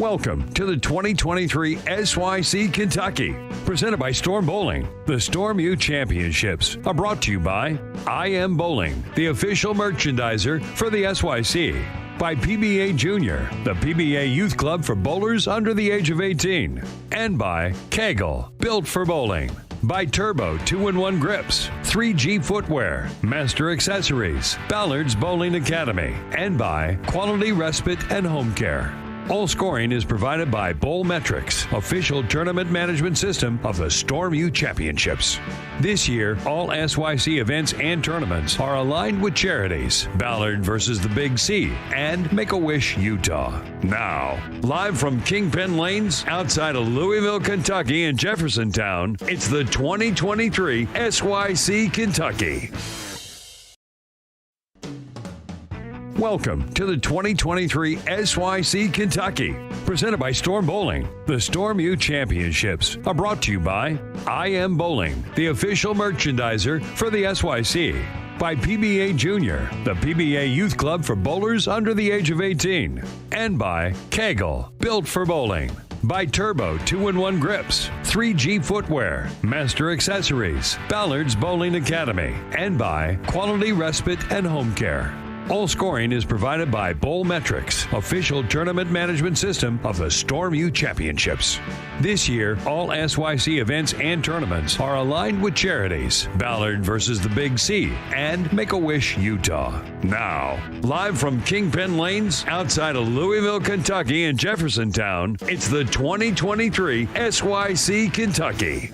Welcome to the 2023 SYC Kentucky, presented by Storm Bowling. The Storm U Championships are brought to you by I Am Bowling, the official merchandiser for the SYC. By PBA Junior, the PBA Youth Club for bowlers under the age of 18. And by KEGEL, built for bowling. By Turbo 2-in-1 Grips, 3G Footwear, Master Accessories, Ballard's Bowling Academy, and by Quality Respite and Home Care. All scoring is provided by Bowlmetrics, official tournament management system of the Storm U Championships. This year, all SYC events and tournaments are aligned with charities, Ballard versus the Big C, and Make-A-Wish Utah. Now, live from Kingpin Lanes outside of Louisville, Kentucky and Jeffersontown, it's the 2023 SYC Kentucky. Welcome to the 2023 SYC Kentucky, presented by Storm Bowling. The Storm U Championships are brought to you by I Am Bowling, the official merchandiser for the SYC. By PBA Junior, the PBA Youth Club for bowlers under the age of 18. And by KEGEL, built for bowling. By Turbo 2-in-1 Grips, 3G Footwear, Master Accessories, Ballard's Bowling Academy, and by Quality Respite and Home Care. All scoring is provided by Bowlmetrics, official tournament management system of the Storm U Championships. This year, all SYC events and tournaments are aligned with charities, Ballard versus the Big C, and Make-A-Wish Utah. Now, live from Kingpin Lanes outside of Louisville, Kentucky and Jeffersontown, it's the 2023 SYC Kentucky.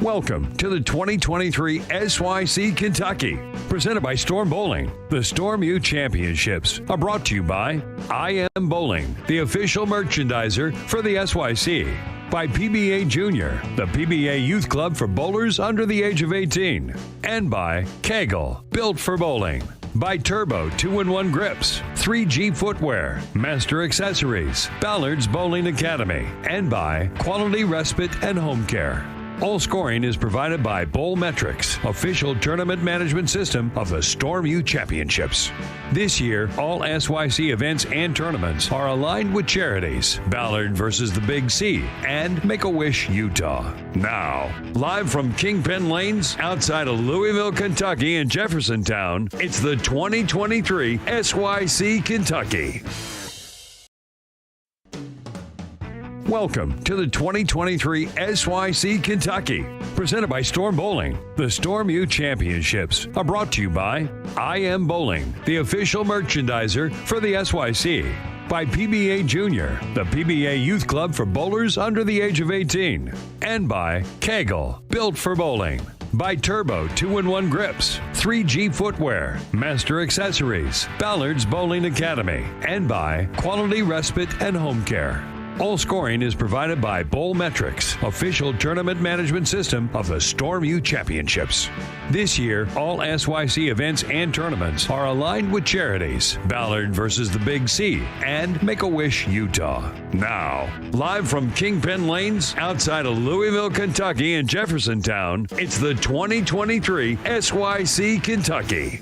Welcome to the 2023 SYC Kentucky, presented by Storm Bowling. The Storm U Championships are brought to you by I Am Bowling, the official merchandiser for the SYC. By PBA Junior, the PBA Youth Club for bowlers under the age of 18. And by KEGEL, built for bowling. By Turbo 2-in-1 Grips, 3G Footwear, Master Accessories, Ballard's Bowling Academy, and by Quality Respite and Home Care. All scoring is provided by Bowlmetrics, official tournament management system of the Storm U Championships. This year, all SYC events and tournaments are aligned with charities, Ballard versus the Big C, and Make-A-Wish Utah. Now, live from Kingpin Lanes outside of Louisville, Kentucky and Jeffersontown, it's the 2023 SYC Kentucky. Welcome to the 2023 SYC Kentucky, presented by Storm Bowling. The Storm U Championships are brought to you by I Am Bowling, the official merchandiser for the SYC. By PBA Junior, the PBA Youth Club for bowlers under the age of 18. And by KEGEL, built for bowling. By Turbo 2-in-1 Grips, 3G Footwear, Master Accessories, Ballard's Bowling Academy, and by Quality Respite and Home Care. All scoring is provided by Bowlmetrics, official tournament management system of the Storm U Championships. This year, all SYC events and tournaments are aligned with charities, Ballard versus the Big C, and Make-A-Wish Utah. Now, live from Kingpin Lanes outside of Louisville, Kentucky and Jeffersontown, it's the 2023 SYC Kentucky.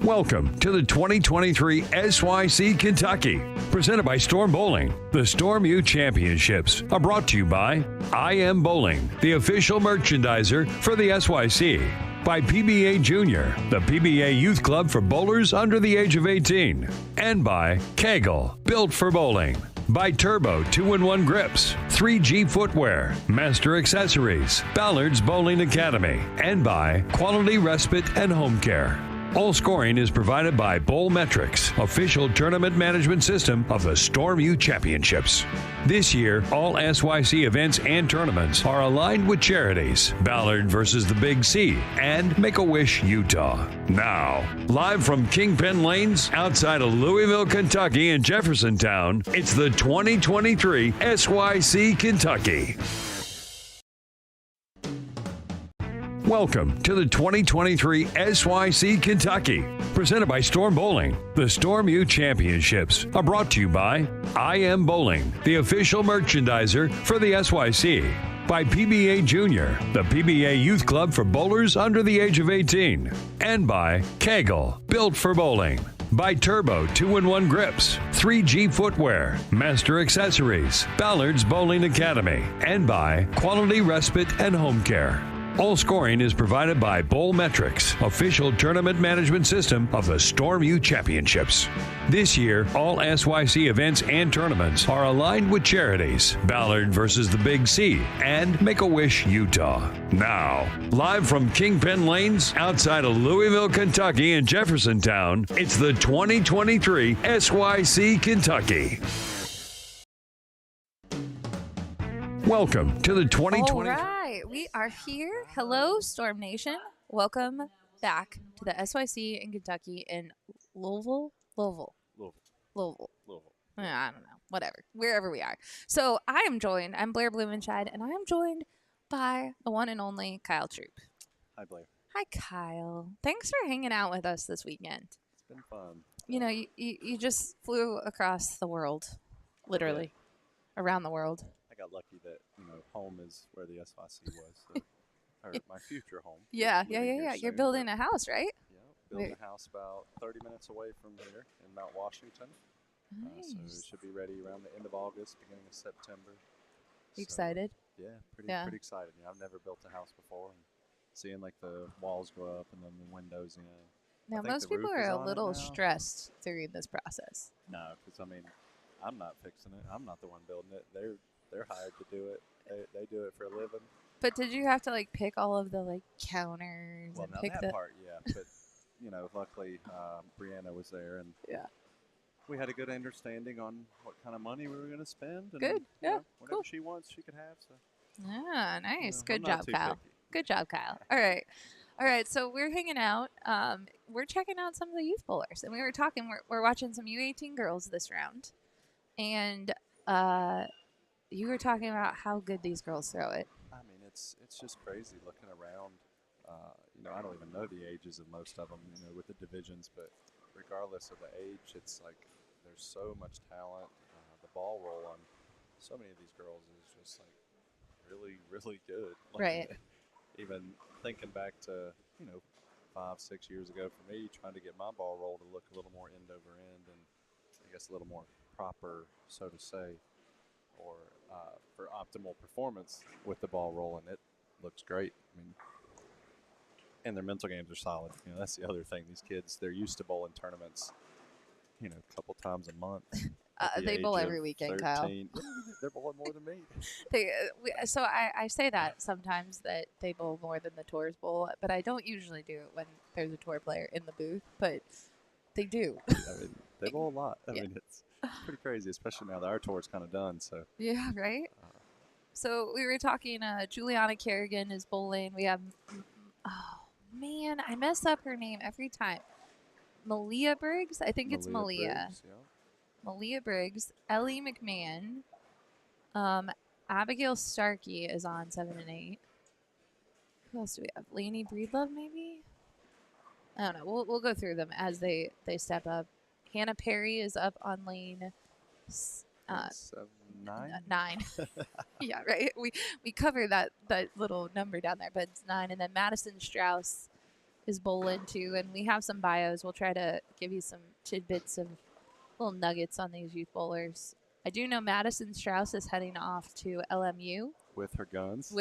Welcome to the 2023 SYC Kentucky, presented by Storm Bowling. The Storm U Championships are brought to you by I Am Bowling, the official merchandiser for the SYC. By PBA Junior, the PBA Youth Club for bowlers under the age of 18. And by KEGEL, built for bowling. By Turbo 2-in-1 Grips, 3G Footwear, Master Accessories, Ballard's Bowling Academy, and by Quality Respite and Home Care. All scoring is provided by Bowlmetrics, official tournament management system of the Storm U Championships. This year, all SYC events and tournaments are aligned with charities, Ballard versus the Big C, and Make-A-Wish Utah. Now, live from Kingpin Lanes outside of Louisville, Kentucky and Jeffersontown, it's the 2023 SYC Kentucky. Welcome to the 2023 SYC Kentucky, presented by Storm Bowling. The Storm U Championships are brought to you by I Am Bowling, the official merchandiser for the SYC. By PBA Junior, the PBA Youth Club for bowlers under the age of 18. And by KEGEL, built for bowling. By Turbo 2-in-1 Grips, 3G Footwear, Master Accessories, Ballard's Bowling Academy, and by Quality Respite and Home Care. All scoring is provided by Bowlmetrics, official tournament management system of the Storm U Championships. This year, all SYC events and tournaments are aligned with charities, Ballard versus the Big C, and Make-A-Wish Utah. Now, live from Kingpin Lanes outside of Louisville, Kentucky and Jeffersontown, it's the 2023 SYC Kentucky. Welcome to the 2020. All right, we are here. Hello, Storm Nation. Welcome back to the SYC in Kentucky in Louisville. I don't know. Whatever. Wherever we are. So I'm Blair Blumenscheid, and I am joined by the one and only Kyle Troop. Hi, Blair. Hi, Kyle. Thanks for hanging out with us this weekend. It's been fun. You know, you just flew across the world, literally, around the world. I got lucky that, home is where the SYC was, so, or my future home. Yeah. You're You're building a house, right? Yeah, building a house about 30 minutes away from here in Mount Washington. Nice. So it should be ready around the end of August, beginning of September. You excited? Yeah, pretty excited. I've never built a house before, and seeing like the walls go up and then the windows in. Now, most people are a little stressed during this process. No, because I'm not fixing it. I'm not the one building it. They're hired to do it. They do it for a living. But did you have to pick all of the counters and pick that part, yeah. But luckily Brianna was there, and we had a good understanding on what kind of money we were going to spend. And, good, whatever she wants, she could have. So nice, good job, Kyle. Picky. Good job, Kyle. All right. So we're hanging out. We're checking out some of the youth bowlers, and we were talking. We're watching some U18 girls this round, and you were talking about how good these girls throw it. I mean, it's just crazy looking around. I don't even know the ages of most of them, with the divisions, but regardless of the age, it's like there's so much talent. The ball roll on so many of these girls is just really, really good. Right. Even thinking back to, 5-6 years ago for me, trying to get my ball roll to look a little more end over end and I guess a little more proper, so to say, or for optimal performance with the ball roll, and it looks great. I mean, and their mental games are solid. That's the other thing. These kids, they're used to bowling tournaments, a couple times a month. They bowl every weekend, 13. Kyle. They're bowling more than me. So I say that sometimes that they bowl more than the tours bowl, but I don't usually do it when there's a tour player in the booth, but they do. I mean, they bowl a lot. I mean, it's pretty crazy, especially now that our tour's kind of done. So yeah, right. So we were talking. Juliana Kerrigan is bowling. We have. Oh man, I mess up her name every time. Malia Briggs. I think it's Malia. Briggs, yeah. Malia Briggs. Ellie McMahon. Abigail Starkey is on 7 and 8. Who else do we have? Lainey Breedlove, maybe. I don't know. We'll go through them as they step up. Hannah Perry is up on lane 9. Yeah, right. We cover that little number down there, but it's 9. And then Madison Strauss is bowling too, and we have some bios. We'll try to give you some tidbits of little nuggets on these youth bowlers. I do know Madison Strauss is heading off to LMU with her guns.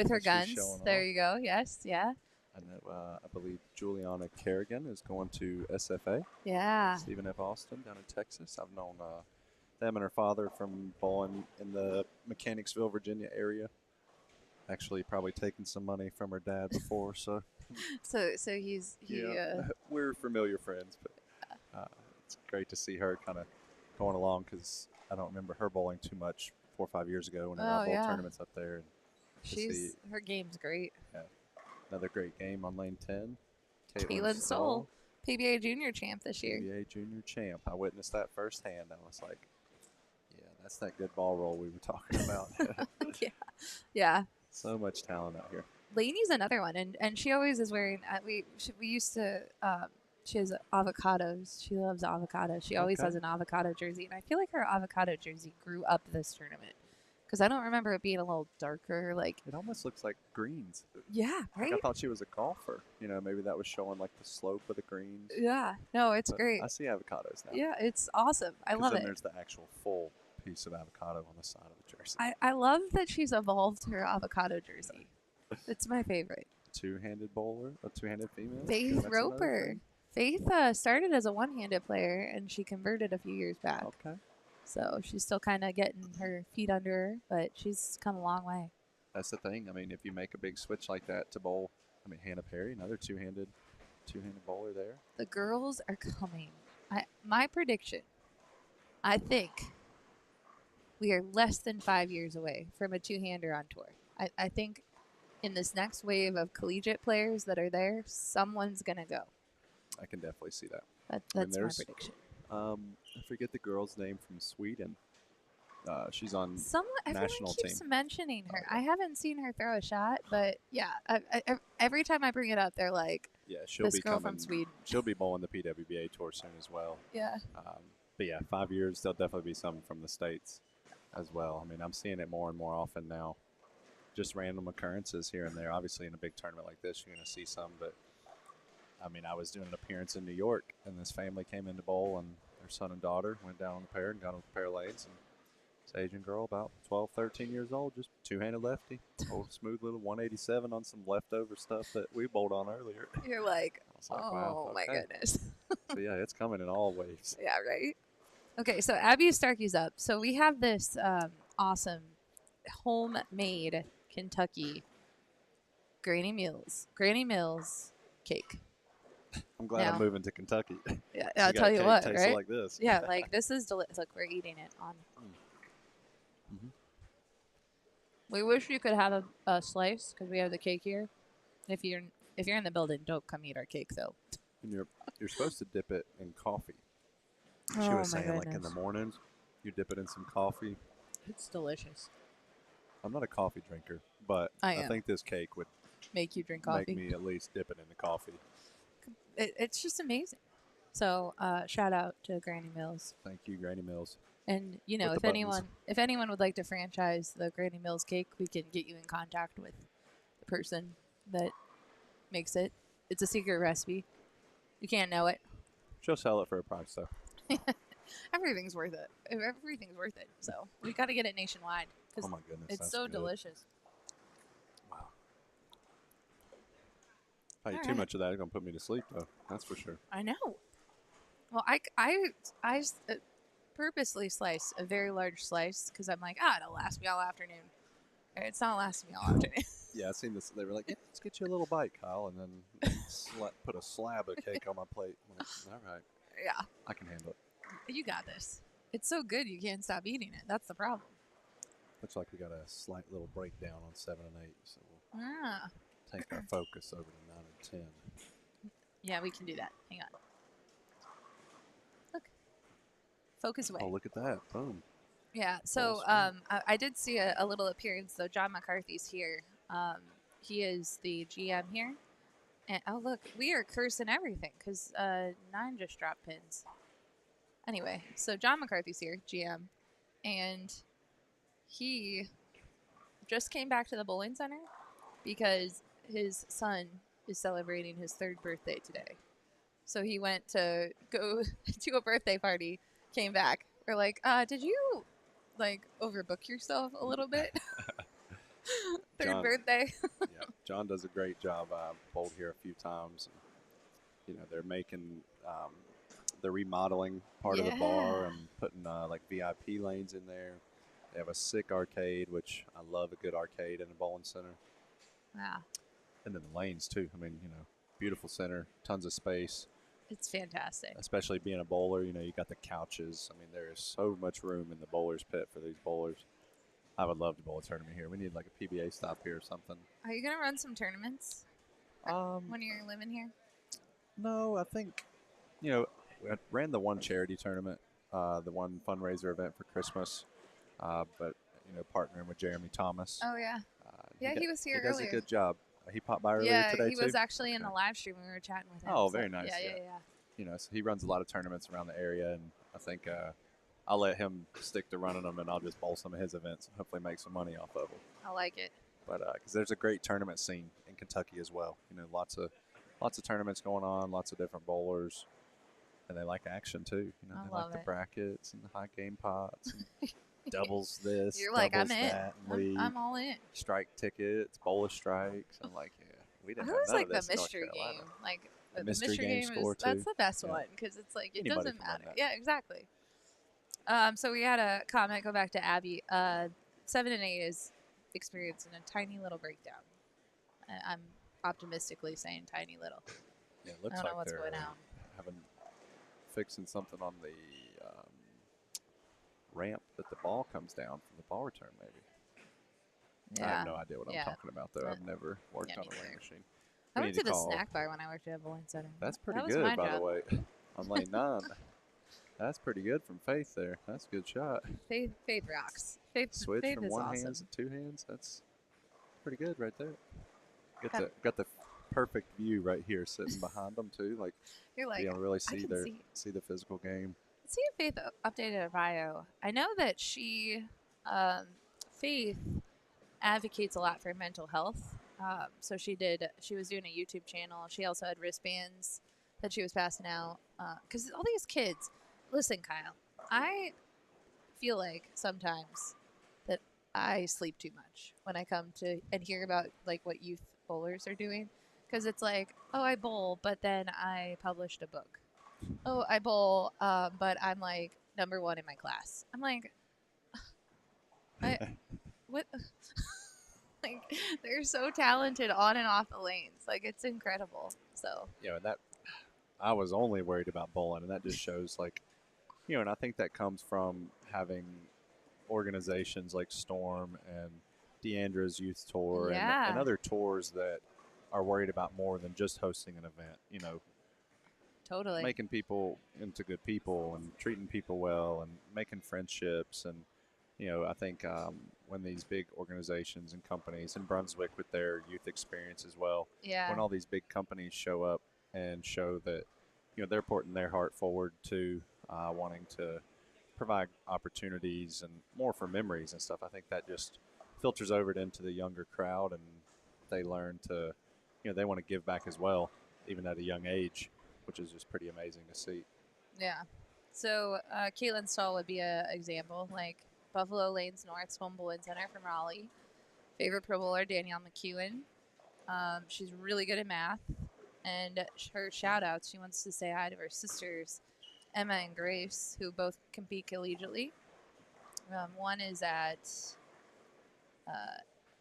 There you go. Yes, yeah. And I believe Juliana Kerrigan is going to SFA. Yeah. Stephen F. Austin down in Texas. I've known them and her father from bowling in the Mechanicsville, Virginia area. Actually, probably taken some money from her dad before, so. So we're familiar friends, but it's great to see her kind of going along because I don't remember her bowling too much 4 or 5 years ago when I bowled tournaments up there. And her game's great. Yeah. Another great game on lane 10. Caitlin Stoll, PBA Junior champ this year. PBA Junior champ. I witnessed that firsthand. I was like, yeah, that's that good ball roll we were talking about. Yeah. So much talent out here. Lainey's another one, and she always is wearing. We used to. She has avocados. She loves avocados. She always has an avocado jersey, and I feel like her avocado jersey grew up this tournament Because I don't remember it being a little darker. Like, It almost looks like greens. yeah, Like, right? I thought she was a golfer. You know, maybe that was showing like the slope of the greens. Yeah. No, it's But great. I see avocados now. Yeah, it's awesome. I 'Cause love then it. there's the actual full piece of avocado on the side of the jersey. I love that she's evolved her avocado jersey. It's my favorite. Two-handed bowler, a two-handed female. Faith That's another Roper. thing. Faith started as a one-handed player, and she converted a few years back. Okay. So she's still kind of getting her feet under her, but she's come a long way. That's the thing. I mean, if you make a big switch like that to bowl, I mean, Hannah Perry, another two-handed bowler there. The girls are coming. My prediction, I think we are less than 5 years away from a two-hander on tour. I think in this next wave of collegiate players that are there, someone's going to go. I can definitely see that. That's my there's- prediction. I forget the girl's name from Sweden. She's on Everyone national keeps team. mentioning her. Oh, yeah. I haven't seen her throw a shot, but yeah, every time I bring it up, they're like, Yeah, she'll this be girl coming. from Sweden. She'll be bowling the PWBA tour soon as well. Yeah. But yeah, 5 years, there'll definitely be some from the States as well. I mean, I'm seeing it more and more often now. Just random occurrences here and there. Obviously, in a big tournament like this, you're going to see some. But, I mean, I was doing an appearance in New York, and this family came into bowl, and their son and daughter went down on the pair and got on the pair of lanes. And this Asian girl, about 12, 13 years old, just two-handed lefty. Old smooth little 187 on some leftover stuff that we bowled on earlier. You're like, I was like, oh wow, my okay. goodness. So, yeah, it's coming in all waves. Yeah, right? Okay, so Abby Starkey's up. So we have this awesome homemade Kentucky Granny Mills cake. I'm glad Now- I'm moving to Kentucky. Yeah, We I'll got tell you cake what, tasted right? like this. Yeah, like this is delicious. Look, we're eating it on. Mhm. We wish you could have a slice because we have the cake here. If you're in the building, don't come eat our cake though. And you're supposed to dip it in coffee. She Oh, was my saying, like in the goodness. mornings, you dip it in some coffee. It's delicious. I'm not a coffee drinker, but I I am. think this cake would Make you drink coffee. make me at least dip it in the coffee. It's just amazing. So shout out to Granny Mills. Thank you, Granny Mills. And you know, With if the buttons. anyone would like to franchise the Granny Mills cake, we can get you in contact with the person that makes it. It's a secret recipe. You can't know it. She'll sell it for a price, though. Everything's worth it. Everything's worth it. So we got to get it nationwide Oh because my goodness, it's that's so good. delicious. Wow. If I eat All too right. much of that, it's gonna put me to sleep, though. That's for sure. I know. Well, purposely slice a very large slice because I'm like, it'll last me all afternoon. It's not lasting me all afternoon. Yeah, I seen this. They were like, yeah, "Let's get you a little bite, Kyle," and then put a slab of cake on my plate. I'm like, all right, Yeah, I can handle it. you got this. It's so good you can't stop eating it. That's the problem. Looks like we got a slight little breakdown on 7 and 8, so we'll Ah, take our focus over to 9 and 10. yeah, we can do that. Hang on. Look, focus away. Oh, look at that! Boom. Yeah, so Full I did see a little appearance, though. John McCarthy's here. He is the GM here. And, oh, look, we are cursing everything because 9 just dropped pins. Anyway, so John McCarthy's here, GM, and he just came back to the bowling center because his son is celebrating his 3rd birthday today. So he went to go to a birthday party, came back. We're like, did you overbook yourself a little bit? 3rd John- birthday. Yeah, John does a great job. I've bowled here a few times. And, they're making the remodeling part of the bar Yeah. and putting VIP lanes in there. They have a sick arcade, which I love a good arcade in a bowling center. Wow, And then the lanes too. I mean, beautiful center, tons of space. it's fantastic. Especially being a bowler, you got the couches. I mean, there is so much room in the bowler's pit for these bowlers. I would love to bowl a tournament here. We need like a PBA stop here or something. Are you gonna run some tournaments when you're living here? No, I think, I ran the one charity tournament, the one fundraiser event for Christmas, but, partnering with Jeremy Thomas. Oh yeah, yeah, he was here He does earlier. a good job. He popped by earlier Yeah, today he too. was actually in the Okay. live stream. We were chatting with him. Oh, so- very nice, Yeah, yeah. yeah. So he runs a lot of tournaments around the area, and I think I'll let him stick to running them, and I'll just bowl some of his events and hopefully make some money off of them. I like it. But because there's a great tournament scene in Kentucky as well. You know, lots of tournaments going on, lots of different bowlers, and they like action too. You know, I they love like the it. brackets and the high game pots, and doubles this, You're like, I'm doubles in. that, and league, I'm all in. strike tickets, bowler strikes. I'm like, yeah, we I didn't have always none like of this the in North mystery Carolina. game. Like The the mystery game score, is that's too. the best Yeah. one because it's like it Anybody doesn't can win matter. that. Yeah, exactly. So we had a comment go back to Abby. 7 and 8 is experiencing a tiny little breakdown. I'm optimistically saying tiny little. Yeah, it I looks don't like know what's they're going on. fixing something on the ramp that the ball comes down from the ball return, maybe. I Yeah. have no idea what Yeah. I'm talking about, though. But- I've never worked yeah, on me a weighing neither. machine. I We went need to the call- snack bar when I worked at a bowling center. That's pretty that was good, my by job. the way. On lane 9. That's pretty good from Faith there. That's a good shot. Faith rocks. Faith Switch from is one awesome. hand to two hands. That's pretty good right there. Kind Got the perfect view right here, sitting behind them too. Like, You're like, you know, really I see can see the physical game. Let's see if Faith updated her bio. I know that she, Faith, advocates a lot for mental health. So she was doing a YouTube channel. She also had wristbands that she was passing out. Because all these kids, listen, Kyle, I feel like sometimes that I sleep too much when I come to and hear about like what youth bowlers are doing. Because it's like, oh, I bowl, but then I published a book. Oh, I bowl, but I'm like number 1 in my class. I'm like, what? Like, they're so talented on and off the lanes. Like, it's incredible. So, You know, that I was only worried about bowling, and that just shows, like, you know, and I think that comes from having organizations like Storm and Deandra's Youth Tour Yeah. and other tours that are worried about more than just hosting an event. You know, totally. making people into good people and treating people well and making friendships. And, you know, I think when these big organizations and companies, in Brunswick with their youth experience as well, Yeah. when all these big companies show up and show that, you know, they're putting their heart forward to wanting to provide opportunities and more for memories and stuff, I think that just filters over into the younger crowd, and they learn to, you know, they want to give back as well, even at a young age, which is just pretty amazing to see. Yeah. So, Caitlin Stahl would be an example. Like, Buffalo Lanes North, Swim Bowling Center from Raleigh. Favorite pro bowler, Danielle McEwen. She's really good at math. And her shout outs, she wants to say hi to her sisters, Emma and Grace, who both compete collegiately. One is at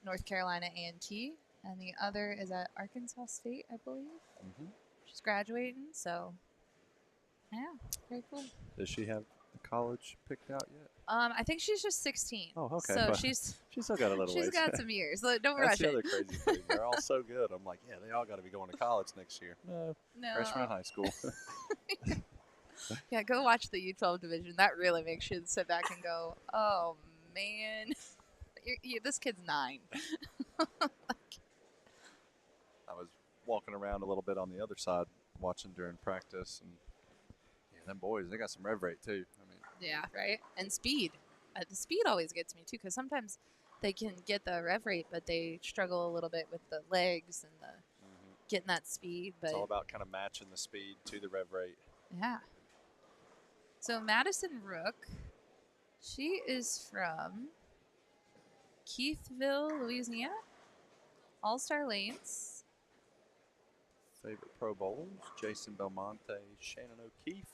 North Carolina A&T, and the other is at Arkansas State, I believe. Mm-hmm. She's graduating, so yeah, very cool. Does she have college picked out yet? I think she's just 16. Oh, okay. So Well, she's still got a little ways. got some years. Don't That's rush the it. other crazy thing. They're all so good. I'm like, yeah, they all got to be going to college next year. No, No. freshman in high school. Yeah, go watch the U12 division. That really makes you sit back and go, oh man, this kid's 9. I was walking around a little bit on the other side, watching during practice, and yeah, them boys, they got some rev rate too. I mean, Yeah, right. And speed. The speed always gets me too, because sometimes they can get the rev rate, but they struggle a little bit with the legs and the getting that speed. But it's all about kind of matching the speed to the rev rate. yeah. So Madison Rook, she is from Keithville, Louisiana. All-Star Lanes. Favorite pro bowlers: Jason Belmonte, Shannon O'Keefe,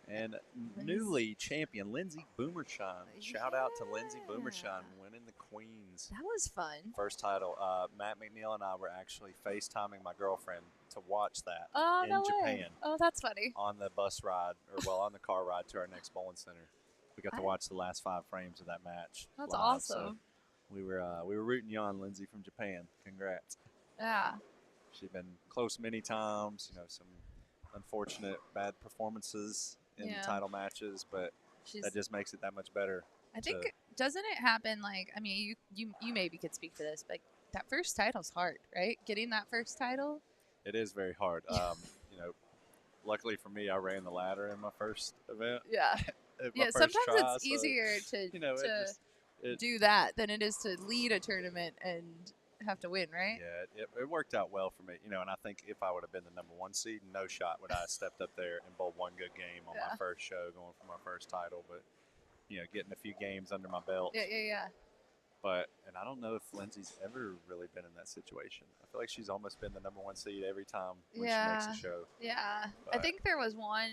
and Lindsay. newly champion Lindsay Boomershine. Shout out to Lindsay Yeah. Boomershine winning the Queens. That was fun. First title. Matt McNeil and I were actually FaceTiming my girlfriend to watch that Oh, in no way. Japan Oh, that's funny. on the bus ride, on the car ride to our next bowling center. We got to watch the last 5 frames of that match. That's live, so awesome. we were rooting you on, Lindsay from Japan. Congrats. Yeah. She's been close many times. You know, some unfortunate bad performances in Yeah. title matches, but that just makes it that much better. I think, doesn't it happen, like, I mean, you maybe could speak to this, but that first title's hard, right? Getting that first title? It is very hard. You know, luckily for me, I ran the ladder in my first event, Yeah. Yeah, first sometimes try, it's easier to it do that than it is to lead a tournament and have to win, right? Yeah, it worked out well for me, and I think if I would have been the number 1 seed, no shot would I have stepped up there and bowled one good game on my first show, going for my first title. But getting a few games under my belt. Yeah. And I don't know if Lindsay's ever really been in that situation. I feel like she's almost been the number 1 seed every time when she makes a show. Yeah, I think there was one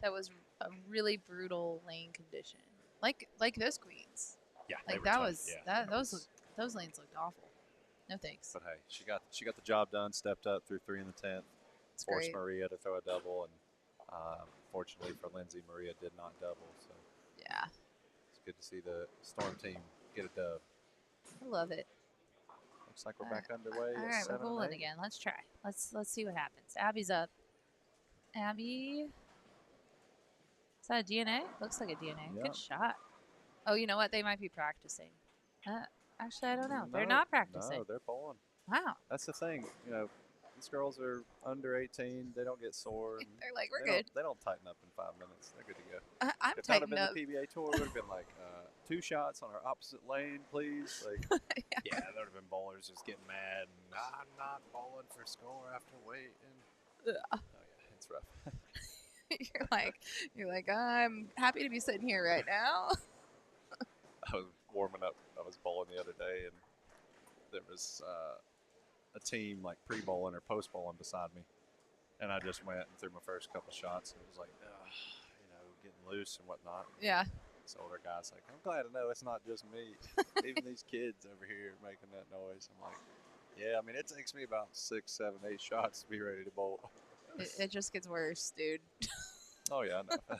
that was a really brutal lane condition, like those greens. Yeah, like they that were was tough. that those lanes looked awful. No thanks. But hey, she got the job done. Stepped up through 3 in the 10th. Forced Maria to throw a double, and fortunately for Lindsay, Maria did not double. So yeah, it's good to see the Storm team get a dub. I love it. Looks like we're back underway. All right, we're bowling again. Let's try. Let's see what happens. Abby's up. Abby, is that a DNA? Looks like a DNA. Yeah. Good shot. Oh, you know what? They might be practicing. Actually, I don't know. They're not practicing. No, they're bowling. Wow. That's the thing. These girls are under 18. They don't get sore. They're like, we're good. They don't tighten up in 5 minutes. They're good to go. I'm if that had tightened been up. the PBA tour, it would have been like 2 shots on our opposite lane, please. Like, yeah, there would have been bowlers just getting mad. And, I'm not bowling for score after waiting. Oh yeah, it's rough. You're like, I'm happy to be sitting here right now. I was warming up. I was bowling the other day, and there was a team like pre-bowling or post-bowling beside me, and I just went and threw my first couple shots, and it was like, getting loose and whatnot. Yeah. This older guy's like, I'm glad to know it's not just me. Even these kids over here making that noise. I'm like, yeah, I mean, it takes me about 6, 7, 8 shots to be ready to bowl. It just gets worse, dude. Oh, yeah, I know.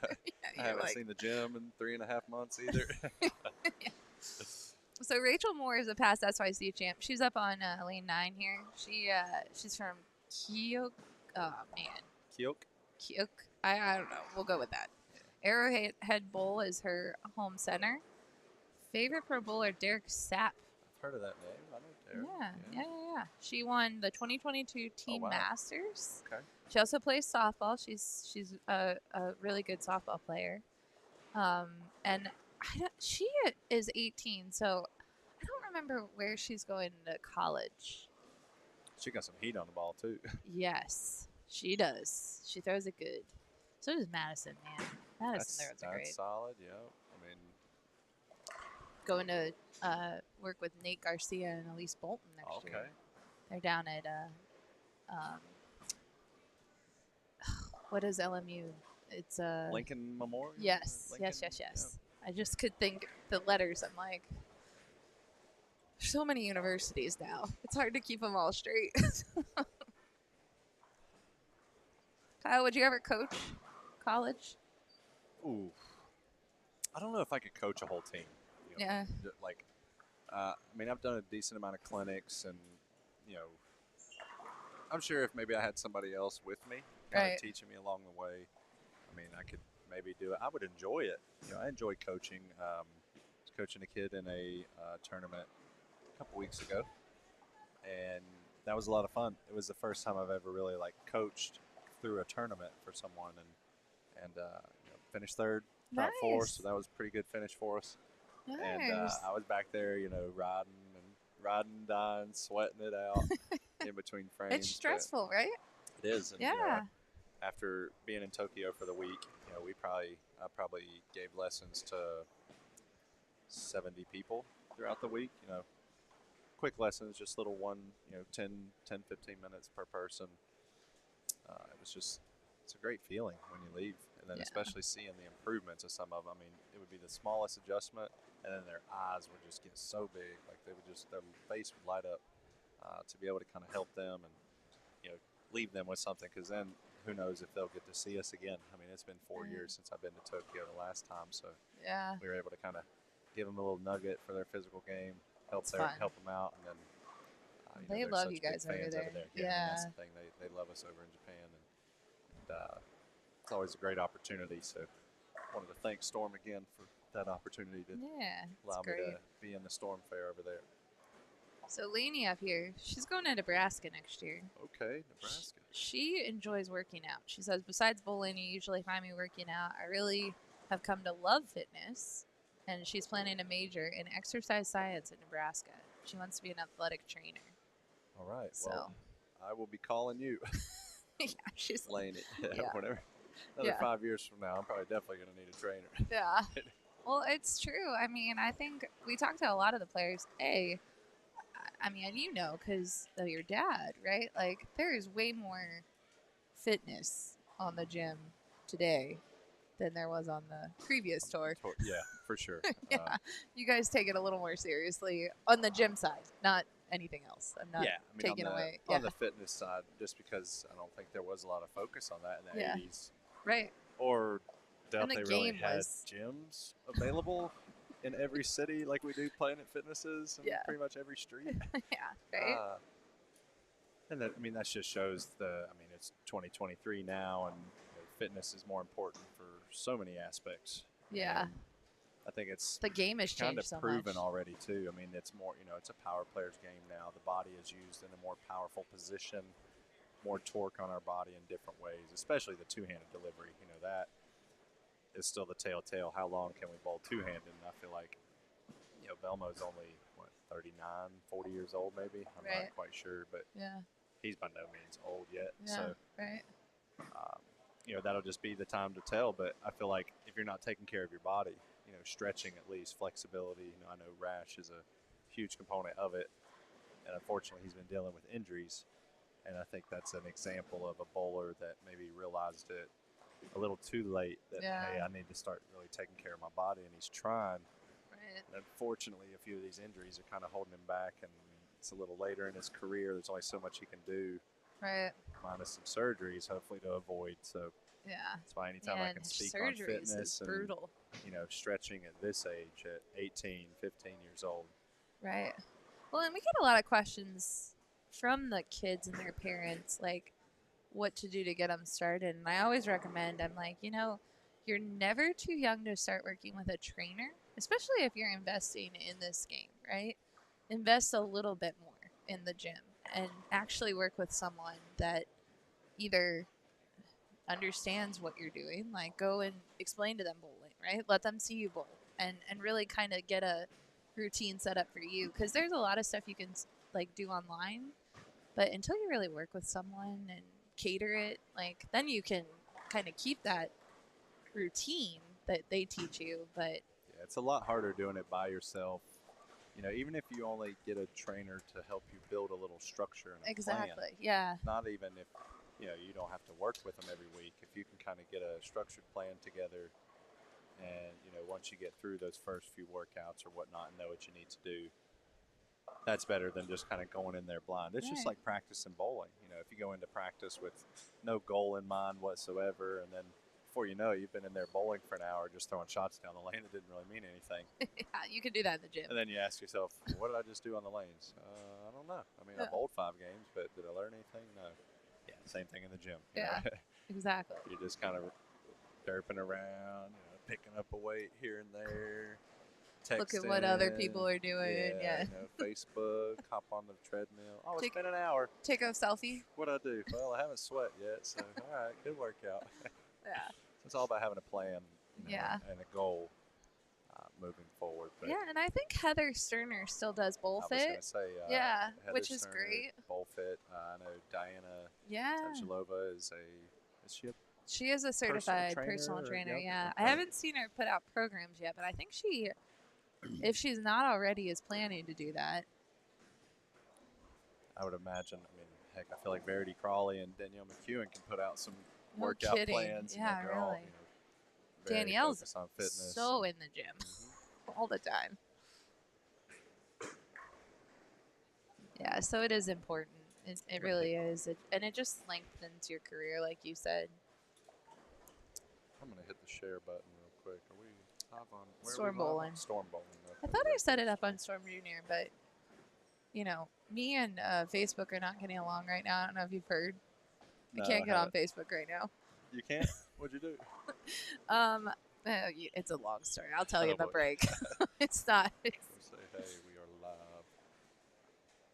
I haven't seen the gym in 3.5 months either. Yeah. So Rachel Moore is a past SYC champ. She's up on lane 9 here. She's from Keok. Oh, man. Keok? I don't know. We'll go with that. Arrowhead Bowl is her home center. Favorite pro bowler, Derek Sapp. I've heard of that name. I know Derek. Yeah. She won the 2022 Teen Masters. Okay. She also plays softball. She's a really good softball player. And she is 18, so I don't remember where she's going to college. She got some heat on the ball, too. Yes, she does. She throws it good. So does Madison, man. Madison throws it great. That's solid, yeah. I mean, going to work with Nate Garcia and Elise Bolton next year. They're down at what is LMU? It's Lincoln Memorial. Yes. Lincoln? Yes. Yeah. I just could think the letters. I'm like, there's so many universities now. It's hard to keep them all straight. Kyle, would you ever coach college? Ooh, I don't know if I could coach a whole team. Yeah. Like, I mean, I've done a decent amount of clinics, and I'm sure if maybe I had somebody else with me, kind of teaching me along the way, I mean, I could maybe do it. I would enjoy it. I enjoy coaching. I was coaching a kid in a tournament a couple weeks ago, and that was a lot of fun. It was the first time I've ever really coached through a tournament for someone, and finished third, top 4, so that was a pretty good finish for us. Nice. And I was back there, riding, dying, sweating it out in between frames. It's stressful, right? It is. And, yeah. After being in Tokyo for the week, I probably gave lessons to 70 people throughout the week. Quick lessons, just little 10, 15 minutes per person. It's a great feeling when you leave, and then especially seeing the improvements of some of them. I mean, it would be the smallest adjustment, and then their eyes would just get so big, like their face would light up to be able to kind of help them and leave them with something, because then who knows if they'll get to see us again. I mean, it's been 4 years since I've been to Tokyo the last time, so we were able to kind of give them a little nugget for their physical game, help them out, and then they love you guys over there. Yeah, that's the thing. They love us over in Japan, and it's always a great opportunity. So I wanted to thank Storm again for that opportunity to allow me to be in the Storm Fair over there. So Lainey up here, she's going to Nebraska next year. Okay, Nebraska. She enjoys working out. She says, besides bowling, you usually find me working out. I really have come to love fitness, and she's planning to major in exercise science at Nebraska. She wants to be an athletic trainer. All right. So. Well, I will be calling you. Yeah, she's Laying it. Yeah. Whatever. Another 5 years from now, I'm probably definitely going to need a trainer. Yeah. Well, it's true. I mean, I think we talked to a lot of the players. I mean, and you know, because of your dad, right? Like, there is way more fitness on the gym today than there was on the previous tour. Yeah, for sure. Yeah, you guys take it a little more seriously on the gym side, not anything else. I'm not taking away. On the fitness side, just because I don't think there was a lot of focus on that in the 80s. Right. Or doubt the they really game had was- gyms available in every city like we do Planet Fitnesses in pretty much every street. Yeah, right. And that, I mean, that just shows it's 2023 now, and fitness is more important for so many aspects. Yeah. And I think it's The game has kind changed of so proven much. already too. I mean, it's more, it's a power player's game now. The body is used in a more powerful position, more torque on our body in different ways, especially the two-handed delivery. That is still the telltale. How long can we bowl two-handed? And I feel like, Belmo's only, 39, 40 years old maybe? I'm not quite sure, but he's by no means old yet. Yeah, So, right. that'll just be the time to tell. But I feel like if you're not taking care of your body, stretching at least, flexibility, I know rash is a huge component of it. And unfortunately, he's been dealing with injuries. And I think that's an example of a bowler that maybe realized it a little too late that, hey, I need to start really taking care of my body. And he's trying. Right. And unfortunately, a few of these injuries are kind of holding him back. And it's a little later in his career. There's only so much he can do. Right. Minus some surgeries, hopefully, to avoid. So that's why anytime I can speak on fitness and brutal. Stretching at this age, at 18, 15 years old. Right. Well, and we get a lot of questions from the kids and their parents, like what to do to get them started. And I always recommend, I'm like, you're never too young to start working with a trainer, especially if you're investing in this game, right? Invest a little bit more in the gym and actually work with someone that either understands what you're doing, like go and explain to them bowling, right? Let them see you bowl and really kind of get a routine set up for you, because there's a lot of stuff you can like do online, but until you really work with someone and cater it, like then you can kind of keep that routine that they teach you. But it's a lot harder doing it by yourself. Even if you only get a trainer to help you build a little structure and a plan. Yeah. Not even if you don't have to work with them every week. If you can kind of get a structured plan together, and once you get through those first few workouts or whatnot and know what you need to do, that's better than just kind of going in there blind. It's just like practicing bowling. If you go into practice with no goal in mind whatsoever, and then before you know it, you've been in there bowling for an hour just throwing shots down the lane that didn't really mean anything. Yeah, you can do that in the gym. And then you ask yourself, what did I just do on the lanes? I don't know. I mean, I bowled 5 games, but did I learn anything? No. Yeah, same thing in the gym. Yeah, exactly. You're just kind of derping around, picking up a weight here and there. Texting, look at what other people are doing. Yeah. Facebook, hop on the treadmill. Oh, it's been an hour. Take a selfie. What'd I do? Well, I haven't sweat yet, so all right, good workout. Yeah. It's all about having a plan, and a goal moving forward. But and I think Heather Sterner still does bowl I was fit. gonna say, Heather which is Sterner, great. Bowl fit. I know Diana Tanjalova is she is a certified personal trainer. Yeah. I haven't seen her put out programs yet, but I think she, if she's not already, is planning to do that. I would imagine. I mean, heck, I feel like Verity Crawley and Danielle McEwen can put out some workout plans. Yeah, and really. all, Danielle's on fitness. so in the gym all the time. Yeah, so it is important. It really is. And it just lengthens your career, like you said. I'm going to hit the share button real quick. Are we live on? Storm Bowling. Storm Bowling. Okay. I thought I set it up on Storm Junior, but, me and Facebook are not getting along right now. I don't know if you've heard. I can't get on Facebook right now. You can't? What'd you do? It's a long story. I'll tell you in the break. It's not. We'll say, hey, we are live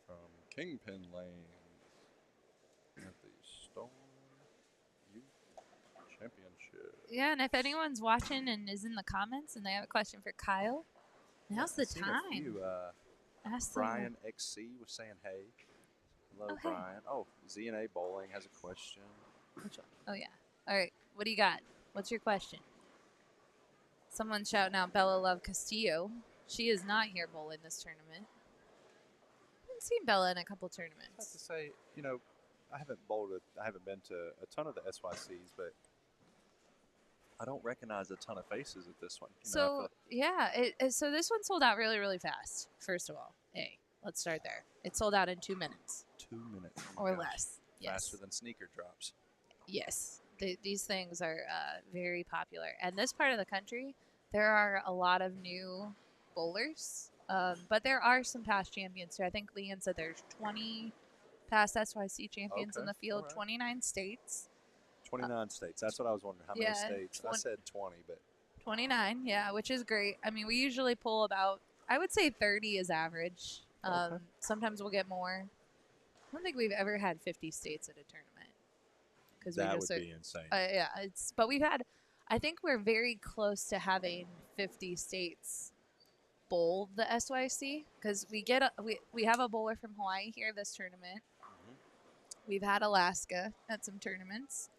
from Kingpin Lanes at the Storm Youth Championship. Yeah, and if anyone's watching and is in the comments and they have a question for Kyle, now's the I've seen a time. few, Ask Brian XC was saying, hey. Hello, Oh, hey. Brian. Oh, ZNA Bowling has a question. Which one? Oh, yeah. All right. What do you got? What's your question? Someone's shouting out Bella Love Castillo. She is not here bowling this tournament. I haven't seen Bella in a couple I have tournaments. to say, I haven't been to a ton of the SYCs, but I don't recognize a ton of faces at this one. So, yeah. So this one sold out really, really fast, first of all. Hey, let's start there. It sold out in 2 minutes. 2 minutes. Oh Or gosh. less. Yes. Faster than sneaker drops. Yes, these things are very popular. And this part of the country, there are a lot of new bowlers, but there are some past champions too. I think Leanne said there's 20 past SYC champions in Okay, the field, alright. 29 states. 29 states. That's what I was wondering. How many yeah, states? I said 20, but 29, yeah, which is great. I mean, we usually pull about, I would say 30 is average. Okay. Sometimes we'll get more. I don't think we've ever had 50 states at a tournament. that would be insane. Yeah, but we've had. I think we're very close to having 50 states bowl the SYC because we have a bowler from Hawaii here this tournament. Mhm. We've had Alaska at some tournaments,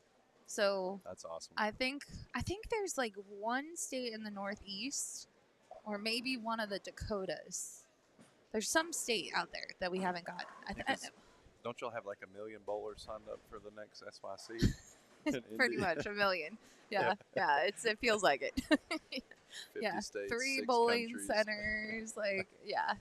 so That's awesome. I think there's like one state in the Northeast, or maybe one of the Dakotas. There's some state out there that we haven't gotten. Don't y'all have like 1 million bowlers signed up for the next SYC? Pretty much 1 million. Yeah. It feels like it. 50 yeah, states, 3 6 bowling countries. centers. Like, yeah.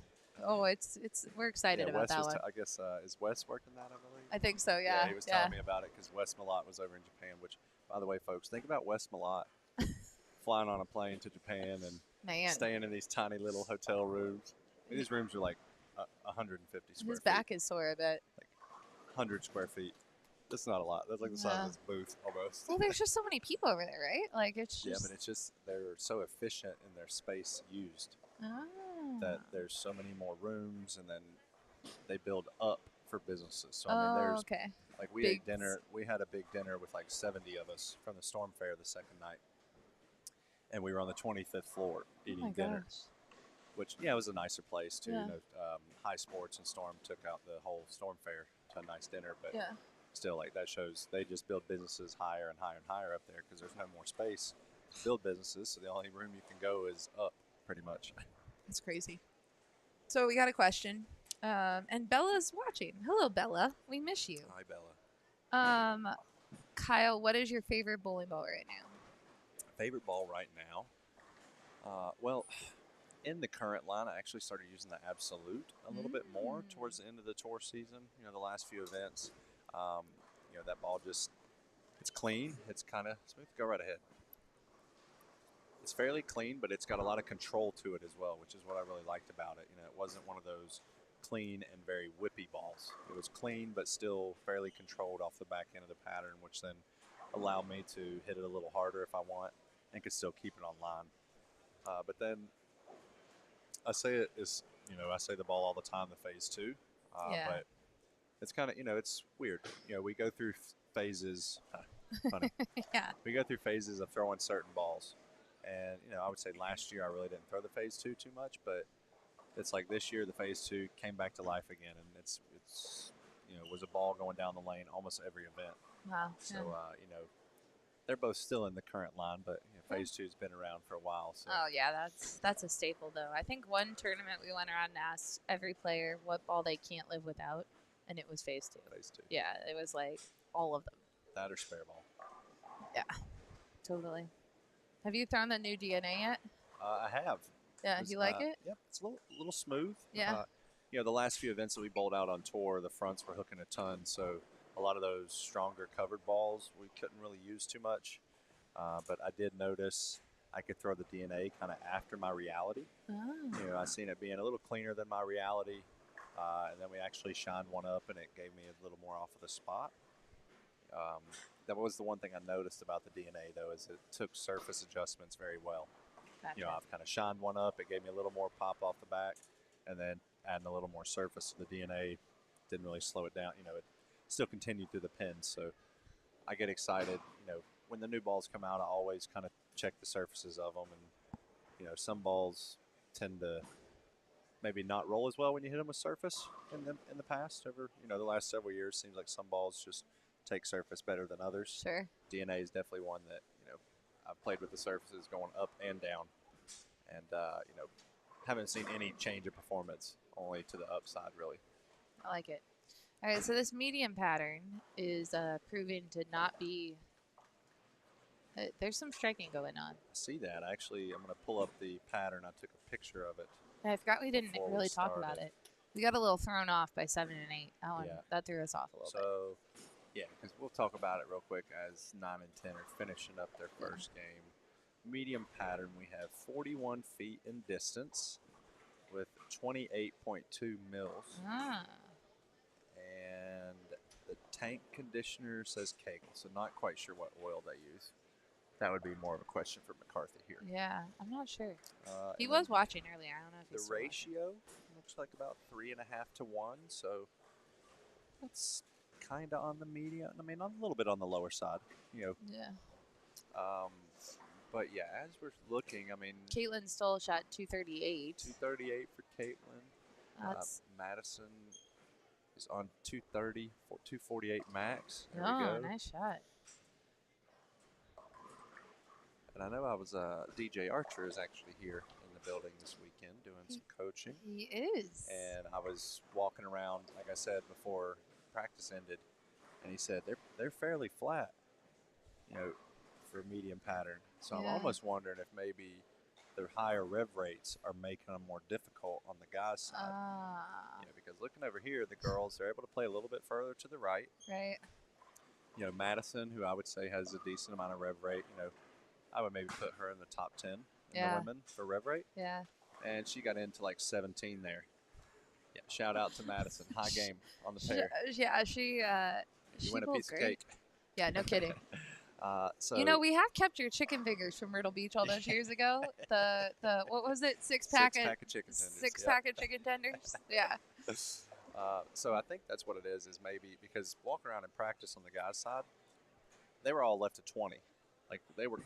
Oh, it's we're excited about Wes that was one. I guess is Wes working that, I believe? I think so. Yeah. He was telling me about it because Wes Malott was over in Japan. Which, by the way, folks, think about Wes Malott flying on a plane to Japan and Man, staying in these tiny little hotel rooms. These rooms are like 150 square his feet. back is sore a bit. 100 square feet. That's not a lot. That's like the size of this booth almost. Well, there's just so many people over there, right? Like it's just. Yeah, but it's just they're so efficient in their space used that there's so many more rooms, and then they build up for businesses. So I mean, there's okay. like we ate dinner. We had a big dinner with like 70 of us from the Storm Fair the second night, and we were on the 25th floor eating dinner. Gosh. Which it was a nicer place too. Yeah. High Sports and Storm took out the whole Storm Fair to a nice dinner, but Yeah. still, like that shows they just build businesses higher and higher and higher up there because there's no more space to build businesses. So the only room you can go is up, pretty much. It's crazy. So we got a question, and Bella's watching. Hello, Bella. We miss you. Hi, Bella. Kyle, what is your favorite bowling ball right now? Favorite ball right now? Well, in the current line, I actually started using the Absolute a little bit more towards the end of the tour season. The last few events, that ball it's clean. It's kind of smooth. Go right ahead. It's fairly clean, but it's got a lot of control to it as well, which is what I really liked about it. It wasn't one of those clean and very whippy balls. It was clean, but still fairly controlled off the back end of the pattern, which then allowed me to hit it a little harder if I want and could still keep it on line. But then I say it is, I say the ball all the time, the phase 2. But it's kind of, it's weird. We go through phases. Funny. Yeah. We go through phases of throwing certain balls. And, I would say last year I really didn't throw the phase 2 too much, but it's like this year the phase 2 came back to life again. And it's was a ball going down the lane almost every event. Wow. So, they're both still in the current line, but phase 2's been around for a while. So. Oh yeah, that's a staple though. I think one tournament we went around and asked every player what ball they can't live without, and it was phase 2. Phase 2. Yeah, it was like all of them. That or spare ball. Yeah, totally. Have you thrown the new DNA yet? I have. Yeah, you like it? Yep, it's a little smooth. Yeah. The last few events that we bowled out on tour, the fronts were hooking a ton, so a lot of those stronger covered balls we couldn't really use too much. But I did notice I could throw the DNA kind of after my reality. Oh. I seen it being a little cleaner than my reality, and then we actually shined one up, and it gave me a little more off of the spot. That was the one thing I noticed about the DNA, though, is it took surface adjustments very well. Gotcha. I've kind of shined one up. It gave me a little more pop off the back, and then adding a little more surface to the DNA didn't really slow it down. It still continued through the pins. So I get excited, when the new balls come out, I always kind of check the surfaces of them, and some balls tend to maybe not roll as well when you hit them with surface in the past. Over the last several years, seems like some balls just take surface better than others. Sure. DNA is definitely one that I've played with the surfaces going up and down, and haven't seen any change of performance, only to the upside really. I like it. All right, so this medium pattern is proven to not be. There's some striking going on. I see that. Actually, I'm going to pull up the pattern. I took a picture of it. I forgot we didn't before we really talk about started. it. We got a little thrown off by 7 and 8. That threw us off a little bit. So, yeah, because we'll talk about it real quick as 9 and 10 are finishing up their first game. Medium pattern, we have 41 feet in distance with 28.2 mils. And the tank conditioner says KEGEL, so not quite sure what oil they use. That would be more of a question for McCarthy here. Yeah, I'm not sure. He and was watching earlier. I don't know if he's the still ratio looks like about 3.5 to 1, so that's kind of on the medium. I mean, a little bit on the lower side, Yeah. But yeah, as we're looking, I mean, Caitlin Stoll shot 238. 238 for Caitlin. That's Madison is on 230, 248 max. There we oh, go. nice shot. And I know DJ Archer is actually here in the building this weekend doing some coaching. He is. And I was walking around, like I said, before practice ended, and he said they're fairly flat, for medium pattern. So I'm almost wondering if maybe their higher rev rates are making them more difficult on the guys' side. Because looking over here, the girls, they're able to play a little bit further to the right. Right. Madison, who I would say has a decent amount of rev rate, I would maybe put her in the top 10 in the women for rev rate. Yeah. And she got into like 17 there. Yeah, shout out to Madison. High game on the pair. She You win a piece great. of cake. Yeah, no kidding. So we have kept your chicken fingers from Myrtle Beach all those years ago. The what was it? Six pack of chicken tenders. Six pack of chicken tenders. Yeah. So I think that's what it is maybe because walking around in practice on the guys' side, they were all left to 20. Like they were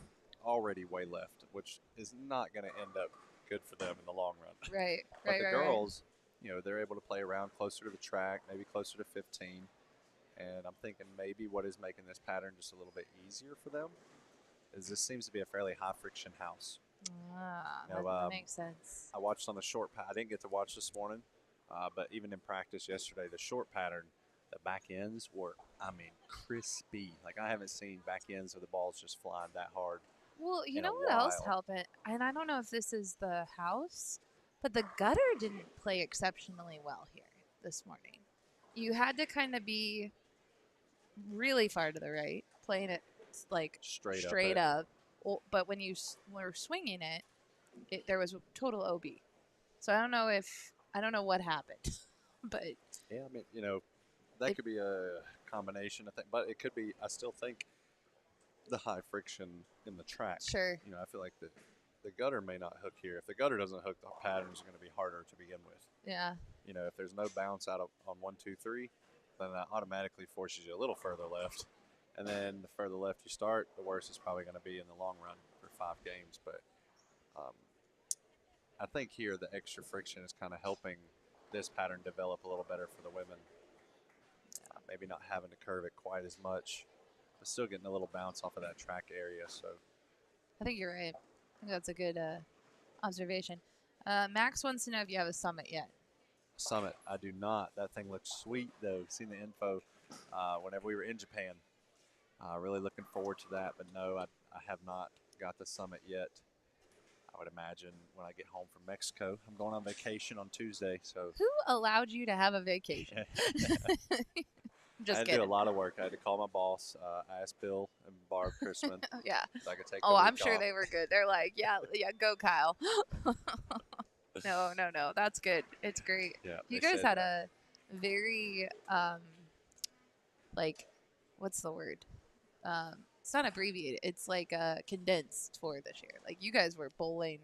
already way left, which is not going to end up good for them in the long run. Right. But the girls, they're able to play around closer to the track, maybe closer to 15. And I'm thinking maybe what is making this pattern just a little bit easier for them is this seems to be a fairly high friction house. That makes sense. I watched on the short I didn't get to watch this morning, but even in practice yesterday, the short pattern, the back ends were, crispy. Like I haven't seen back ends of the balls just flying that hard. Well, you know what else helped it? And I don't know if this is the house, but the gutter didn't play exceptionally well here this morning. You had to kind of be really far to the right, playing it like straight up. But when you were swinging it, there was a total OB. So I don't know what happened, but yeah, that could be a combination of things, but it could be. I still think the high friction in the track. Sure. I feel like the gutter may not hook here. If the gutter doesn't hook, the pattern's going to be harder to begin with. Yeah. If there's no bounce out on 1, 2, 3, then that automatically forces you a little further left. And then the further left you start, the worse it's probably going to be in the long run for 5 games. But I think here the extra friction is kind of helping this pattern develop a little better for the women. Maybe not having to curve it quite as much, but still getting a little bounce off of that track area. So I think you're right. I think that's a good observation. Max wants to know if you have a Summit yet. Summit, I do not. That thing looks sweet, though. Seen the info whenever we were in Japan. Really looking forward to that, but no, I have not got the Summit yet. I would imagine when I get home from Mexico. I'm going on vacation on Tuesday, so. Who allowed you to have a vacation? Just I had to do a lot of work. I had to call my boss, ask Bill and Barb Chrisman. Yeah. So I could take I'm sure they were good. They're like, yeah, go Kyle. No, that's good. It's great. Yeah, you guys had a very, what's the word? It's not abbreviated. It's like condensed for this year. Like you guys were bowling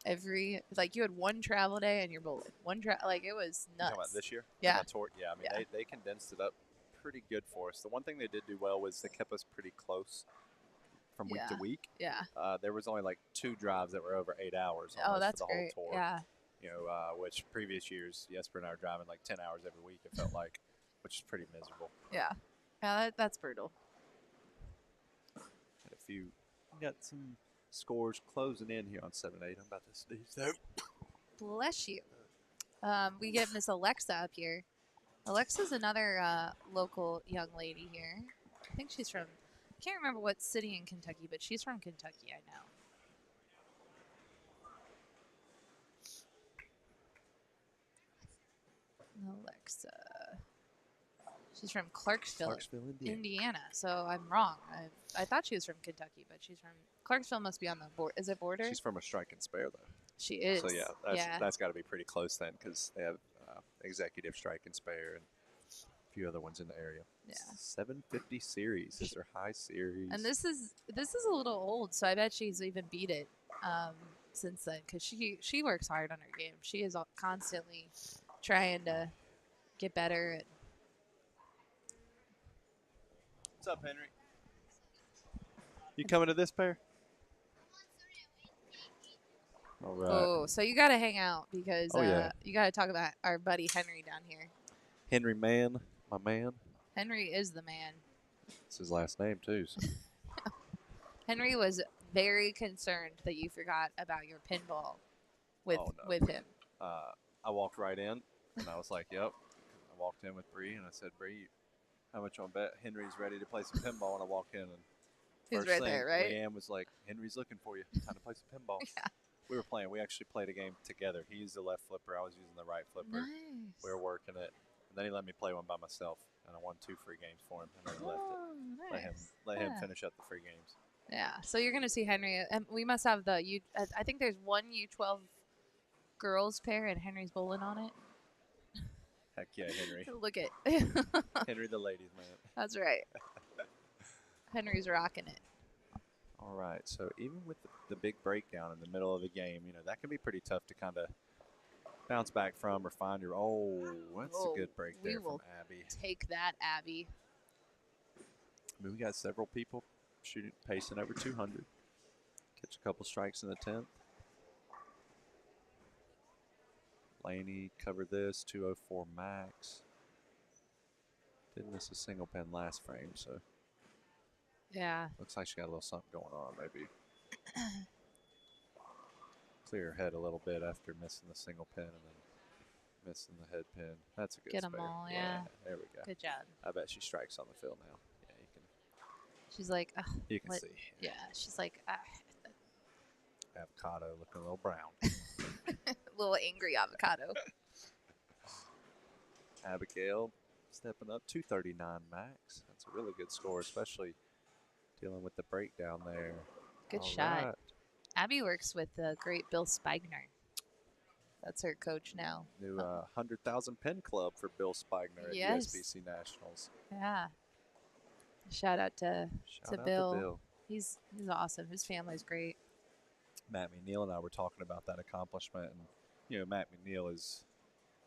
you had one travel day and you're bowling. It was nuts. You talking about this year? Yeah. They condensed it up pretty good for us. The one thing they did do well was they kept us pretty close from week to Yeah. week. Yeah. There was only like 2 drives that were over 8 hours Oh, almost that's for the great. whole tour. Yeah. You know, which previous years, Jesper and I were driving like 10 hours every week, it felt like, which is pretty miserable. Yeah. Yeah, that's brutal. And a few, got some scores closing in here on 7-8. I'm about to sneeze there. Bless you. We get Miss Alexa up here. Alexa's another local young lady here. I think she's from, I can't remember what city in Kentucky, but she's from Kentucky, I know. Alexa. She's from Clarksville, Indiana. So I'm wrong. I thought she was from Kentucky, but she's from Clarksville. Must be on the border. Is it border? She's from a strike and spare, though. She is. So, that's got to be pretty close then because they have executive strike and spare and a few other ones in the area. Yeah. 750 series is her high series. And this is a little old, so I bet she's even beat it since then because she works hard on her game. She is constantly trying to get better. And what's up, Henry? You coming to this pair? All right. Oh, so you got to hang out because you got to talk about our buddy Henry down here. Henry Mann, my man. Henry is the man. It's his last name, too. So. Henry was very concerned that you forgot about your pinball with him. I walked right in, and I was like, yep. I walked in with Bree, and I said, Bree, how much on bet Henry's ready to play some pinball? And I walked in, and he's first right thing, there, right? Leanne was like, Henry's looking for you. Time to play some pinball. Yeah. We were playing. We actually played a game together. He used the left flipper. I was using the right flipper. Nice. We were working it. And then he let me play one by myself, and I won 2 free games for him, and then left it. Nice. Let him finish up the free games. Yeah. So you're gonna see Henry, and we must have the U. I think there's one U12 girls pair, and Henry's bowling on it. Heck yeah, Henry. Look at Henry the ladies, man. That's right. Henry's rocking it. All right. So even with the big breakdown in the middle of the game, you know, that can be pretty tough to kind of bounce back from or find your, that's a good break there from Abby. Take that, Abby. I mean, we got several people pacing over 200. Catch a couple strikes in the 10th. Laney covered this, 204 max. Didn't miss a single pin last frame, so. Yeah. Looks like she got a little something going on, maybe. Clear her head a little bit after missing the single pin and then missing the head pin. That's a good Get them spare. all, yeah. There we go. Good job. I bet she strikes on the field now. Yeah, you can. She's like, You can see. Yeah, she's like, Avocado looking a little brown. a little angry avocado. Abigail stepping up 239 max. That's a really good score, especially dealing with the breakdown there. Good All shot. right. Abby works with the great Bill Spigner. That's her coach now. New 100,000 pin club for Bill Spigner at Yes. USBC Nationals. Yeah. Shout out to Shout out Bill. to Bill. He's awesome. His family's great. Matt McNeil and I were talking about that accomplishment, and you know Matt McNeil has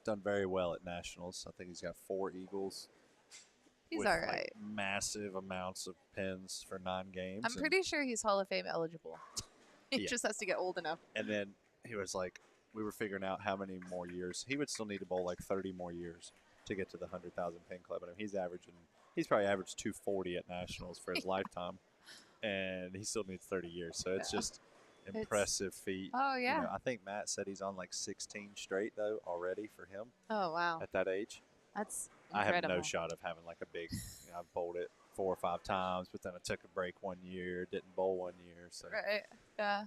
done very well at Nationals. I think he's got 4 Eagles. He's with, all right. Massive amounts of pins for 9 games. I'm pretty sure he's Hall of Fame eligible. He just has to get old enough. And then he was like, we were figuring out how many more years. He would still need to bowl like 30 more years to get to the 100,000 pin club. And he's probably averaged 240 at Nationals for his lifetime. And he still needs 30 years. So it's just impressive feat. Oh, yeah. You know, I think Matt said he's on like 16 straight, though, already for him. Oh, wow. At that age. That's incredible. incredible. I have no shot of having like a big, I've bowled it 4 or 5 times, but then I took a break one year, didn't bowl one year. So. Right. Yeah.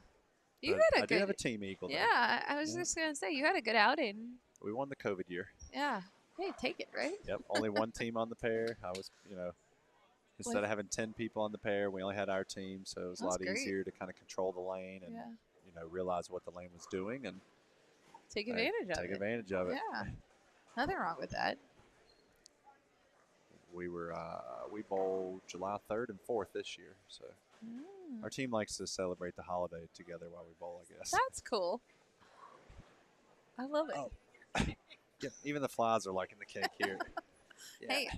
You But had a I good. do have a team eagle. Yeah, I was just gonna say you had a good outing. We won the COVID year. Yeah. Hey, take it, right? Yep. Only one team on the pair. I was, instead of having 10 people on the pair, we only had our team, so it was a lot easier to kind of control the lane and realize what the lane was doing and take advantage of it. Take advantage of it. Yeah. Nothing wrong with that. We bowled July 3rd and 4th this year, so our team likes to celebrate the holiday together while we bowl, I guess. That's cool. I love it. Oh. Yeah, even the flies are liking the cake here. Yeah. Hey,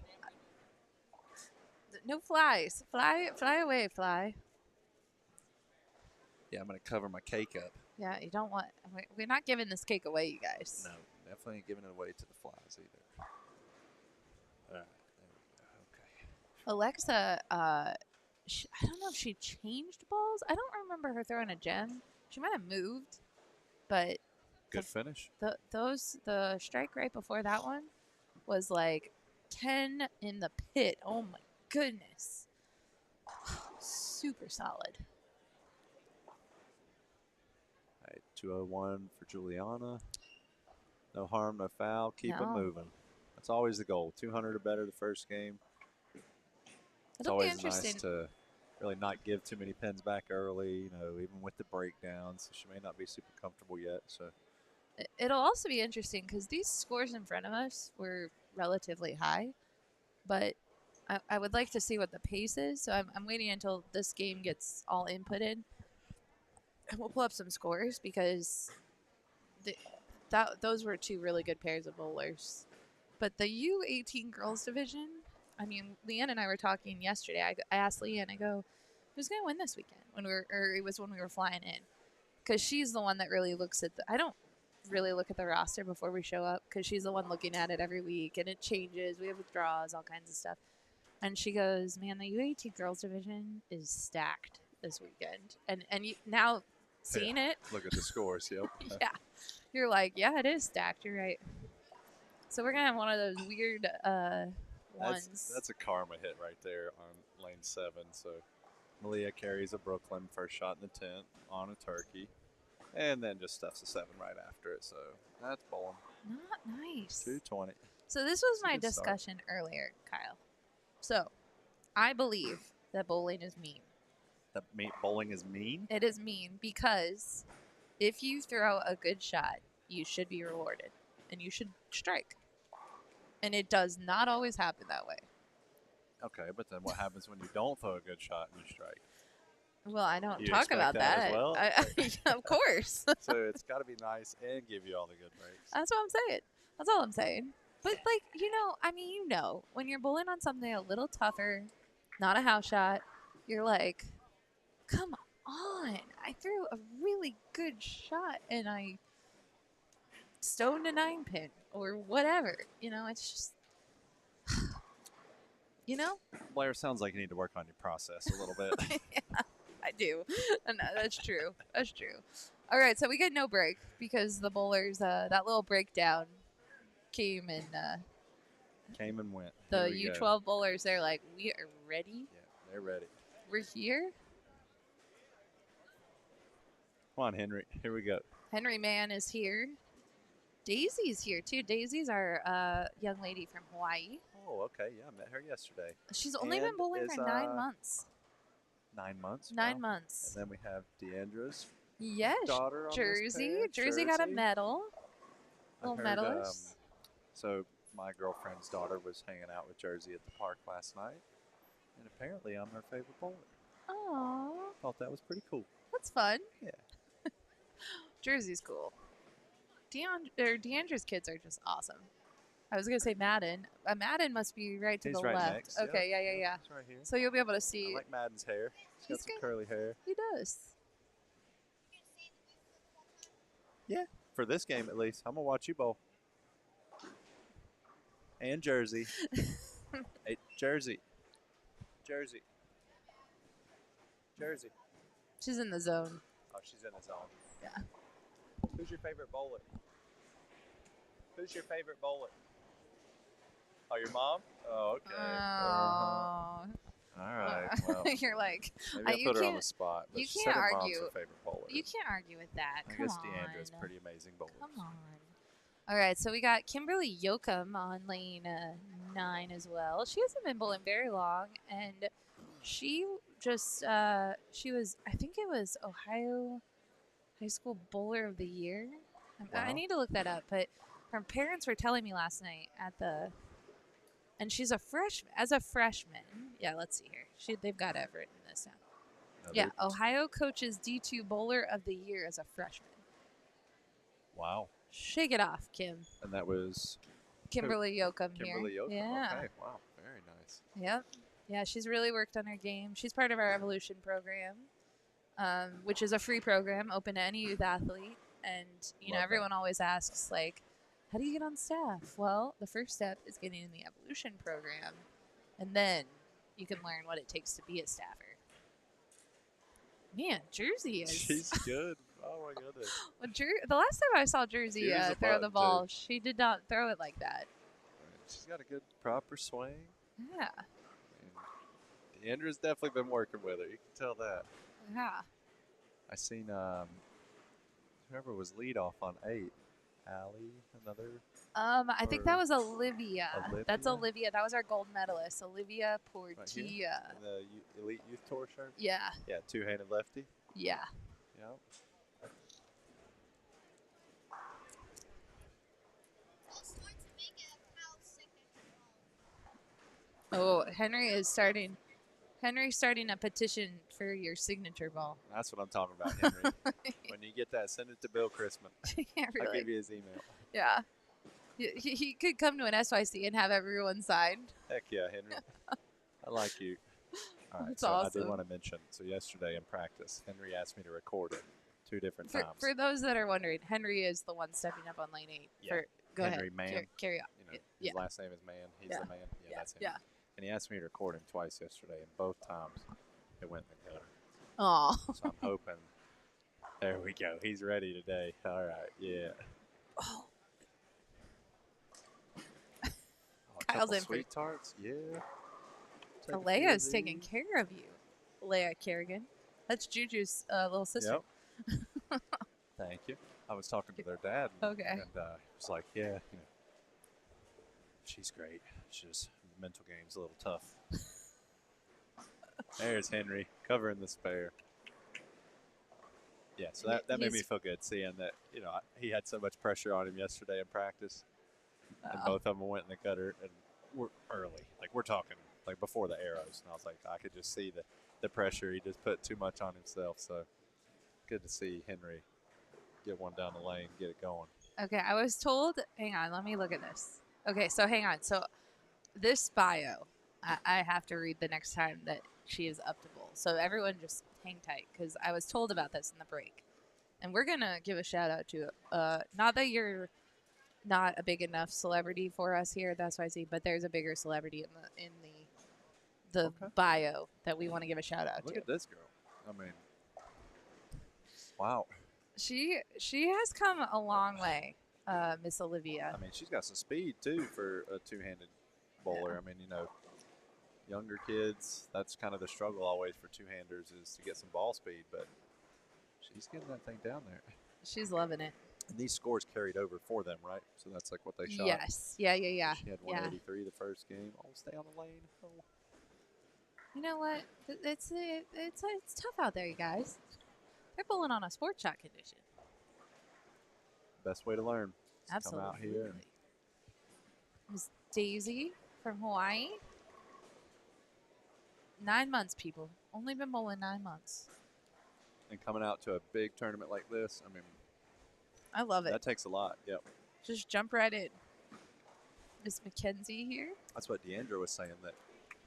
no flies. Fly away, fly. Yeah, I'm going to cover my cake up. Yeah, you don't want. We're not giving this cake away, you guys. No, definitely ain't giving it away to the flies either. All right, there we go. Okay. Alexa, I don't know if she changed balls. I don't remember her throwing a gem. She might have moved, but Good finish. the strike right before that one was like 10 in the pit. Oh my goodness. Super solid. All right, 201 for Juliana. No harm, no foul. Keep it No. moving. That's always the goal. 200 or better the first game. It's It'll be always interesting. nice to really not give too many pins back early, you know, even with the breakdowns. She may not be super comfortable yet, so. It'll also be interesting because these scores in front of us were relatively high, but I would like to see what the pace is. So I'm waiting until this game gets all inputted, and we'll pull up some scores because those were two really good pairs of bowlers. But the U18 girls division, I mean, Leanne and I were talking yesterday. I asked Leanne, I go, who's going to win this weekend? It was when we were flying in, because she's the one that really looks at I don't really look at the roster before we show up because she's the one looking at it every week and it changes. We have withdrawals, all kinds of stuff. And she goes, man, the U18 girls division is stacked this weekend. And you, now seeing it. Look at the scores, yep. Yeah. You're like, yeah, it is stacked. You're right. So we're going to have one of those weird ones. That's a karma hit right there on lane 7. So Malia carries a Brooklyn first shot in the 10th on a turkey. And then just stuffs a 7 right after it. So that's bowling. Not nice. 220. So this was my good start. discussion earlier, Kyle. So I believe that bowling is mean. That bowling is mean? It is mean because if you throw a good shot, you should be rewarded and you should strike. And it does not always happen that way. Okay, but then what happens when you don't throw a good shot and you strike? Well, I don't You talk expect about that that. as well? Of course. So it's got to be nice and give you all the good breaks. That's what I'm saying. That's all I'm saying. But, like, when you're bowling on something a little tougher, not a house shot, you're like, come on. I threw a really good shot and I stoned a 9-pin or whatever. It's just, Blair, sounds like you need to work on your process a little bit. Yeah, I do. No, that's true. That's true. All right, so we get no break because the bowlers, that little breakdown came and Came and went. the Here we go. U12 bowlers, they're like, we are ready. Yeah, they're ready. We're here. Come on, Henry. Here we go. Henry Mann is here. Daisy's here, too. Daisy's our young lady from Hawaii. Oh, okay. Yeah, I met her yesterday. She's only been And bowling is, for 9 months. 9 months? 9 Wow. months. And then we have Deandra's Yes, daughter on this Jersey. pair, Jersey got a Jersey. medal. I Little heard, medalist. So my girlfriend's daughter was hanging out with Jersey at the park last night. And apparently I'm her favorite bowler. Aww, Thought that was pretty cool. that's fun. Yeah. Jersey's cool. Deandra's kids are just awesome. I was gonna say Madden. Madden must be right to He's the right left. next. Okay, Yep. yeah. He's right here. So you'll be able to see. I like Madden's hair. He's got He's some good. curly hair. He does. Yeah. For this game, at least. I'm going to watch you bowl. And Jersey. Hey, Jersey. Jersey. Jersey. She's in the zone. Oh, she's in the zone. Yeah. Who's your favorite bowler? Who's your favorite bowler? Oh, your mom? Oh, okay. Oh. All right. Well, You're like, maybe you I'll put her on the can't- spot. But you she can't said her mom's argue. her favorite bowler. you can't argue with that. I Come guess on. Deandra's pretty amazing bowler. Come on. All right, so we got Kimberly Yoakum on lane 9 as well. She hasn't been bowling very long, and she just she was, I think it was Ohio High School Bowler of the Year. I Wow. need to look that up, but her parents were telling me last night and she's a freshman. As a freshman, yeah. Let's see here. They've got it written this down. No, Yeah, they're- Ohio coaches D2 Bowler of the Year as a freshman. Wow. Shake it off, Kim. And that was Kimberly Yoakum here. Kimberly Yoakum. Yeah. Okay. Wow. Very nice. Yep. Yeah, she's really worked on her game. She's part of our evolution program. which is a free program open to any youth athlete. And, you know, Love that. everyone always asks, like, how do you get on staff? Well, the first step is getting in the evolution program, and then you can learn what it takes to be a staffer. Man, Jersey is. She's good. Oh my goodness. Well, the last time I saw Jersey She was a throw the button, ball, too. she did not throw it like that. She's got a good proper swing. Yeah, And Deandra's definitely been working with her. You can tell that. yeah. I seen whoever was lead off on 8, Allie, another. I think that Or was Olivia. That's Olivia? Olivia. That was our gold medalist, Olivia Right Portilla. here, in the Elite Youth Tour shirt. Yeah, Yeah, two-handed lefty. yeah. Yep. Oh, Henry's starting a petition for your signature ball. That's what I'm talking about, Henry. When you get that, send it to Bill Chrisman. Yeah, I'll really. give you his email. Yeah. He could come to an SYC and have everyone signed. Heck yeah, Henry. I like you. All right, That's so I awesome. did want to mention, so yesterday in practice, Henry asked me to record it 2 different times. For those that are wondering, Henry is the one stepping up on lane 8. Yeah. Go Henry ahead. Mann. Carry on. You know, his Yeah. last name is Mann. He's Yeah. the man. Yeah, that's him. Yeah. And he asked me to record him twice yesterday, and both times it went in the gutter. Oh. So I'm hoping. There we go. He's ready today. All right. Yeah. Oh. Oh, a Kyle's couple in for sweet tarts. Yeah. Take a few Alea of is taking these. care of you. Alea Kerrigan. That's Juju's little sister. Yep. Thank you. I was talking to their dad. Okay. And he was like, yeah, you know, she's great. It's just mental game's a little tough. There's Henry covering the spare. Yeah, so that made me He's- feel good seeing that, you know, he had so much pressure on him yesterday in practice. And Oh. both of them went in the gutter and we're early. Like, we're talking like before the arrows. And I was like, I could just see the pressure. He just put too much on himself. So good to see Henry get one down the lane, get it going. Okay, I was told. Hang on, let me look at this. Okay, so hang on. So this bio, I have to read the next time that she is up to bowl. So everyone just hang tight because I was told about this in the break, and we're gonna give a shout out to. Not that you're not a big enough celebrity for us here at the SYC, but there's a bigger celebrity in the Okay. bio that we want to give a shout out Look to. at this girl. I mean, wow. She has come a long way, Miss Olivia. I mean, she's got some speed too for a two-handed bowler. I mean, you know, younger kids, that's kind of the struggle always for two-handers is to get some ball speed, but she's getting that thing down there. She's loving it. And these scores carried over for them, right? So that's like what they shot. Yes. Yeah. She had Yeah. 183 the first game. Oh, stay on the lane. Oh. You know what? It's tough out there, you guys. They're bowling on a sports shot condition. Best way to learn. Is to Absolutely. Come out here and Miss Daisy from Hawaii. 9 months, people. Only been bowling 9 months. coming out to a big tournament like this. I mean, I love it. that takes a lot. Yep. Just jump right in. Miss Mackenzie here. That's what Deandra was saying, that,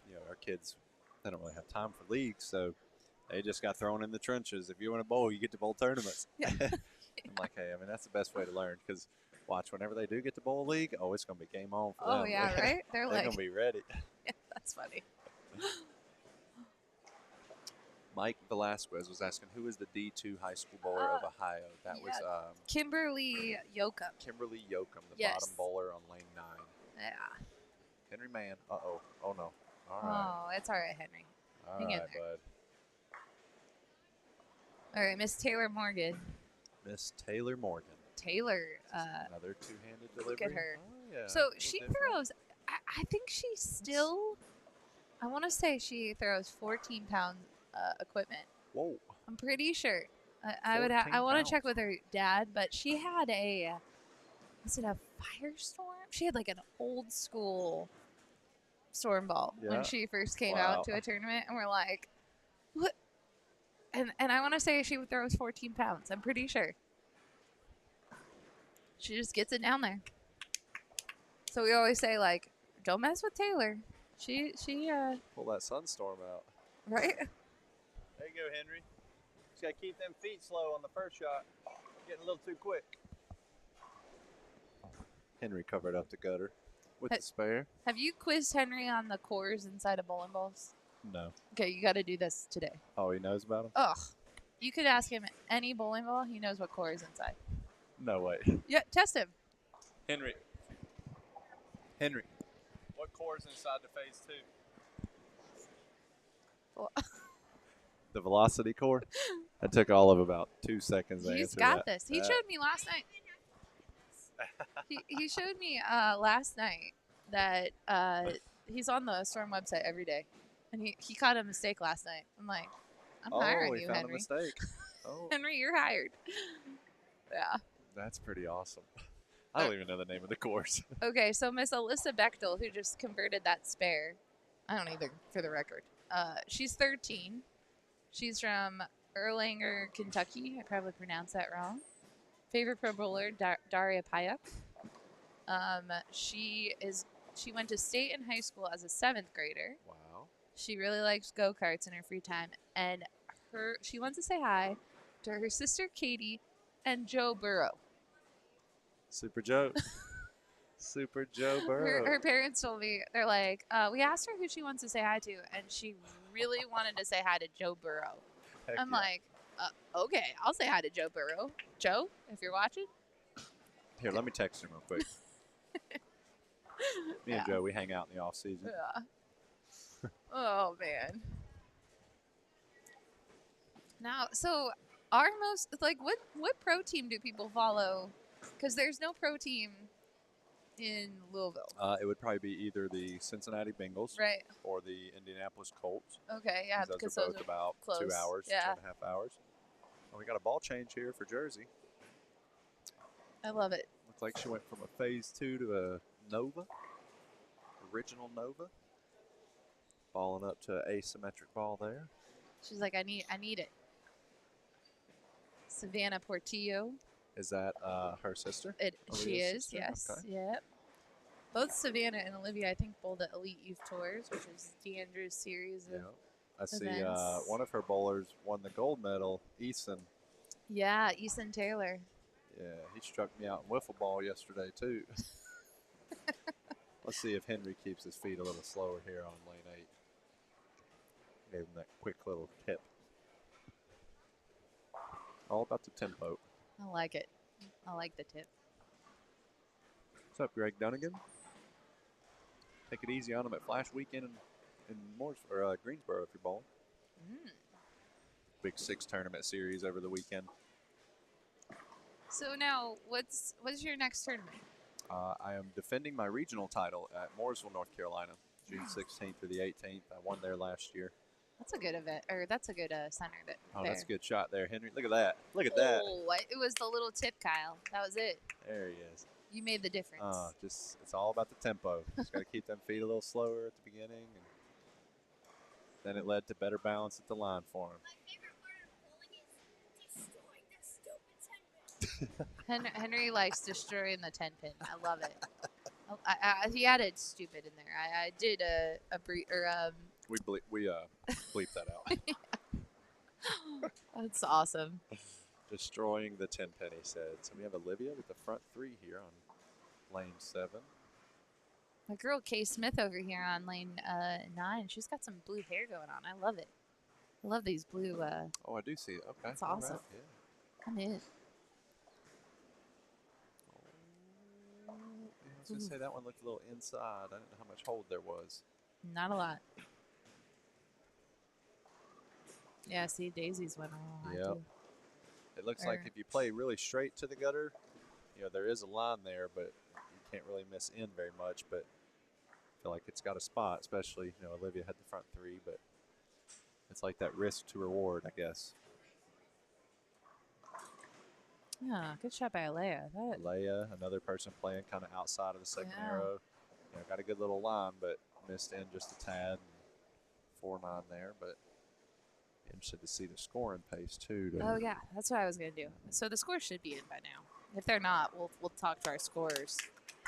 you know, our kids, they don't really have time for leagues, so they just got thrown in the trenches. If you want to bowl, you get to bowl tournaments. Yeah. I'm like, hey, I mean, that's the best way to learn, because watch, whenever they do get to bowl a league, oh, it's going to be game on for them. Oh, yeah, right? They're They're like, going to be ready. yeah, that's funny. Mike Velasquez was asking, who is the D2 high school bowler of Ohio? That was Kimberly Yoakum. Kimberly Yoakum, the Yes. bottom bowler on lane 9. Yeah. Henry Mann. Uh-oh. Oh, no. All right. Oh, it's all right, Henry. All hang in right, there. bud. All right, Miss Taylor Morgan. Miss Taylor Morgan. Taylor. Another two-handed delivery. Look at her. Oh, yeah. So a little she different. throws. I think she still. I want to say she throws 14-pound equipment. Whoa. I'm pretty sure. I would. 14 I want to pounds. check with her dad, but she had a. Was it a Firestorm? She had like an old school storm ball Yeah. when she first came Wow. out to a tournament, and we're like, what? And I want to say she throws 14 pounds. I'm pretty sure. She just gets it down there. So we always say, like, don't mess with Taylor. She Pull that sunstorm out. right? There you go, Henry. got to keep them feet slow on the first shot. Getting a little too quick. Henry covered up the gutter with the spare. Have you quizzed Henry on the cores inside of bowling balls? No. Okay, you got to do this today. Oh, he knows about them? Ugh. You could ask him any bowling ball. He knows what core is inside. No way. Yeah, test him. Henry, what core is inside the phase 2? The velocity core? That took all of about 2 seconds to answer He's got that. this. He showed me last night. he showed me last night that he's on the Storm website every day. And he caught a mistake last night. I'm like, I'm hiring you, found Henry. a mistake. Oh, Henry, you're hired. Yeah. that's pretty awesome. I don't even know the name of the course. Okay, so Miss Alyssa Bechtel, who just converted that spare, I don't either, for the record. She's 13. She's from Erlanger, Kentucky. I probably pronounced that wrong. Favorite pro bowler, Daria Payuk. She went to state in high school as a 7th grader. Wow. She really likes go-karts in her free time, and she wants to say hi to her sister Katie and Joe Burrow. Super Joe. Super Joe Burrow. Her parents told me, they're like, we asked her who she wants to say hi to, and she really wanted to say hi to Joe Burrow. Heck I'm yeah. like, okay, I'll say hi to Joe Burrow. Joe, if you're watching. Here, let me text him real quick. Me and Joe, we hang out in the off season. Yeah. Oh, man. Now, so our most, like, what pro team do people follow? Because there's no pro team in Louisville. It would probably be either the Cincinnati Bengals Right. or the Indianapolis Colts. Okay, yeah, Those because are those both are about close. 2 hours, Yeah. 2.5 hours. Well, we got a ball change here for Jersey. I love it. Looks like she went from a phase 2 to a Nova, original Nova. Balling up to an asymmetric ball there. She's like, I need it. Savannah Portillo. Is that her sister? She Olivia's is, sister? yes. Okay. Yep. Both Savannah and Olivia, I think, bowled at Elite Youth Tours, which is DeAndrew's series of. Yeah. I see events. one of her bowlers won the gold medal, Eason. Yeah, Eason Taylor. Yeah, he struck me out in wiffle ball yesterday, too. Let's see if Henry keeps his feet a little slower here on lane 8. Gave him that quick little tip. All about the tempo. I like it. I like the tip. What's up, Greg Dunnigan? Take it easy on him at Flash Weekend in Greensboro if you're bowling. Big 6 tournament series over the weekend. So now, what's your next tournament? I am defending my regional title at Mooresville, North Carolina, June 16th through the 18th. I won there last year. That's a good event, or that's a good center. Oh, that's a good shot there, Henry. Look at that. Look at that. Oh, it was the little tip, Kyle. That was it. There he is. You made the difference. It's all about the tempo. Just got to keep them feet a little slower at the beginning, and then it led to better balance at the line for him. My favorite part of bowling is destroying that stupid 10 pin. Henry likes destroying the 10 pin. I love it. He added stupid in there. I did We bleep that out. That's awesome. Destroying the 10 pin, he said. So we have Olivia with the front 3 here on lane 7. My girl Kay Smith over here on lane 9. She's got some blue hair going on. I love it. I love these blue. Oh, I do see it. Okay. That's All awesome. right, yeah. I'm in. Yeah, I was going to say that one looked a little inside. I didn't know how much hold there was. Not a lot. Yeah, see, Daisy's went a lot. Yep. Too. It looks like if you play really straight to the gutter, there is a line there, but you can't really miss in very much. But I feel like it's got a spot, especially, Olivia had the front 3, but it's like that risk to reward, I guess. Yeah, good shot by Alea. Leia, another person playing kind of outside of the second arrow. Got a good little line, but missed in just a tad. 4-9 there, but interested to see the scoring pace too. Oh yeah, that's what I was gonna do. So the score should be in by now. If they're not, we'll talk to our scorers.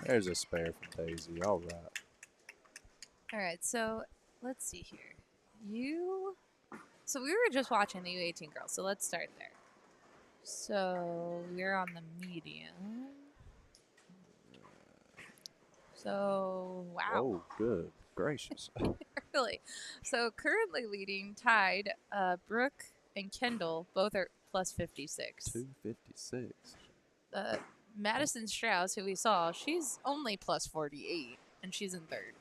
There's a spare from Daisy. All right. All right, so let's see here. You So we were just watching the U18 girls, so let's start there. So we're on the medium. So, wow. Oh, good gracious. Really. So currently leading, tied, Brooke and Kendall, both are plus 56. 256. Madison Strauss, who we saw, she's only plus 48, and she's in third.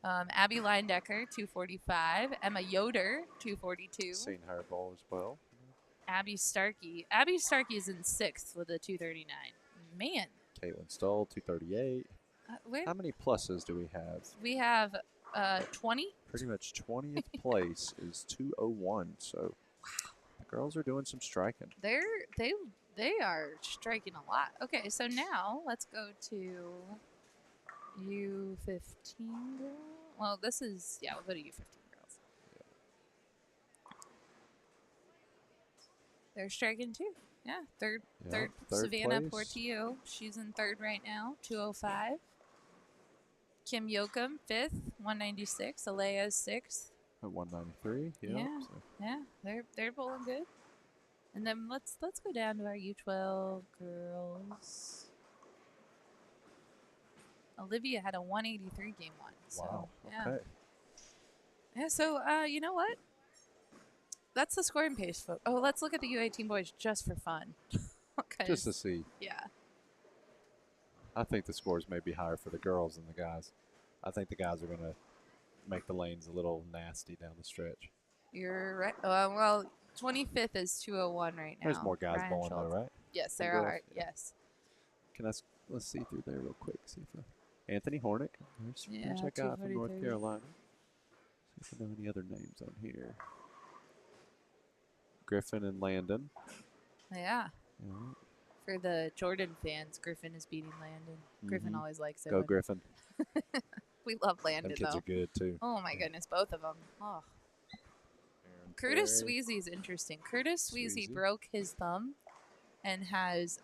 Abby Leindecker, 245. Emma Yoder, 242. Seen her bowl as well. Abby Starkey. Abby Starkey is in sixth with a 239. Man. Caitlin Stoll, 238. How many pluses do we have? We have 20. Pretty much 20th place is 201. So the girls are doing some striking. They are striking a lot. Okay, so now let's go to U15 girls. Well, this is, yeah, we'll go to U15 girls. They're striking too. Yeah, third Savannah place. Portillo. She's in third right now, 205. Kim Yoakum, fifth, 196. Alea, sixth. At 193. Yeah. So Yeah, they're bowling good. And then let's go down to our U12 girls. Olivia had a 183 game one. So, wow. yeah. Okay. Yeah, so you know what? That's the scoring pace. Oh, let's look at the U18 boys just for fun. Just to see. Yeah. I think the scores may be higher for the girls than the guys. I think the guys are going to make the lanes a little nasty down the stretch. You're right. Well, 25th is 201 right now. There's more guys Ryan bowling Schultz. though, right? Yes, Some there girls? are. Yeah. Yes. Let's see through there real quick. See if Anthony Hornick. There's that guy from North 243. Carolina. See if I know any other names on here. Griffin and Landon. Yeah. Yeah. For the Jordan fans, Griffin is beating Landon. Griffin Mhm. always likes it. Go when- Griffin. We love Landon, Them kids though. are good too. Oh, my goodness. Both of them. Oh. Aaron Curtis Perry. Sweezy's interesting. Curtis Sweezy Sweezy. broke his thumb and has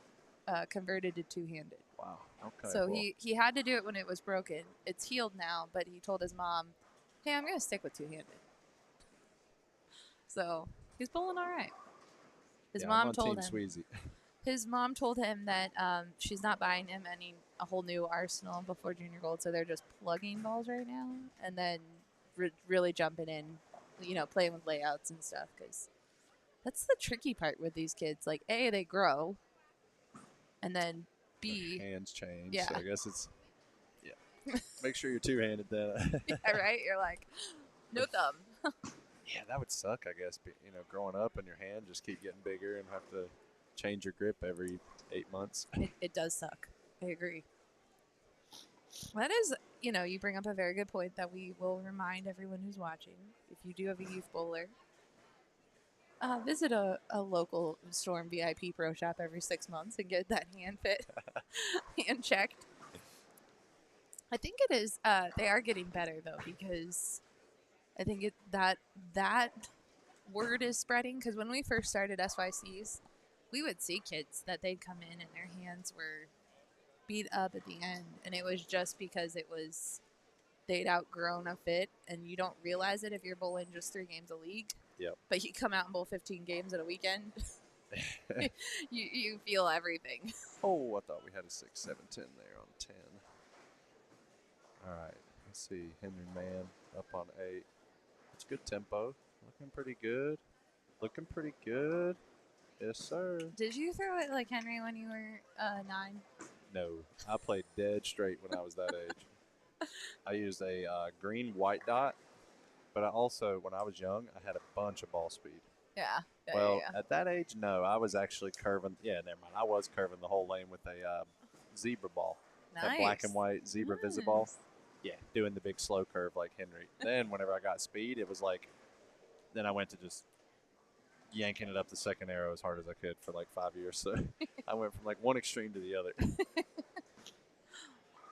converted to two-handed. Wow. Okay. So well, he had to do it when it was broken. It's healed now, but he told his mom, hey, I'm going to stick with two-handed. So he's bowling all right. His I'm mom on told Team him. Sweezy. His mom told him that she's not buying him a whole new arsenal before junior gold, so they're just plugging balls right now and then really jumping in, playing with layouts and stuff, because that's the tricky part with these kids. Like, A, they grow, and then B, Hands change. Yeah. So I guess it's make sure you're two-handed then. yeah, right? You're like, no thumb. Yeah, that would suck. I guess. Growing up and your hand just keep getting bigger and have to change your grip every 8 months. It does suck. I agree. That is, you bring up a very good point that we will remind everyone who's watching. If you do have a youth bowler, visit a local Storm VIP pro shop every 6 months and get that hand fit, hand checked. I think it is. They are getting better though, because I think that word is spreading. Because when we first started SYCs, we would see kids that they'd come in and their hands were beat up at the end, and it was just because they'd outgrown a fit, and you don't realize it if you're bowling just 3 games a league. Yep. But you come out and bowl 15 games at a weekend, you feel everything. Oh, I thought we had a 6, 7, 10 there on 10. All right. Let's see. Henry Mann up on 8. It's good tempo. Looking pretty good. Looking pretty good. Yes, sir. Did you throw it like Henry when you were 9? No. I played dead straight when I was that age. I used a green white dot, but I also, when I was young, I had a bunch of ball speed. Yeah. Well, yeah. at that age, no. I was actually curving. Yeah, never mind. I was curving the whole lane with a zebra ball. Nice. That black and white zebra visiball. Nice. Yeah, doing the big slow curve like Henry. Then whenever I got speed, it was like, then I went to just yanking it up the second arrow as hard as I could for like 5 years. So I went from like one extreme to the other.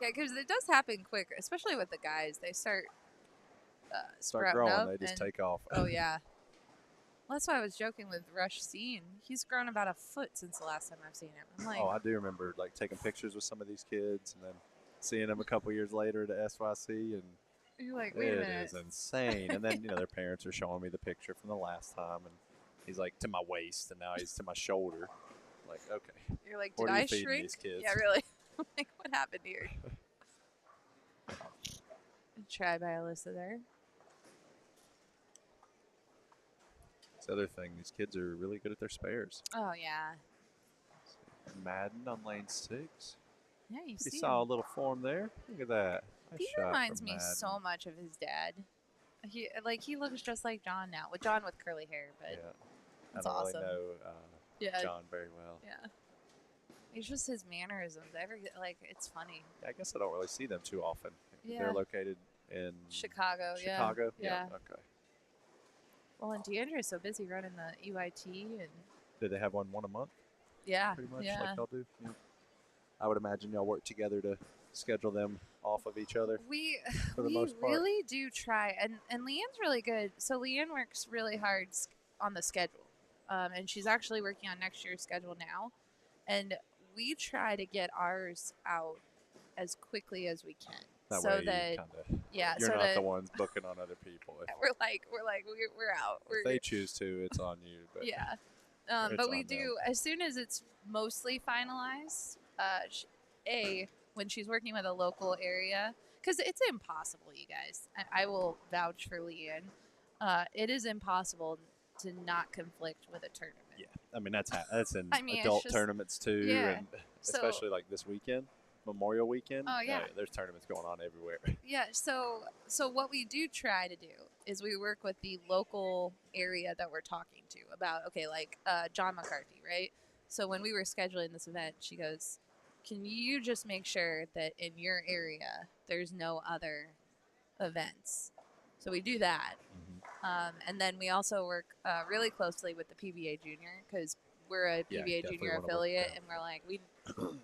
Yeah, because it does happen quick, especially with the guys. They start Start sprouting growing, up they just and- take off. Oh, yeah. Well, that's why I was joking with Rush Scene. He's grown about a foot since the last time I've seen him. I'm like, Oh, I do remember like taking pictures with some of these kids and then seeing them a couple years later at SYC, and You're like, wait a It minute. is insane. And then, their parents are showing me the picture from the last time, and he's like to my waist, and now he's to my shoulder. Like, okay. You're like, What did are you I feeding shrink? these kids? Yeah, really. Like, what happened here? Try by Alyssa there. That's the other thing. These kids are really good at their spares. Oh yeah. Madden on lane 6. Yeah, you Pretty see solid him. little form there. Look at that. Nice He shot reminds from me Madden. so much of his dad. He looks just like John now. With John with curly hair, but Yeah. I that's don't awesome. really know Yeah. John very well. Yeah. It's just his mannerisms. It's funny. Yeah, I guess I don't really see them too often. Yeah. They're located in Chicago. Chicago? Yeah. Okay. Well, and Deandra's so busy running the EYT and Did they have one a month? yeah, Pretty much yeah. like y'all do? Yeah. I would imagine y'all work together to schedule them off of each other. We for the most part. really do try, and Leanne's really good. So Leanne works really hard on the schedule, and she's actually working on next year's schedule now. And we try to get ours out as quickly as we can, That so way that you kinda, yeah, you're so not that the ones booking on other people. If, we're out. if they choose to, it's on you. But Yeah. It's But we on them. do, as soon as it's mostly finalized, when she's working with a local area, because it's impossible, you guys. I will vouch for Leanne. It is impossible to not conflict with a tournament. Yeah, I mean that's in I mean, it's adult just- tournaments too, yeah. and So- especially like this weekend, Memorial Weekend. Oh, yeah. There's tournaments going on everywhere. Yeah, so what we do try to do is we work with the local area that we're talking to about, okay, like John McCarthy, right? So when we were scheduling this event, she goes, can you just make sure that in your area there's no other events? So we do that. And then we also work really closely with the PBA Junior because we're a Yeah, PBA definitely Junior wanna work affiliate, with and we're like,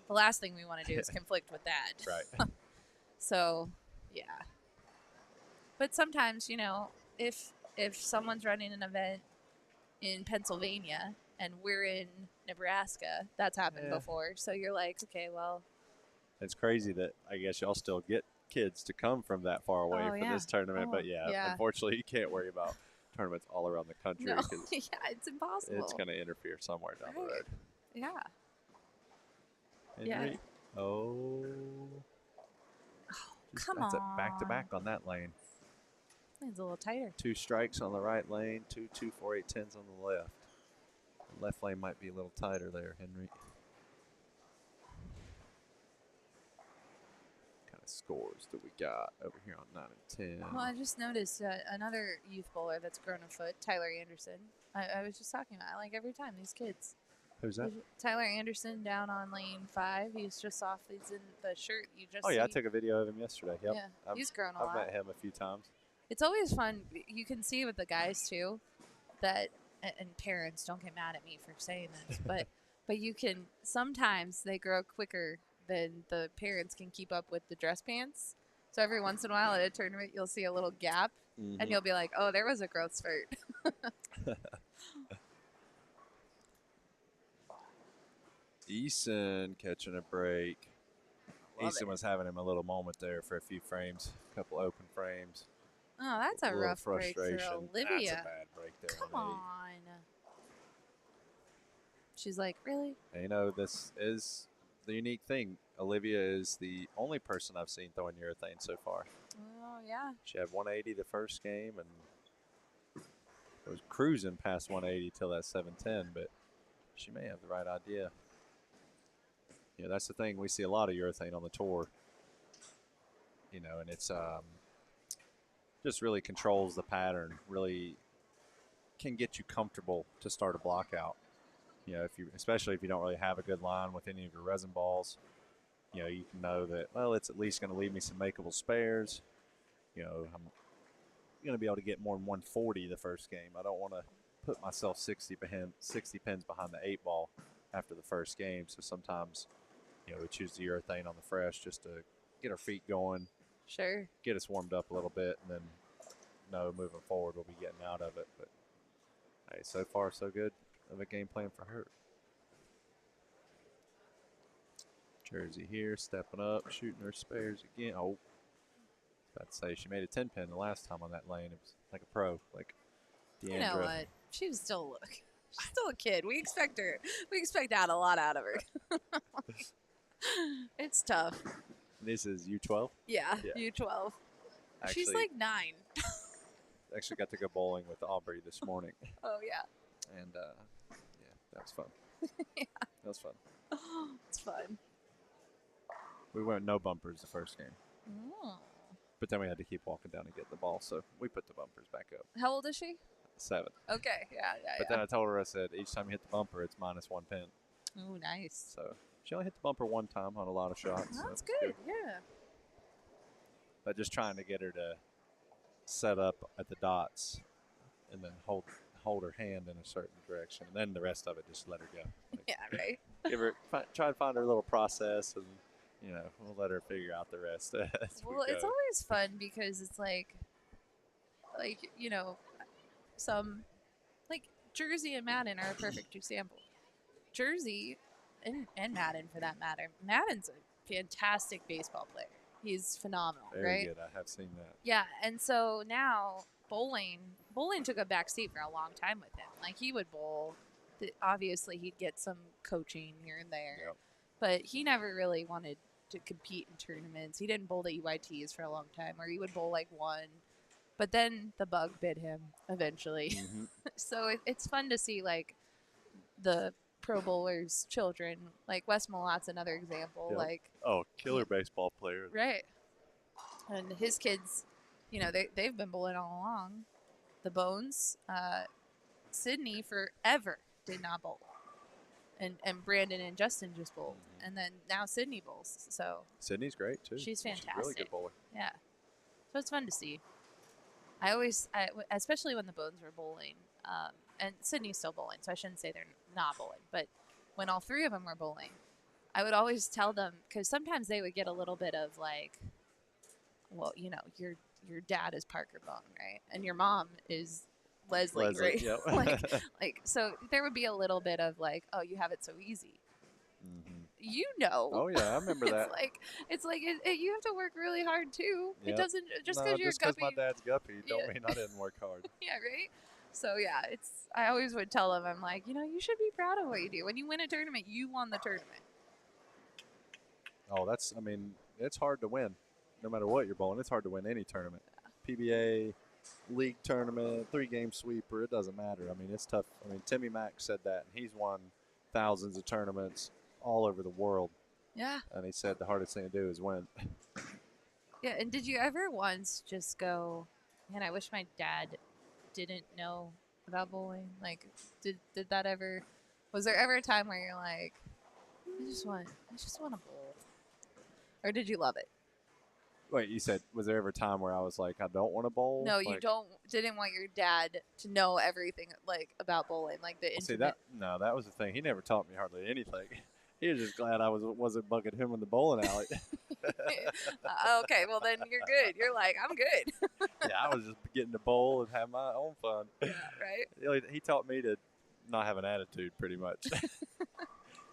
the last thing we want to do is conflict with that. Right. So, yeah. But sometimes, if someone's running an event in Pennsylvania and we're in Nebraska, that's happened Yeah. before. So you're like, okay, well, It's crazy that I guess y'all still get kids to come from that far away Oh, for yeah. this tournament, but Oh, yeah, yeah. unfortunately, you can't worry about tournaments all around the country no, because yeah, it's impossible. it's going to interfere somewhere down the Right. road. Yeah. Yeah. Henry, oh, Come that's on. a back-to-back on that lane. It's a little tighter. 2 strikes on the right lane, 2 4/8-10s on the left. The left lane might be a little tighter there, Henry. What kind of scores do we got over here on 9 and 10? Well, I just noticed another youth bowler that's grown a foot, Tyler Anderson. I was just talking about, like, every time, these kids. Who's that? Tyler Anderson down on lane 5. He's just off. He's in the shirt you just Oh, yeah, I see. took a video of him yesterday. Yep. Yeah, he's grown a I've lot. met him a few times. It's always fun. You can see with the guys too, that and parents don't get mad at me for saying this, but you can sometimes they grow quicker than the parents can keep up with the dress pants. So every once in a while at a tournament, you'll see a little gap, and you'll be like, "Oh, there was a growth spurt." Eason catching a break. Love Eason it. was having him a little moment there for a few frames, a couple open frames. Oh, that's a little rough break for frustration. Olivia. That's a bad break there. Come on on. She's like, really? eight. And, this is the unique thing. Olivia is the only person I've seen throwing urethane so far. Oh, yeah. She had 180 the first game and it was cruising past 180 till that 710, but she may have the right idea. Yeah, that's the thing. We see a lot of urethane on the tour, and it's just really controls the pattern, really can get you comfortable to start a block out. Especially if you don't really have a good line with any of your resin balls, you can know that, well, it's at least going to leave me some makeable spares. I'm going to be able to get more than 140 the first game. I don't want to put myself 60 pins behind the 8 ball after the first game. So sometimes, we choose the urethane on the fresh just to get our feet going, Sure. get us warmed up a little bit, and then moving forward we'll be getting out of it. But hey, so far so good of a game plan for her. Jersey here, stepping up, shooting her spares again. Oh, About to say she made a 10-pin the last time on that lane. It was like a pro, like Deandra. You know what? She was still she's still a kid. We expect her. We expect that a lot out of her. It's tough. This is U12. Yeah, Yeah. U12. She's Actually, like 9. actually got to go bowling with Aubrey this morning, Oh yeah. and yeah, that was fun. Yeah. That was fun. It's fun. We went no bumpers the first game, Oh. but then we had to keep walking down and get the ball, so we put the bumpers back up. How old is she? 7. Okay. Yeah. But then I told her, I said, each time you hit the bumper, it's -1 pin. Oh, nice. So she only hit the bumper one time on a lot of shots. Well, so that's it was good. Yeah. But just trying to get her to set up at the dots and then hold her hand in a certain direction, and then the rest of it just let her go. Like, Yeah. Right. give her try to find her little process, and we'll let her figure out the rest. As we Well, it's go. always fun because it's like some like Jersey and Madden are a perfect example. Jersey and Madden for that matter. Madden's a fantastic baseball player. He's phenomenal, Very right? good. I have seen that. Yeah, and so now bowling took a back seat for a long time with him. Like he would bowl. Obviously, he'd get some coaching here and there, Yep. but he never really wanted to compete in tournaments. He didn't bowl the UITs for a long time, or he would bowl like one. But then the bug bit him eventually. Mm-hmm. So it's fun to see like the pro bowlers' children. Like Wes Malot's another example. Yep. Like Oh, killer baseball player. right, and his kids, they've been bowling all along. The Bones, Sydney forever did not bowl, and Brandon and Justin just bowled, and then now Sydney bowls. So Sydney's great too. She's She's a really good fantastic. bowler. yeah, so it's fun to see. Especially when the Bones were bowling, and Sydney's still bowling, so I shouldn't say they're not bowling. But when all 3 of them were bowling, I would always tell them, because sometimes they would get a little bit of like, well, your dad is Parker Bone, right? And your mom is Leslie, right? Yep. like, so there would be a little bit of like, oh, you have it so easy. Mm-hmm. Oh yeah, I remember that. It's like you have to work really hard too. Yep. It doesn't just because you're guppy. my dad's guppy don't Yeah. mean I didn't work hard. Yeah, right. So yeah, I always would tell them, I'm like, you should be proud of what you do. When you win a tournament, you won the tournament. Oh, it's hard to win. No matter what you're bowling, it's hard to win any tournament. PBA, league tournament, 3-game sweeper, it doesn't matter. It's tough. Timmy Mack said that, and he's won thousands of tournaments all over the world. Yeah. And he said the hardest thing to do is win. Yeah, and did you ever once just go, man, I wish my dad didn't know about bowling? Like, did that ever, was there ever a time where you're like, I just want to bowl? Or did you love it? Wait, you said, was there ever a time where I was like, I don't want to bowl? No, you didn't want your dad to know everything like about bowling, like the intimate. That was the thing. He never taught me hardly anything. He was just glad I wasn't bugging him in the bowling alley. Okay, well then you're good. You're like, I'm good. Yeah, I was just getting to bowl and have my own fun. Yeah, right? He taught me to not have an attitude, pretty much.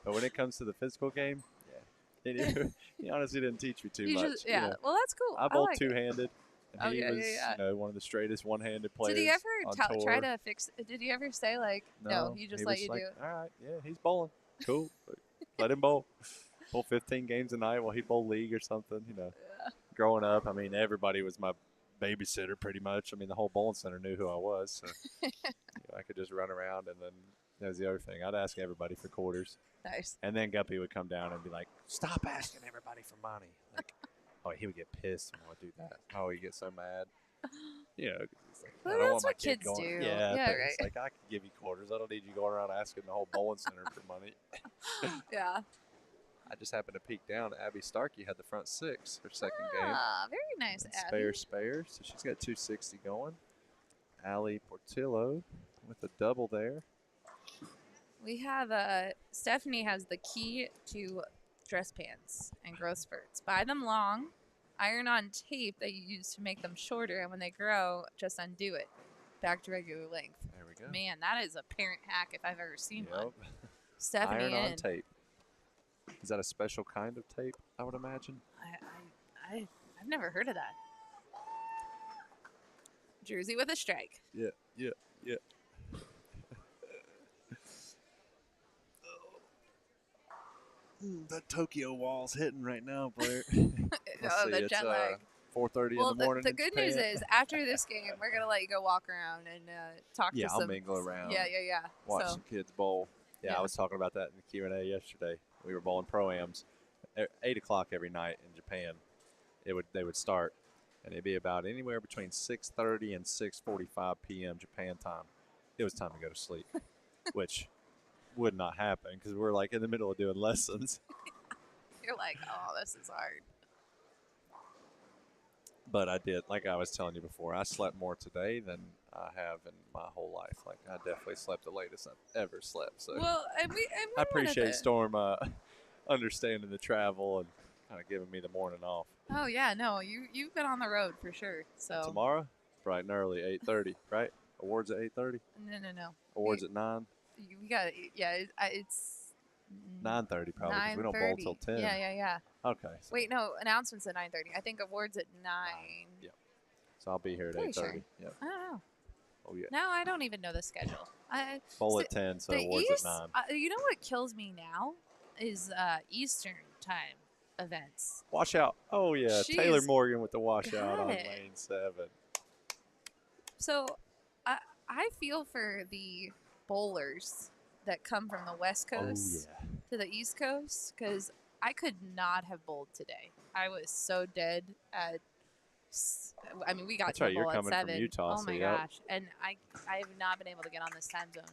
But when it comes to the physical game, he honestly didn't teach me too much. Well, that's cool. I bowled like it. two-handed. And he was, one of the straightest one-handed players. Did he ever on tour. try to fix? Did he ever say like, no he just let you do it? All right, yeah, he's bowling. Cool. Let him bowl. Bowl 15 games a night while he bowl league or something. Growing up, everybody was my babysitter pretty much. The whole bowling center knew who I was, so I could just run around. And then that was the other thing. I'd ask everybody for quarters. Nice. And then Guppy would come down and be like, "Stop asking everybody for money." Like, he would get pissed when I would do that. Oh, he'd get so mad. He's like, Well, I don't that's want my what kid kids going. do. Yeah, Yeah, but right. It's like, I can give you quarters. I don't need you going around asking the whole bowling center for money. Yeah. I just happened to peek down. Abby Starkey had the front 6 her second game. Ah, very nice, And Abby. Spare. So she's got 260 going. Allie Portillo with a double there. We have Stephanie has the key to dress pants and growth spurts. Buy them long, iron on tape that you use to make them shorter, and when they grow, just undo it back to regular length. There we go. Man, that is a parent hack if I've ever seen one. Yep. Stephanie Iron in. on tape. Is that a special kind of tape, I would imagine? I've never heard of that. Jersey with a strike. Yeah. That Tokyo wall's hitting right now, Blair. Oh, the jet lag. 4:30 Well, in the morning. the in good news Japan. is after this game, we're gonna let you go walk around and talk Yeah, to I'll some. mingle around. Yeah. Watch So some kids bowl. Yeah, Yeah. I was talking about that in the Q&A yesterday. We were bowling pro-ams at 8 o'clock every night in Japan. They would start, and it'd be about anywhere between 6:30 and 6:45 p.m. Japan time. It was time to go to sleep, which would not happen because we're like in the middle of doing lessons. you're like, oh, this is hard. But I did, like I was telling you before, I slept more today than I have in my whole life. Like I definitely slept the latest I've ever slept. So Well, and I appreciate Storm understanding the travel and kind of giving me the morning off. Oh yeah, no, you've been on the road for sure. So Tomorrow, bright and early, 8:30, right? Awards at 8:30. No. Awards at 9. We got it's 9:30 probably because we don't bowl till 10. Yeah. Okay. So, Wait, no, announcements at 9:30. I think awards at 9. Yeah. So I'll be here at Pretty 8:30. sure. Yeah. I don't know. Oh yeah. No, I don't even know the schedule. Bowl at 10, so the awards East, at 9. You know what kills me now is Eastern time events. Washout. Oh yeah, Jeez. Taylor Morgan with the washout Got on it. lane 7. So I feel for the bowlers that come from the West Coast to the East Coast because I could not have bowled today. I was so dead at. I mean, we got That's to right, you're bowl at coming from 7. Utah, Oh so my yep. gosh! And I have not been able to get on this time zone.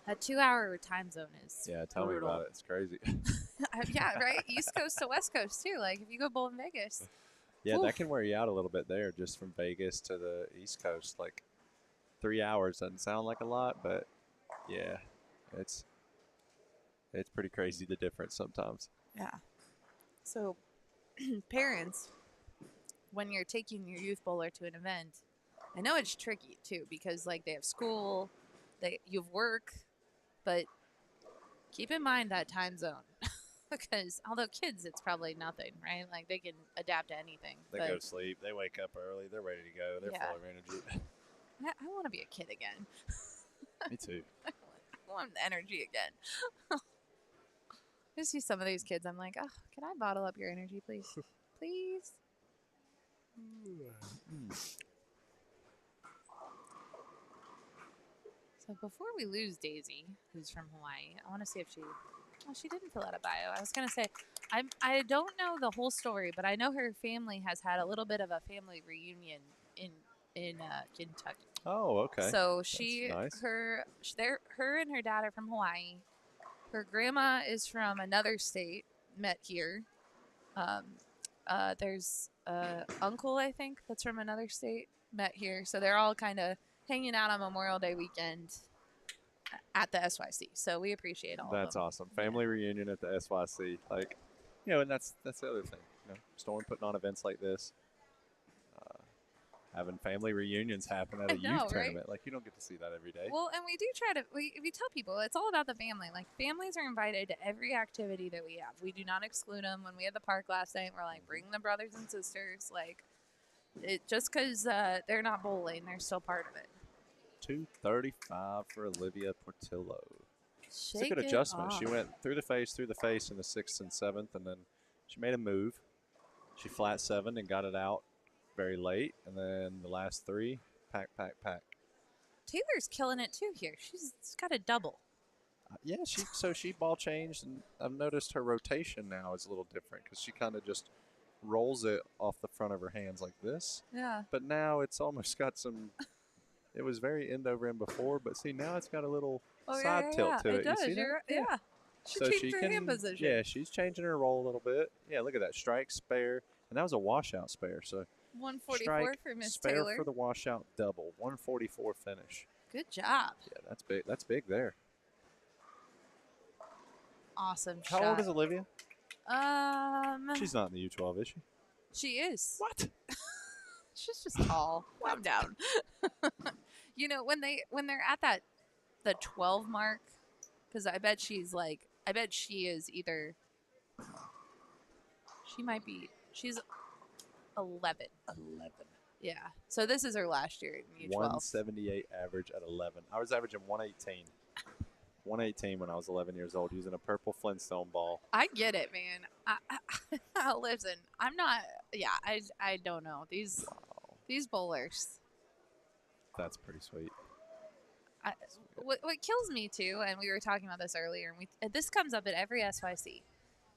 That 2-hour time zone is Yeah, tell brutal. me about it. It's crazy. Yeah, right. East Coast to West Coast too. Like if you go bowl in Vegas. Yeah, Oof. that can wear you out a little bit there, just from Vegas to the East Coast. Like 3 hours doesn't sound like a lot, but yeah, it's pretty crazy the difference sometimes. Yeah. So, parents, when you're taking your youth bowler to an event, I know it's tricky too because like they have school, you have work, but keep in mind that time zone because although kids, it's probably nothing, right? Like they can adapt to anything. They go to sleep. They wake up early. They're ready to go. They're full of energy. I want to be a kid again. Me too. I want the energy again. I see some of these kids. I'm like, oh, can I bottle up your energy, please? Please? So before we lose Daisy, who's from Hawaii, I want to see if she... Oh, she didn't fill out a bio. I was going to say, I don't know the whole story, but I know her family has had a little bit of a family reunion in Kentucky. Oh, okay. So she, That's nice. her and her dad are from Hawaii. Her grandma is from another state, met here. There's uncle, I think, that's from another state, met here. So they're all kind of hanging out on Memorial Day weekend at the SYC. So we appreciate all of them. That's awesome. Family reunion at the SYC. Like, and that's the other thing. Storm putting on events like this. Having family reunions happen at a youth tournament. Like, you don't get to see that every day. Well, and we do try to, we tell people, it's all about the family. Like, families are invited to every activity that we have. We do not exclude them. When we had the park last night, we're like, bring the brothers and sisters. Like, just because they're not bowling, they're still part of it. 235 for Olivia Portillo. It's a good Shake it adjustment. off. She went through the face in the 6th and 7th, and then she made a move. She flat 7 and got it out very late, and then the last 3, pack. Taylor's killing it too here. She's got a double. Yeah, she ball changed, and I've noticed her rotation now is a little different because she kind of just rolls it off the front of her hands like this. Yeah. But now it's almost got some. It was very end over end before, but see now it's got a little side tilt to it. It does. You see that? Yeah. She So changed her hand position. Yeah, she's changing her roll a little bit. Yeah, look at that strike spare, and that was a washout spare. So 144 strike, for Miss spare Taylor. for the washout double. 144 finish. Good job. Yeah, that's big. That's big there. Awesome How shot. old is Olivia? She's not in the U12, is she? She is. What? She's just tall. Calm down. When they're at the 12 mark, because I bet she is either. She's 11. 11. Yeah. So this is her last year in U12. 178 average at 11. I was averaging 118. 118 when I was 11 years old using a purple Flintstone ball. I get it, man. Listen, I'm not. Yeah, I don't know these bowlers. That's pretty sweet. What kills me too, and we were talking about this earlier, and this comes up at every SYC.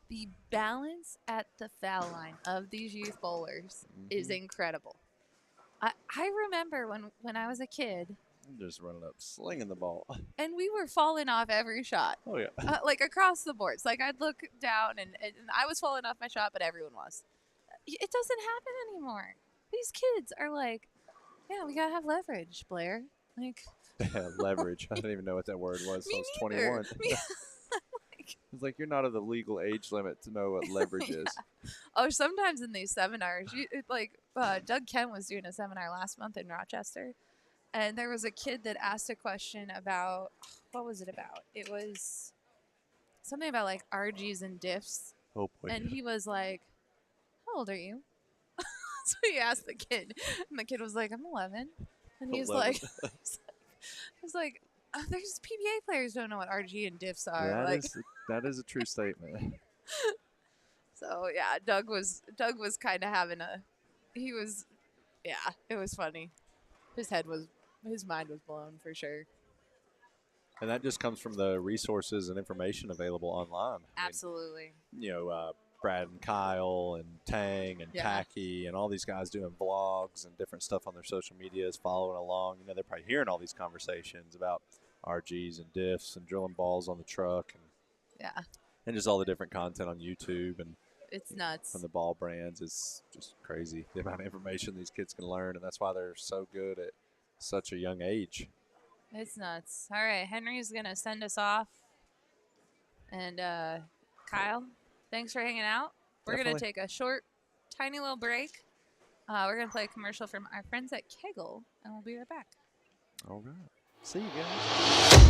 The balance at the foul line of these youth bowlers is incredible. I remember when I was a kid. Just running up, slinging the ball. And we were falling off every shot. Oh, yeah. Like across the boards. Like I'd look down and I was falling off my shot, but everyone was. It doesn't happen anymore. These kids are like, yeah, we got to have leverage, Blair. Like, leverage. I didn't even know what that word was. Me I was 21. It's like you're not of the legal age limit to know what leverage is. Oh, sometimes in these seminars, Doug Kent was doing a seminar last month in Rochester. And there was a kid that asked a question about, what was it about? It was something about like RGs and diffs. Oh, boy. And he was like, how old are you? So he asked the kid. And the kid was like, I'm 11. And he's 11. like, he's like, there's PBA players don't know what RG and diffs are. That is a true statement. So, yeah, Doug was kind of having it was funny. His mind was blown for sure. And that just comes from the resources and information available online. Absolutely. Brad and Kyle and Tang and Tacky and all these guys doing vlogs and different stuff on their social medias, following along. They're probably hearing all these conversations about RGs and diffs and drilling balls on the truck and just all the different content on YouTube and it's nuts. From the ball brands, it's just crazy the amount of information these kids can learn, and that's why they're so good at such a young age. It's nuts. All right, Henry's gonna send us off, and Kyle, thanks for hanging out. We're going to take a short, tiny little break. We're going to play a commercial from our friends at KEGEL, and we'll be right back. All right. See you guys.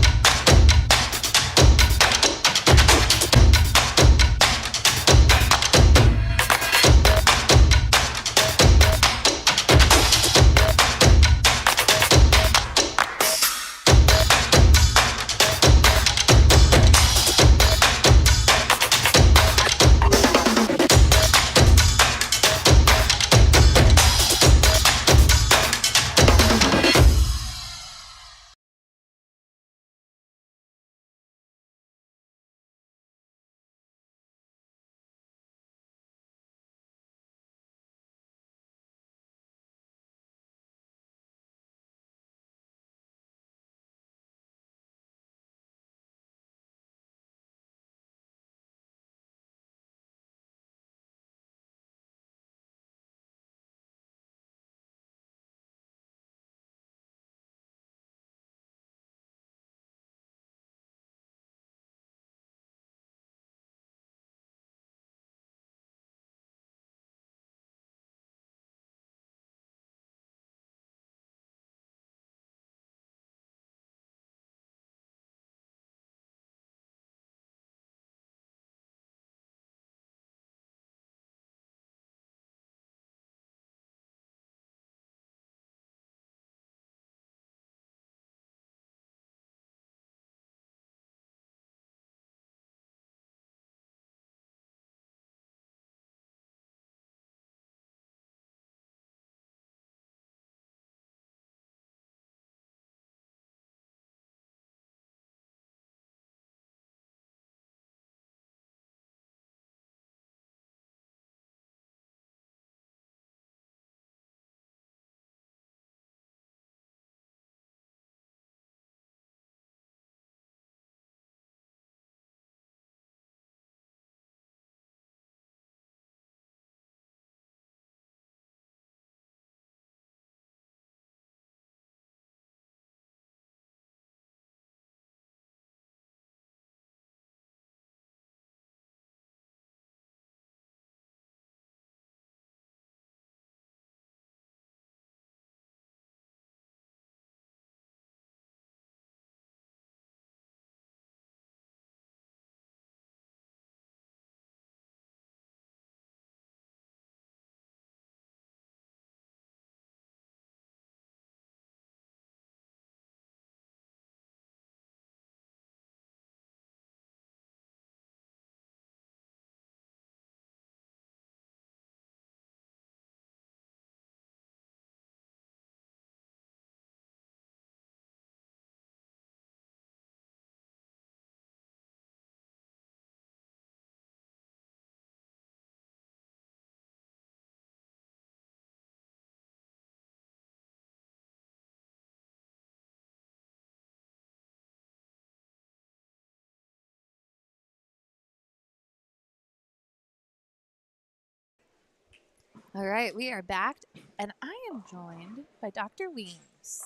All right, we are back, and I am joined by Dr. Weems.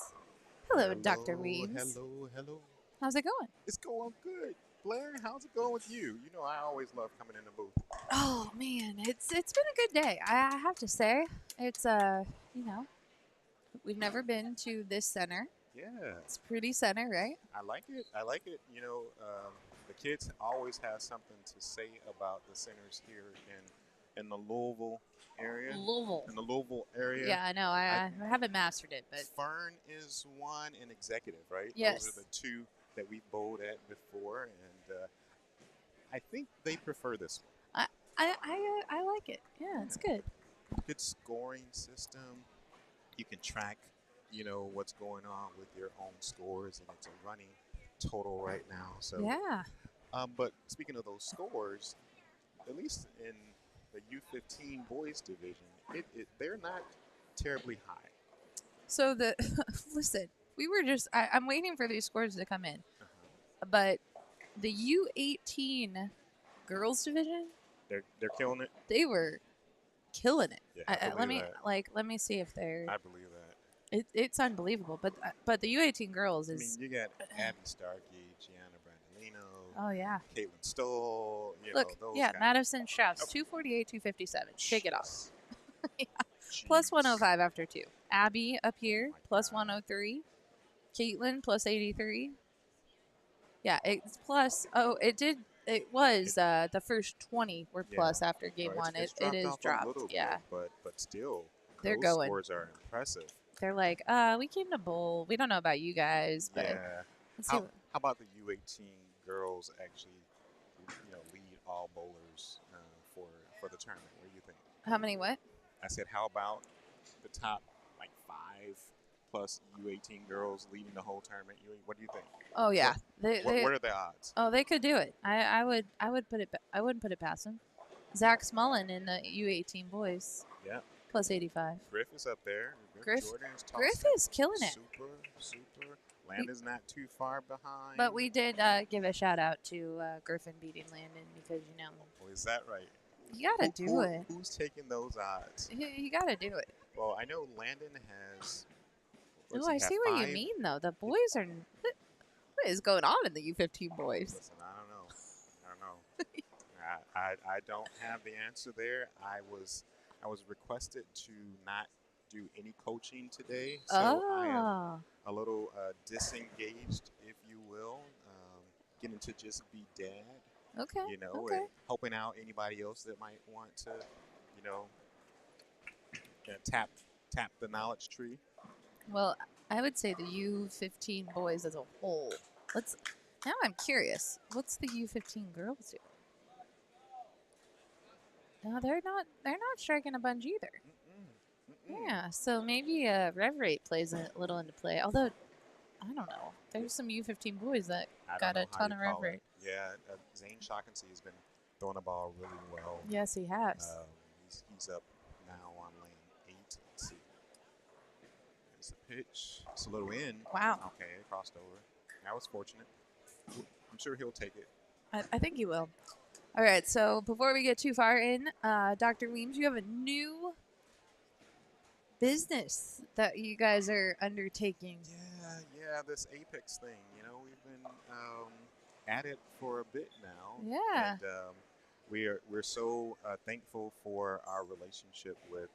Hello, Dr. Weems. Hello. How's it going? It's going good. Blair, how's it going with you? You know, I always love coming in the booth. Oh man, it's been a good day. I have to say, it's you know, we've never been to this center. Yeah, It's pretty center, right? I like it. You know, the kids always have something to say about the centers here in the Louisville area. Louisville. In the Louisville area. Yeah, I know. I haven't mastered it, but Fern is one and Executive, right? Yes. Those are the two that we bowled at before, and I think they prefer this one. I like it. Yeah, it's good. Good scoring system. You can track, you know, what's going on with your own scores, and it's a running total right now. So, Yeah. but speaking of those scores, at least in the U15 boys division, they're not terribly high. So listen, we were just I'm waiting for these scores to come in, Uh-huh. but the U18 girls division, They're killing it. they were killing it. Yeah, I let believe me that. let me see if they're. I believe that. It's unbelievable, but the U18 girls I is. mean, you got Abby Starkey, Gianna Brandolino, Oh yeah. Caitlin Stoll. You Look, know, those yeah, guys. Madison Strauss, Oh. 248, 257. Shake it off. Yeah. Jeez. Plus 105 after 2. Abby up here, my plus God. 103. Caitlin, plus 83. Yeah, it's plus. Oh, it was the first 20 were Yeah. plus after game Well, one. it's It is off dropped. a little Yeah, bit, but still, they're those going. scores are impressive. They're like, we came to bowl. We don't know about you guys, but Yeah. let's see. How about the U18 girls actually, you know, lead all bowlers for the tournament? What do you think? How many what? I said, how about the top like 5 plus U18 girls leading the whole tournament? What do you think? Oh yeah, What are the odds? oh they could do it. I would put it. I wouldn't put it past them. Zach Smullen in the U18 boys, Yeah. plus 85. Griff is up there. Griff- Jordan is tossing Griff it. is killing it. Super. Landon's not too far behind. But we did give a shout out to Griffin beating Landon because Oh, is that right? you gotta do it. Who's taking those odds? You gotta do it. Well, I know Landon has. Oh, I see what you mean though. The boys are. What is going on in the U15 boys? Listen, I don't know. I don't have the answer there. I was requested to not do any coaching today, so I am Oh, a little disengaged, if you will, getting to just be dad, okay. you know, Okay. and helping out anybody else that might want to, you know, tap the knowledge tree. Well, I would say the U15 boys as a whole. Now I'm curious. What's the U15 girls do? No, they're not striking a bunch either. Mm-mm. Yeah, so maybe Rev rate plays a little into play. Although I don't know. There's some U15 boys that I don't got know a how ton you of rev call it. rate. Yeah, Zane Shaughnessy has been throwing the ball really well. Yes, he has. He's up now on lane 8. Let's see. There's the pitch. It's a little in. Wow. Okay, it crossed over. That was fortunate. I'm sure he'll take it. I think he will. All right, so before we get too far in, Dr. Weems, you have a new business that you guys are undertaking. Yeah, this Apex thing. You know, we've been at it for a bit now. Yeah. And we're so thankful for our relationship with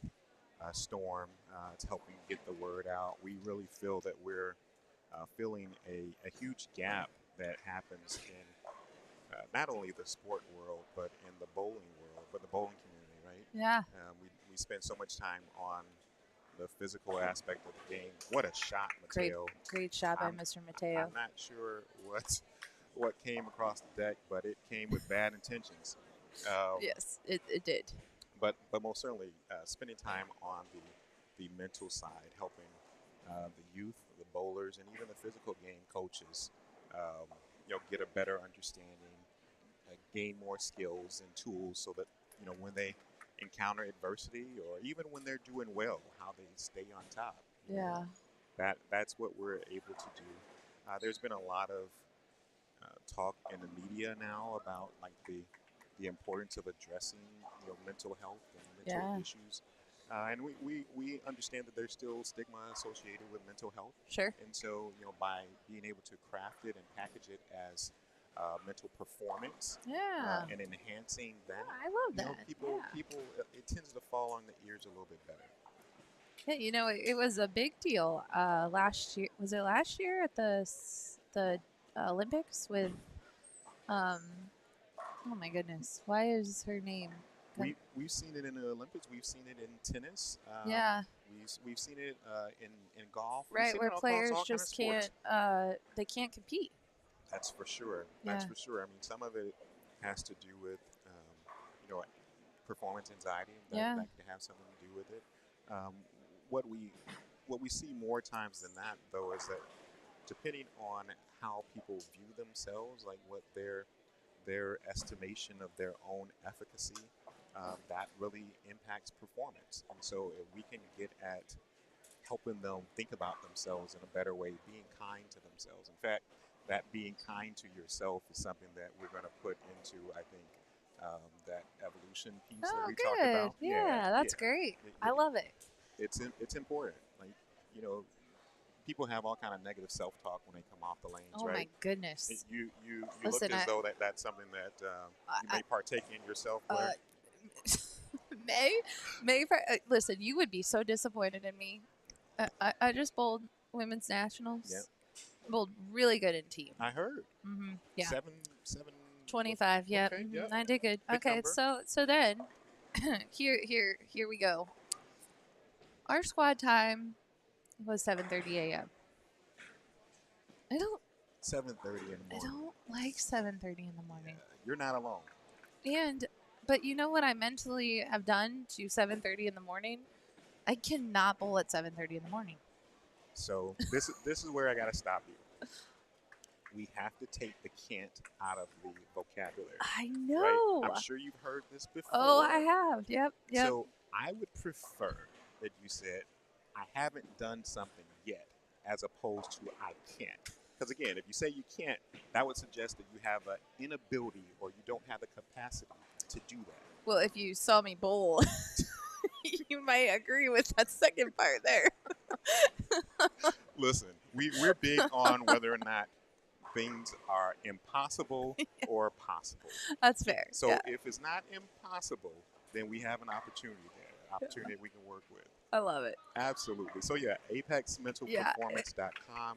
Storm. It's helping get the word out. We really feel that we're filling a huge gap that happens in not only the sport world, but in the bowling world, but the bowling community, right? Yeah. We spend so much time on the physical aspect of the game. What a shot, Mateo. Great shot by I'm- Mr. Mateo. I'm not sure what came across the deck, but it came with bad intentions. Yes, it did. But most certainly, spending time on the mental side, helping the youth, the bowlers, and even the physical game coaches, get a better understanding, gain more skills and tools, so that when they encounter adversity, or even when they're doing well, how they stay on top. Yeah. That's what we're able to do. There's been a lot of talk in the media now about like the importance of addressing mental health and mental Yeah. issues. And we understand that there's still stigma associated with mental health. Sure. And so, by being able to craft it and package it as mental performance Yeah. and enhancing that, I love that. people, Yeah. people, it tends to fall on the ears a little bit better. Yeah, it was a big deal last year. Was it last year at the Olympics with oh my goodness, why is her name? We've seen it in the Olympics. We've seen it in tennis. Yeah. We've seen it in golf. We've Right, seen where it across players all kind of just sports. can't they can't compete. That's for sure. Yeah. That's for sure. I mean, some of it has to do with performance anxiety. Yeah. That can have something to do with it. What we see more times than that, though, is that depending on how people view themselves, like what their estimation of their own efficacy, that really impacts performance. And so if we can get at helping them think about themselves in a better way, being kind to themselves. In fact, that being kind to yourself is something that we're going to put into, I think, that evolution piece that we talked Good. about. Yeah, that's great. I love it. It's important. Like, people have all kind of negative self-talk when they come off the lanes, Oh right? my goodness. You Listen, look as though that's something that you may partake in yourself, Blair. Listen, you would be so disappointed in me. I just bowled women's nationals. Yeah. Bowled really good in team. I heard. Mm-hmm. Yeah. Seven. 25. Yeah. Okay, Mm-hmm. yep. I did good. Big Okay. number. So then, here we go. Our squad time was 7:30 a.m. I don't 7:30 in the morning. I don't like 7:30 in the morning. You're not alone. But you know what I mentally have done to 7:30 in the morning? I cannot bowl at 7:30 in the morning. So this is where I got to stop you. We have to take the can't out of the vocabulary. I know. Right? I'm sure you've heard this before. Oh, I have. Yep. So I would prefer that you said, I haven't done something yet, as opposed to I can't. Because again, if you say you can't, that would suggest that you have an inability or you don't have the capacity to do that. Well, if you saw me bowl, you might agree with that second part there. Listen, we're big on whether or not things are impossible or possible. That's fair. So yeah. if it's not impossible, then we have an opportunity there, opportunity we can work with. I love it. Absolutely. So yeah, apexmentalperformance.com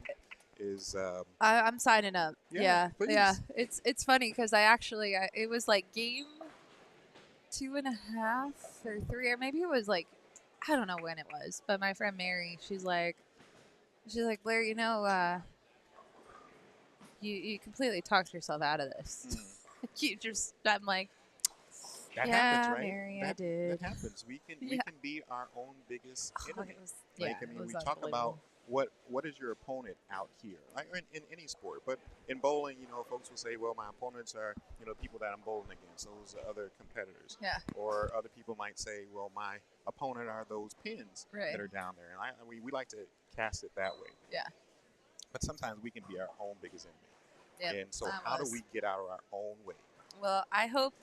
is. I'm signing up. Yeah, please. Yeah. It's funny because it was like game 2.5 or 3, or maybe it was like, I don't know when it was, but my friend Mary, she's like, Blair, you completely talked yourself out of this. I'm like, that yeah, happens, right? Mary, I did. That happens. We can be our own biggest enemy. We talk about what is your opponent out here, like in any sport, but in bowling, folks will say, well, my opponents are, people that I'm bowling against, those are other competitors. Yeah. Or other people might say, well, my opponent are those pins that are down there, and we like to cast it that way. Yeah. But sometimes we can be our own biggest enemy. Yep, and so how do we get out of our own way? Well, I hope,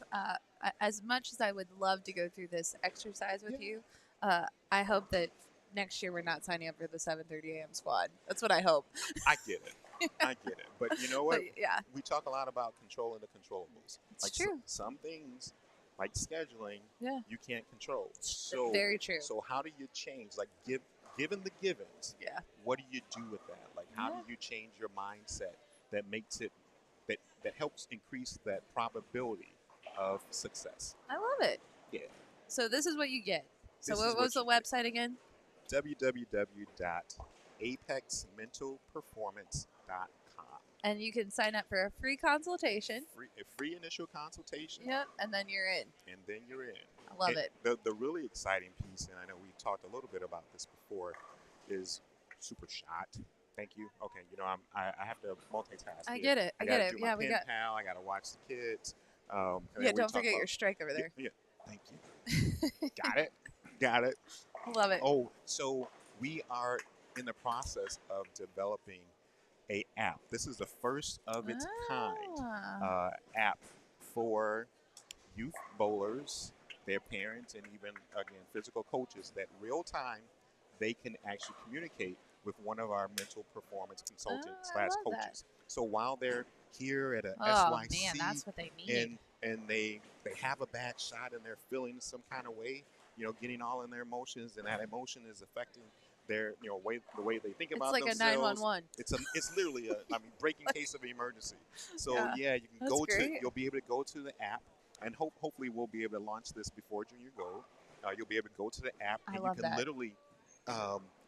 as much as I would love to go through this exercise with you, I hope that next year we're not signing up for the 7:30 a.m. squad. That's what I hope. I get it. I get it. But you know what? But, yeah. We talk a lot about controlling the controllables. It's true. Some things, like scheduling, Yeah. you can't control. So very true. So how do you change? Like, given the givens, what do you do with that? Like, how do you change your mindset that makes it, that helps increase that probability of success? I love it. Yeah. So this is what you get. So This what is was the what you website again? www.apexmentalperformance.com. And you can sign up for a free consultation. A free initial consultation. Yep, and then you're in. And then you're in. I love it. The really exciting piece, and I know we talked a little bit about this before, is Super Shot. Thank you. Okay, I have to multitask. I get it. I get gotta it. do Yeah, my we pen got. pal. I gotta watch the kids. And then Yeah, we don't talk forget about- your strike over there. Yeah. Thank you. Got it. I love it. Oh, so we are in the process of developing a app. This is the first of its kind app for youth bowlers their parents and even, again, physical coaches that real time they can actually communicate with one of our mental performance consultants I slash love that. coaches. So while they're here at a Oh SYC man, that's what they need. and they have a bad shot and they're feeling some kind of way, getting all in their emotions, and that emotion is affecting their the way they think It's about like a themselves. 911. It's literally a breaking case of emergency. So Yeah, you can that's go great. you'll be able to go to the app, and hopefully we'll be able to launch this before Junior Gold. You'll be able to go to the app I and love you can that. literally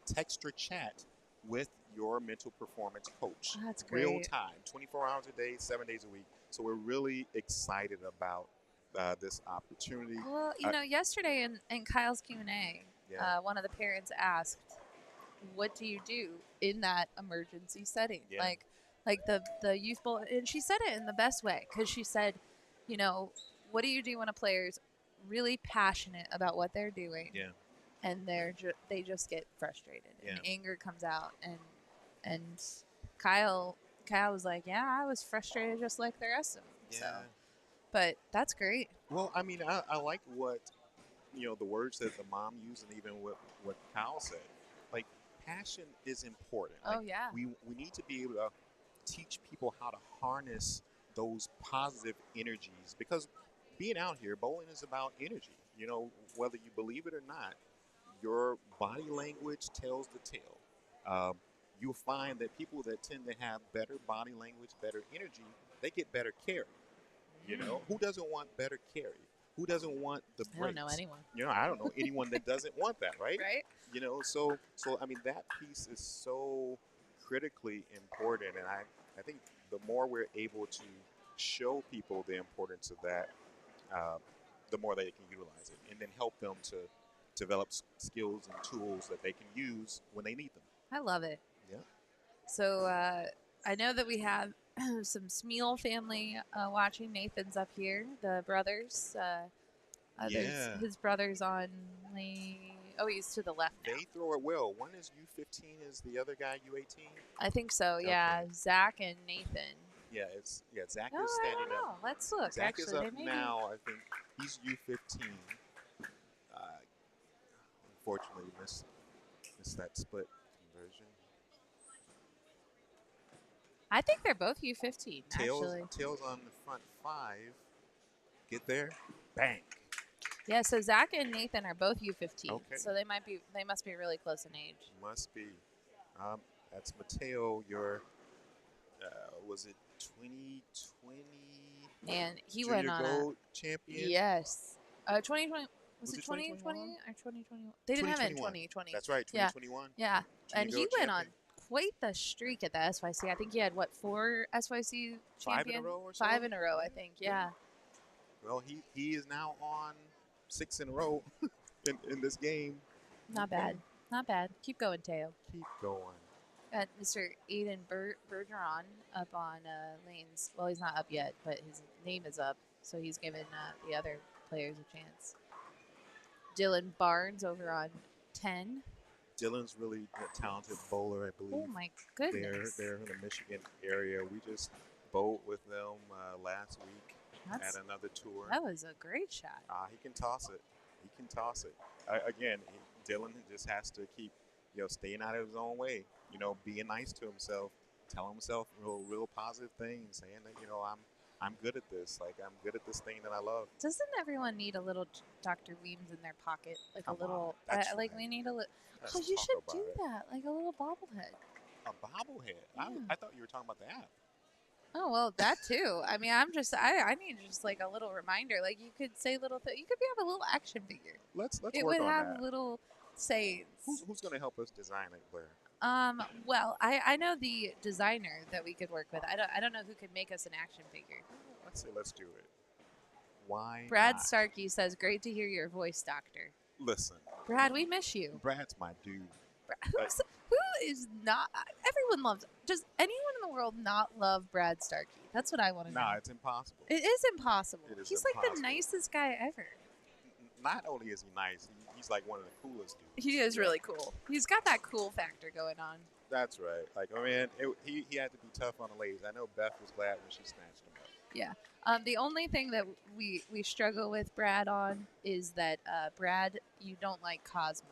text or chat with your mental performance coach. That's Real great. time, 24 hours a day, 7 days a week. So we're really excited about this opportunity. Well, yesterday in Kyle's Q&A, Yeah. one of the parents asked, "What do you do in that emergency setting?" Yeah. Like the youth bowl, and she said it in the best way because she said, "What do you do when a player's really passionate about what they're doing?" Yeah. And they just get frustrated and Yeah. anger comes out and Kyle was like, yeah, I was frustrated just like the rest of them. Yeah. So, but that's great. Well, I mean, I like what the words that the mom used, and even what Kyle said. Like, passion is important. Oh, Like, yeah. we need to be able to teach people how to harness those positive energies, because being out here, bowling is about energy. Whether you believe it or not, your body language tells the tale. You'll find that people that tend to have better body language, better energy, they get better carry. Who doesn't want better carry? Who doesn't want the breaks? I don't know anyone. I don't know anyone that doesn't want that, right? Right? So I mean, that piece is so critically important, and I think the more we're able to show people the importance of that, the more they can utilize it, and then help them to develop skills and tools that they can use when they need them. I love it. Yeah. So I know that we have some Smeal family watching. Nathan's up here. The brothers. Yeah. His brother's on he's to the left now. They throw it well. One is U15, is the other guy U18? I think so, yeah. Okay. Zach and Nathan. Yeah, Zach Oh, is I standing don't know. up. Let's look. Zach Actually, is up they may be- now. I think he's U15. Unfortunately, missed that split conversion. I think they're both U15, actually. Tails on the front 5. Get there. Bang. Yeah, so Zach and Nathan are both U15. Okay. So they must be really close in age. Must be. That's Mateo. Your was it 2020? And he Junior went on Gold champion. Yes. 2020. Was Was it it 2020 2021? or 2021? They didn't have it in 2021. 2020. That's right. Yeah. 2021. Yeah. Junior And he Gold went on champion. quite the streak at the SYC. I think he had, 4 SYC 5 in a champion? row or so? 5 in a row, I think. Yeah. Well, he is now on 6 in a row in this game. Not bad. Not bad. Keep going, Teo. Keep going. Got Mr. Aiden Bergeron up on lanes. Well, he's not up yet, but his name is up, so he's giving the other players a chance. Dylan Barnes over on 10. Dylan's really a talented bowler, I believe. Oh, my goodness. They're in the Michigan area. We just bowled with them last week That's- at another tour. That was a great shot. He can toss it. Again, Dylan just has to keep, staying out of his own way. Being nice to himself, telling himself real positive things, saying that I'm good at this. Like, I'm good at this thing that I love. Doesn't everyone need a little Dr. Weems in their pocket? Like Come a little, on, that's like right. we need a little. Let's Oh, you talk should about do it. that, like a little bobblehead. A bobblehead. Yeah. I thought you were talking about the app. Oh, well, that too. I mean, I need just like a little reminder. Like you could say little things. You could have a little action figure. Let's It work would on have that. little sayings. Who's going to help us design it, Blair? Well, I know the designer that we could work with. I don't know who could make us an action figure. Let's do it. Why Brad not? Starkey says, "Great to hear your voice, Doctor." Listen, Brad, we miss you. Brad's my dude. Who is not? Everyone loves. Does anyone in the world not love Brad Starkey? That's what I want to know. Nah, it's impossible. It is impossible. It is He's like the impossible. nicest guy ever. Not only is he nice, he's like one of the coolest dudes. He is Yeah. really cool. He's got that cool factor going on. That's right. Like, I mean, he had to be tough on the ladies. I know Beth was glad when she snatched him up. Yeah. The only thing that we struggle with Brad on is that Brad, you don't like Cosmo.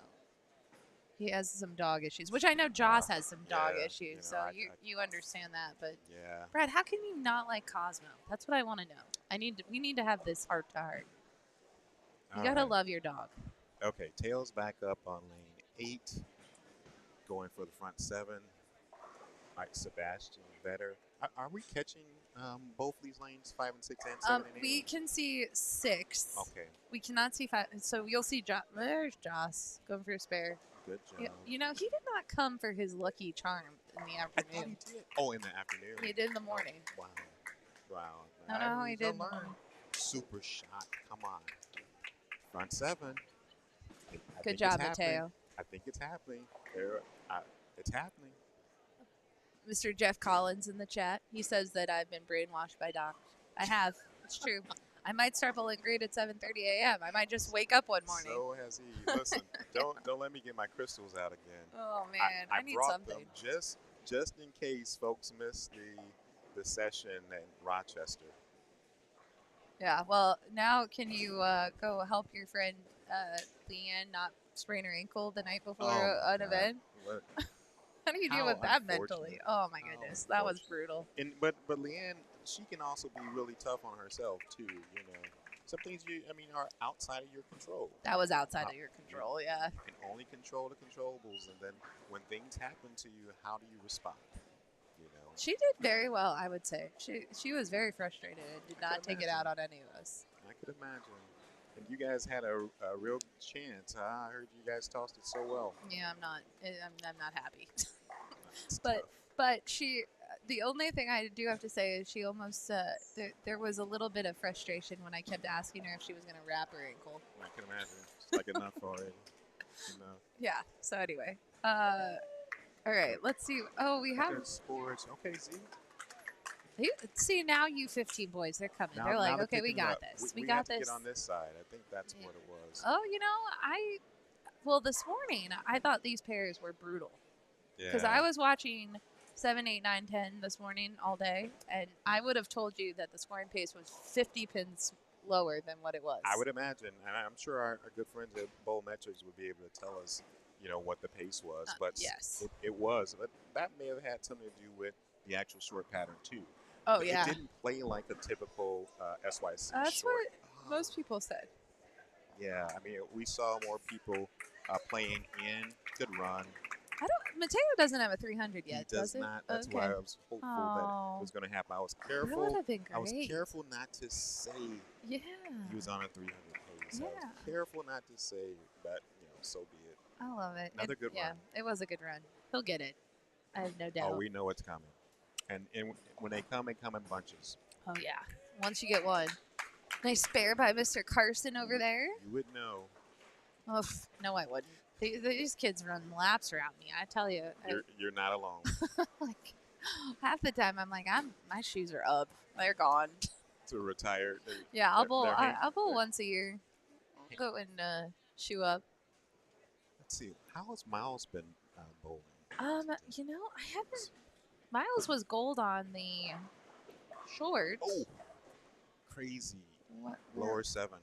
He has some dog issues, which I know Joss has some dog Yeah, issues, you know, so you understand that. But Yeah. Brad, how can you not like Cosmo? That's what I want to know. We need to have this heart to heart. You All gotta right. love your dog. Okay, tails back up on lane 8, going for the front 7. All right, Sebastian better. Are we catching both these lanes, 5 and 6 and 7 and 8? We can see 6. Okay, We cannot see 5. So you'll see Joss. There's Joss going for a spare. good job. You know, he did not come for his lucky charm in the I thought afternoon. he did. Oh, in the afternoon. He did in the morning. Oh, wow. I don't know how he did in the learn. morning. Super shot. Come on. Front 7. I Good think job, it's happening. Mateo. I think it's happening. It's happening. Mr. Jeff Collins in the chat. He says that I've been brainwashed by Doc. I have. It's true. I might start Bowling Green at 7:30 a.m. I might just wake up one morning. So has he. Listen, don't let me get my crystals out again. Oh man, I need brought something. them just in case folks missed the session in Rochester. Yeah. Well, now can you go help your friend Leanne not sprain her ankle the night before an God. event? Look, How do you deal How with that unfortunate. mentally? Oh my How goodness, that was unfortunate. brutal. but Leanne, she can also be really tough on herself too. You know, some things are outside of your control. That was outside of your control. Yeah. You can only control the controllables, and then when things happen to you, how do you respond? You know. She did very well, I would say. She was very frustrated and did not take it out on any of us. I could imagine. And you guys had a real chance. Huh? I heard you guys tossed it so well. Yeah, I'm not happy. That's But tough. but she, the only thing I do have to say is she almost there was a little bit of frustration when I kept asking her if she was going to wrap her ankle. I can imagine. It's like enough already. Enough. Yeah. So anyway, all right. Let's see. Oh, we have. Okay, sports. Okay, Z. See now, you 15 boys, they're coming. Now- They're now like, they're okay, we picking it got up. this. We We got have to this. get on this side. I think that's Yeah. what it was. Oh, well, this morning I thought these pairs were brutal because I was watching 7, 8, 9, 10 this morning all day, and I would have told you that the scoring pace was 50 pins lower than what it was. I would imagine, and I'm sure our good friends at Bowl Metrics would be able to tell us, what the pace was. But yes. it was. But that may have had something to do with the actual short pattern too. Oh But yeah, It didn't play like a typical SYC that's short. what most people said. Yeah, I mean, we saw more people playing in. Good run. Mateo doesn't have a 300 yet, He does it? not. That's Okay. why I was hopeful that Oh. it was going to happen. I was That careful. would have been great. I was careful not to say Yeah. he was on a 300 pace. I was Yeah. careful not to say, but so be it. I love it. Another good yeah, run. it was a good run. He'll get it. I have no doubt. Oh, we know it's coming. And when they come in bunches. Oh, yeah. Once you get one. Nice spare by Mr. Carson over there. You would know. Oh, no, I wouldn't. These kids run laps around me. I tell you. You're not alone. Like half the time, I'm like, my shoes are up. They're gone. To retire. Yeah, I'll bowl. they're I'll bowl they're- once a year. I'll go and shoe up. Let's see. How has Miles been bowling? I haven't. Miles was gold on the shorts. Oh, crazy. What? Lower 7.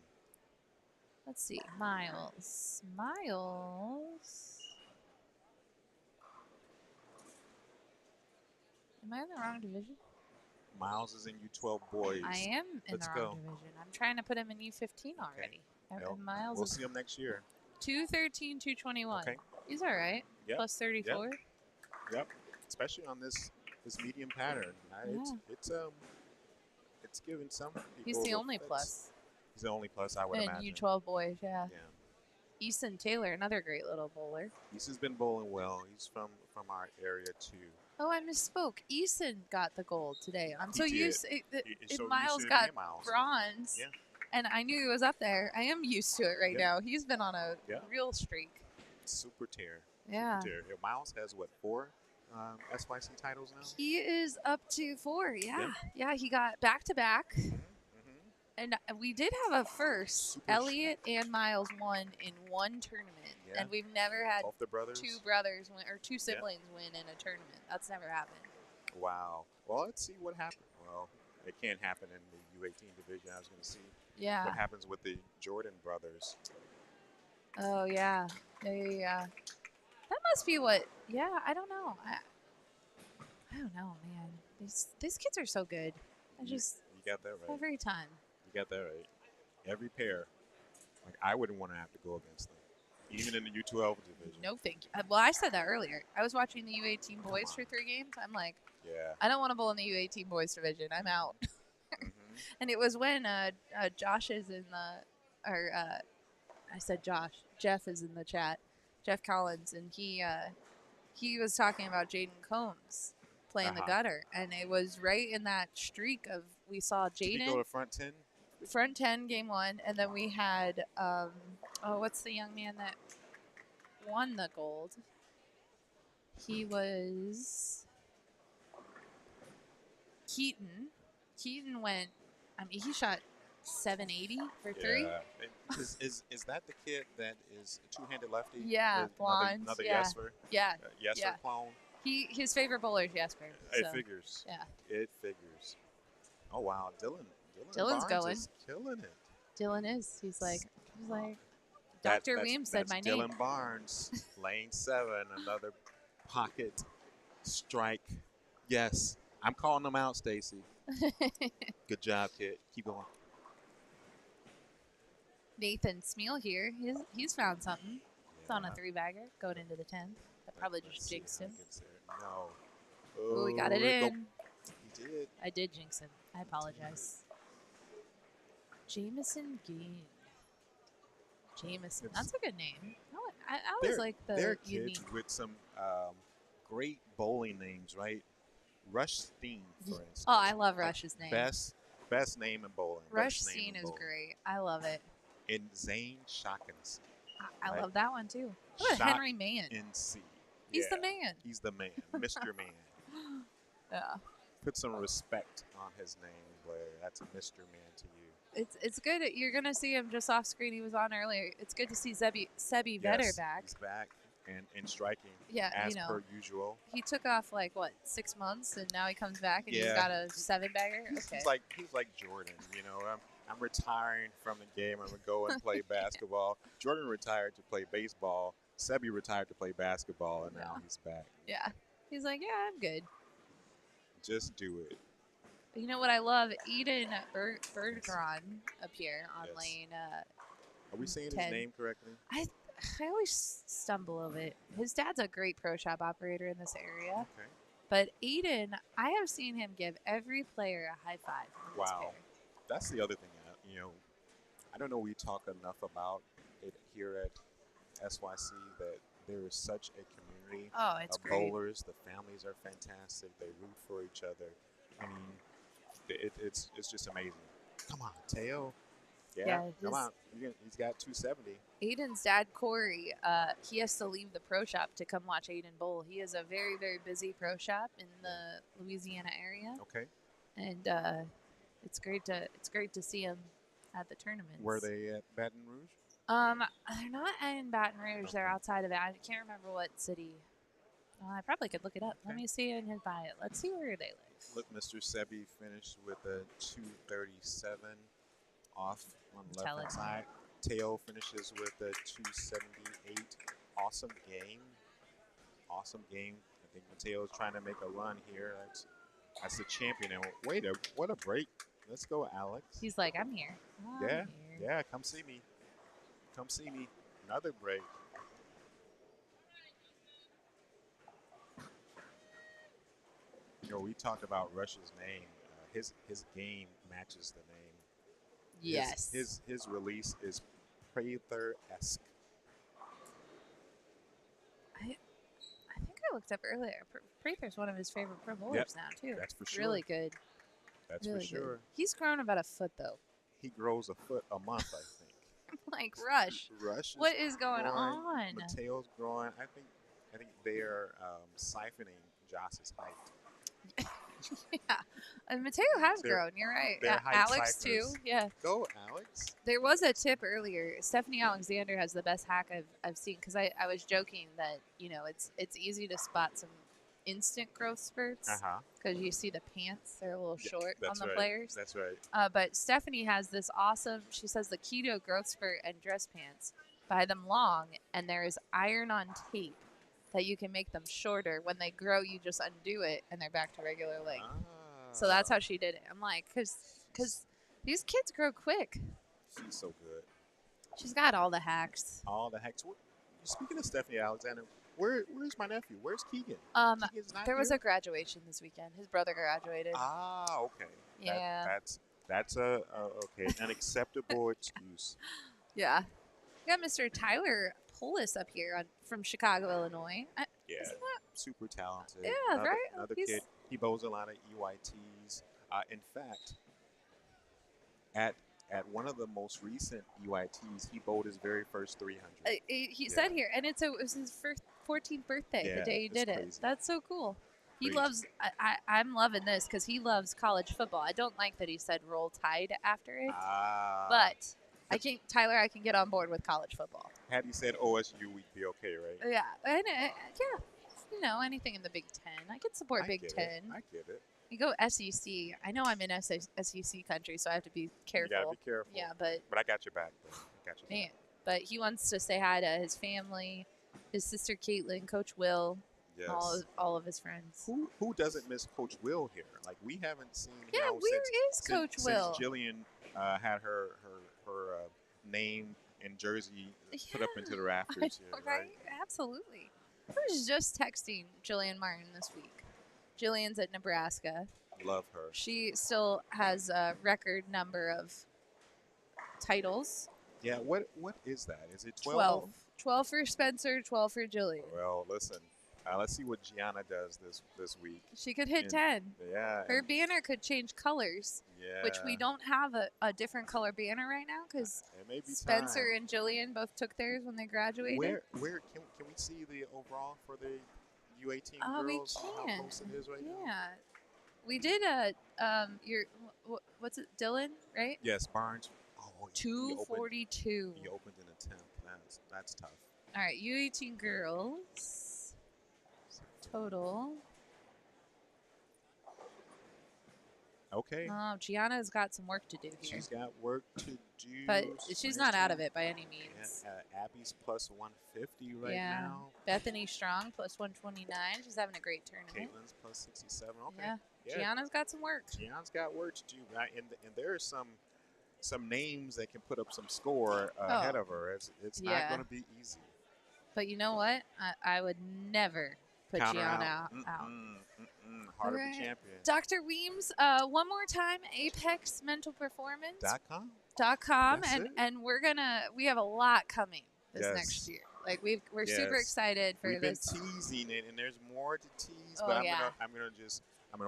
Let's see. Miles. Am I in the wrong division? Miles is in U12 boys. I am in Let's the go. wrong division. I'm trying to put him in U15 already. Well, And Miles we'll is see him next year. 213, 221. Okay. He's all right. Yep. Plus 34. Yep. Especially on this medium pattern. It's giving some people. He's the only that's- plus. He's the only plus, I would And imagine. U12 boys, yeah. Yeah. Easton Taylor, another great little bowler. He's been bowling well. He's from our area too. Oh, I misspoke. Easton got the gold today. I'm He so did. used. So you Miles should got be Miles. bronze. Yeah. And I knew he was up there. I am used to it right Yeah. now. He's been on a Yeah. real streak. Super tear. Yeah. Super tear. Yeah, Miles has what, 4 SYC titles now? He is up to 4. Yeah. Yeah. Yeah, he got back to back. Mm-hmm. And we did have a first. Super Elliot and Miles won in one tournament, Yeah. and we've never had Both the brothers. two brothers win, or two siblings win in a tournament. That's never happened. Wow. Well, let's see what happens. Well, it can't happen in the U18 division. I was going to see Yeah. what happens with the Jordan brothers. Oh yeah. Yeah. That must be what. Yeah, I don't know. I don't know, man. These kids are so good. You got that right. Every time. You got that right. Every pair. Like, I wouldn't want to have to go against them, even in the U12 division. No, thank you. Well, I said that earlier. I was watching the U18 boys for 3 games. I'm like, Yeah. I don't want to bowl in the U18 boys division. I'm out. Mhm. And it was when Josh is in the, or I said Josh. Jeff is in the chat. Jeff Collins, and he was talking about Jaden Combs playing the gutter, and it was right in that streak of we saw Did he go Jaden to front 10? front 10 game 1, and then we had what's the young man that won the gold? He was Keaton. Keaton went. I mean, he shot 780 for 3. Yeah. Is that the kid that is a two-handed lefty? Yeah, blonde. Another yeah. Yesler? Yeah. Yesler Yeah. clone? His favorite bowler is Jesper. It so, figures. Yeah. It figures. Oh, wow. Dylan's Barnes going. is killing it. Dylan is. He's like Dr. Weems said my name. Dylan Barnes, lane 7, another pocket strike. Yes, I'm calling them out, Stacy. Good job, kid. Keep going. Nathan Smeal here. He's found something. It's on a Yeah. 3-bagger going into the 10th. I probably just Let's see jinxed how him. it gets there. No. Oh, we got it here we go. in. He did. I did jinx him. I apologize. Jameson Ging. Jameson. That's a good name. I always like They're the unique. kids with some great bowling names, right? Rush Steen, for instance. Oh, I love Rush's name. Best name in bowling. Rush Best name Steen in is bowling. great. I love it. And Zane Shawkins. I Right. love that one too. What about Shock Henry Mann? NC. He's the Yeah, man. He's the man. Mr. Man. Yeah. Put some respect on his name, Blair. That's a Mr. Man to you. It's good. You're gonna see him just off screen. He was on earlier. It's good to see Sebi Vetter Yes, back. He's back and striking Yeah, as you know. per usual. He took off like what 6 months, and now he comes back and he's Yeah. got a 7-bagger. He's Okay. like Jordan, you know. I'm retiring from the game. I'm gonna go and play basketball. Jordan retired to play baseball. Sebi retired to play basketball, and now he's back. Yeah. He's like, yeah, I'm good. Just do it. But you know what I love? Eden Bergeron up here on Yes. lane. Are we saying 10. his name correctly? I always stumble over it. His dad's a great pro shop operator in this area. Okay. But Eden, I have seen him give every player a high five. in this Wow. pair. That's the other thing. You know, I don't know we talk enough about it here at SYC that there is such a community Oh, it's of great. bowlers. The families are fantastic. They root for each other. I mean, it's just amazing. Come on, Teo. Yeah, come on. He's got 270. Aiden's dad, Corey, he has to leave the pro shop to come watch Aiden bowl. He is a very, very busy pro shop in the Louisiana area, Okay. and it's great to see him at the tournaments. Were they at Baton Rouge? They're not in Baton Rouge. They're outside of it. I can't remember what city. I probably could look it up. Let Okay. me see in his bio. Let's see where they live. Look, Mr. Sebi finished with a 237 off on the Tell left-hand it. side. Teo finishes with a 278. Awesome game. Awesome game. I think Mateo's trying to make a run here. That's the champion. And what a break. Let's go, Alex. He's like, I'm here. I'm Yeah, here. yeah, come see me. Come see me. Another break. You know, we talked about Rush's name. His game matches the name. Yes. His release is Prather-esque. I think I looked up earlier. Prather's one of his favorite pro bowlers Yep, now too. that's for sure. Really good. That's Really for sure. good. He's grown about a foot though. He grows a foot a month, I think. Like Rush. Rush. What is going growing, on? Mateo's growing. I think they are siphoning Josh's height. Yeah. And Mateo has They're- grown. You're right. they're height Alex, cyclists. too. Yeah. Go, Alex. There was a tip earlier. Stephanie Alexander has the best hack I've seen because I was joking that, it's easy to spot some instant growth spurts because you see the pants. They're a little short on That's the right. players. That's right. But Stephanie has this awesome, she says the keto growth spurt and dress pants, buy them long, and there is iron-on tape that you can make them shorter. When they grow, you just undo it, and they're back to regular length. So that's how she did it. I'm like, because these kids grow quick. She's so good. She's got all the hacks. All the heck. Speaking of Stephanie Alexander, where's my nephew? Where's Keegan? Keegan's not There was here? a graduation this weekend. His brother graduated. Okay. Yeah. That's okay, an acceptable excuse. Yeah. We got Mr. Tyler Polis up here from Chicago, Illinois. Yeah, Isn't that? super talented. Yeah, another, right? Another He's- kid. He bows a lot of EYTs. In fact, at one of the most recent UITs, he bowled his very first 300. He said here, and it was his 14th birthday the Yeah, day he it's did it. crazy. That's so cool. He Crazy. loves. I'm loving this because he loves college football. I don't like that he said Roll Tide after it, but I can get on board with college football. Had he said OSU, we'd be okay, right? Yeah, and anything in the Big Ten. I can support I Big get Ten. It. I get it. You go SEC. I know I'm in SEC country, so I have to be careful. You gotta be careful. Yeah, but I got your back. Though. I got your man, back. but he wants to say hi to his family, his sister Caitlin, Coach Will, Yes. all of his friends. Who doesn't miss Coach Will here? Like we haven't seen Yeah, him where is Coach Will? since Jillian had her name and jersey put up into the rafters here, right? Absolutely. I was just texting Jillian Martin this week. Jillian's at Nebraska. Love her. She still has a record number of titles. Yeah, what is that? Is it 12. 12 for Spencer, 12 for Jillian. Well, listen. Let's see what Gianna does this week. She could hit And- 10. Yeah. Her banner could change colors, yeah. which we don't have a different color banner right now because It may be Spencer time. and Jillian both took theirs when they graduated. Where can we see the overall for the U18 girls? We How can. close it is right now? Yeah. We did what's it, Dylan, right? Yes, Barnes. Oh, he opened 242. in the 10th. That's tough. All right, U18 girls total. Okay. Oh, Gianna's got some work to do here, She's got work to do. but she's not out of it by any means. Yeah, Abby's plus 150 right Yeah. now. Bethany Strong plus 129. She's having a great tournament. Caitlin's plus 67. Okay. Yeah. Gianna's got some work. Gianna's got work to do, and there are some names that can put up some score ahead of her. It's not Yeah. going to be easy. But you know what? I would never put Count her Gianna out. out. Heart of Alright. the champion. Dr. Weems, one more time, apexmentalperformance.com. That's it. And we have a lot coming this Yes. next year. Like we're super Yes. excited for We've this. been teasing it, and there's more to tease, Oh, but yeah. I'm gonna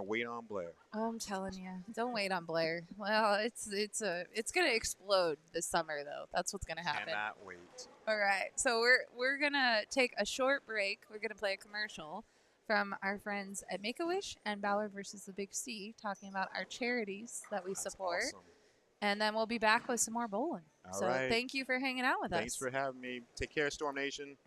wait on Blair. Oh, I'm telling you, don't wait on Blair. Well, it's gonna explode this summer though. That's what's gonna happen. Cannot wait. All right, so we're gonna take a short break. We're gonna play a commercial from our friends at Make-A-Wish and Ballard versus the Big C, talking about our charities that we That's support, awesome. and then we'll be back with some more bowling. All So right. thank you for hanging out with Thanks us. for having me. Take care, Storm Nation.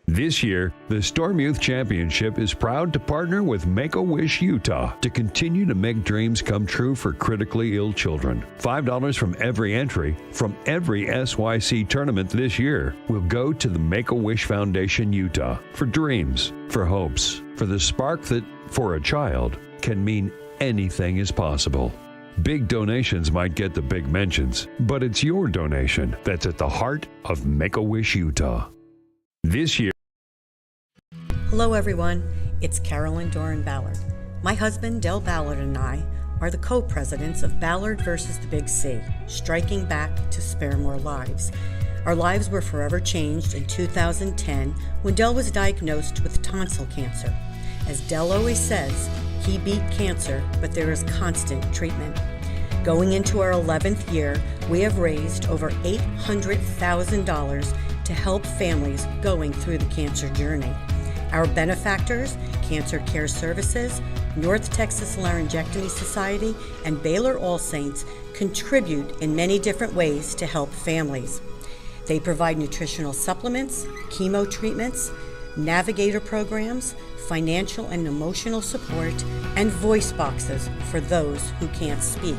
This year, the Storm Youth Championship is proud to partner with Make-A-Wish Utah to continue to make dreams come true for critically ill children. $5 from every entry from every SYC tournament this year will go to the Make-A-Wish Foundation Utah for dreams, for hopes, for the spark that, for a child, can mean anything is possible. Big donations might get the big mentions, but it's your donation that's at the heart of Make-A-Wish Utah. This year, Hello, everyone. It's Carolyn Doran Ballard. My husband, Del Ballard, and I are the co-presidents of Ballard versus the Big C, striking back to spare more lives. Our lives were forever changed in 2010 when Del was diagnosed with tonsil cancer. As Del always says, he beat cancer, but there is constant treatment. Going into our 11th year, we have raised over $800,000 to help families going through the cancer journey. Our benefactors, Cancer Care Services, North Texas Laryngectomy Society, and Baylor All Saints contribute in many different ways to help families. They provide nutritional supplements, chemo treatments, navigator programs, financial and emotional support, and voice boxes for those who can't speak.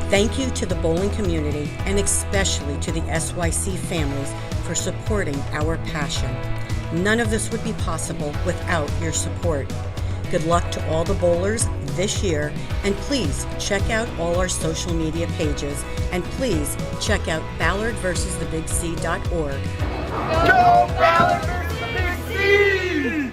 Thank you to the bowling community and especially to the SYC families for supporting our passion. None of this would be possible without your support. Good luck to all the bowlers this year, and please check out all our social media pages, and please check out ballardversustheBigC.org. Go Ballard versus the Big C!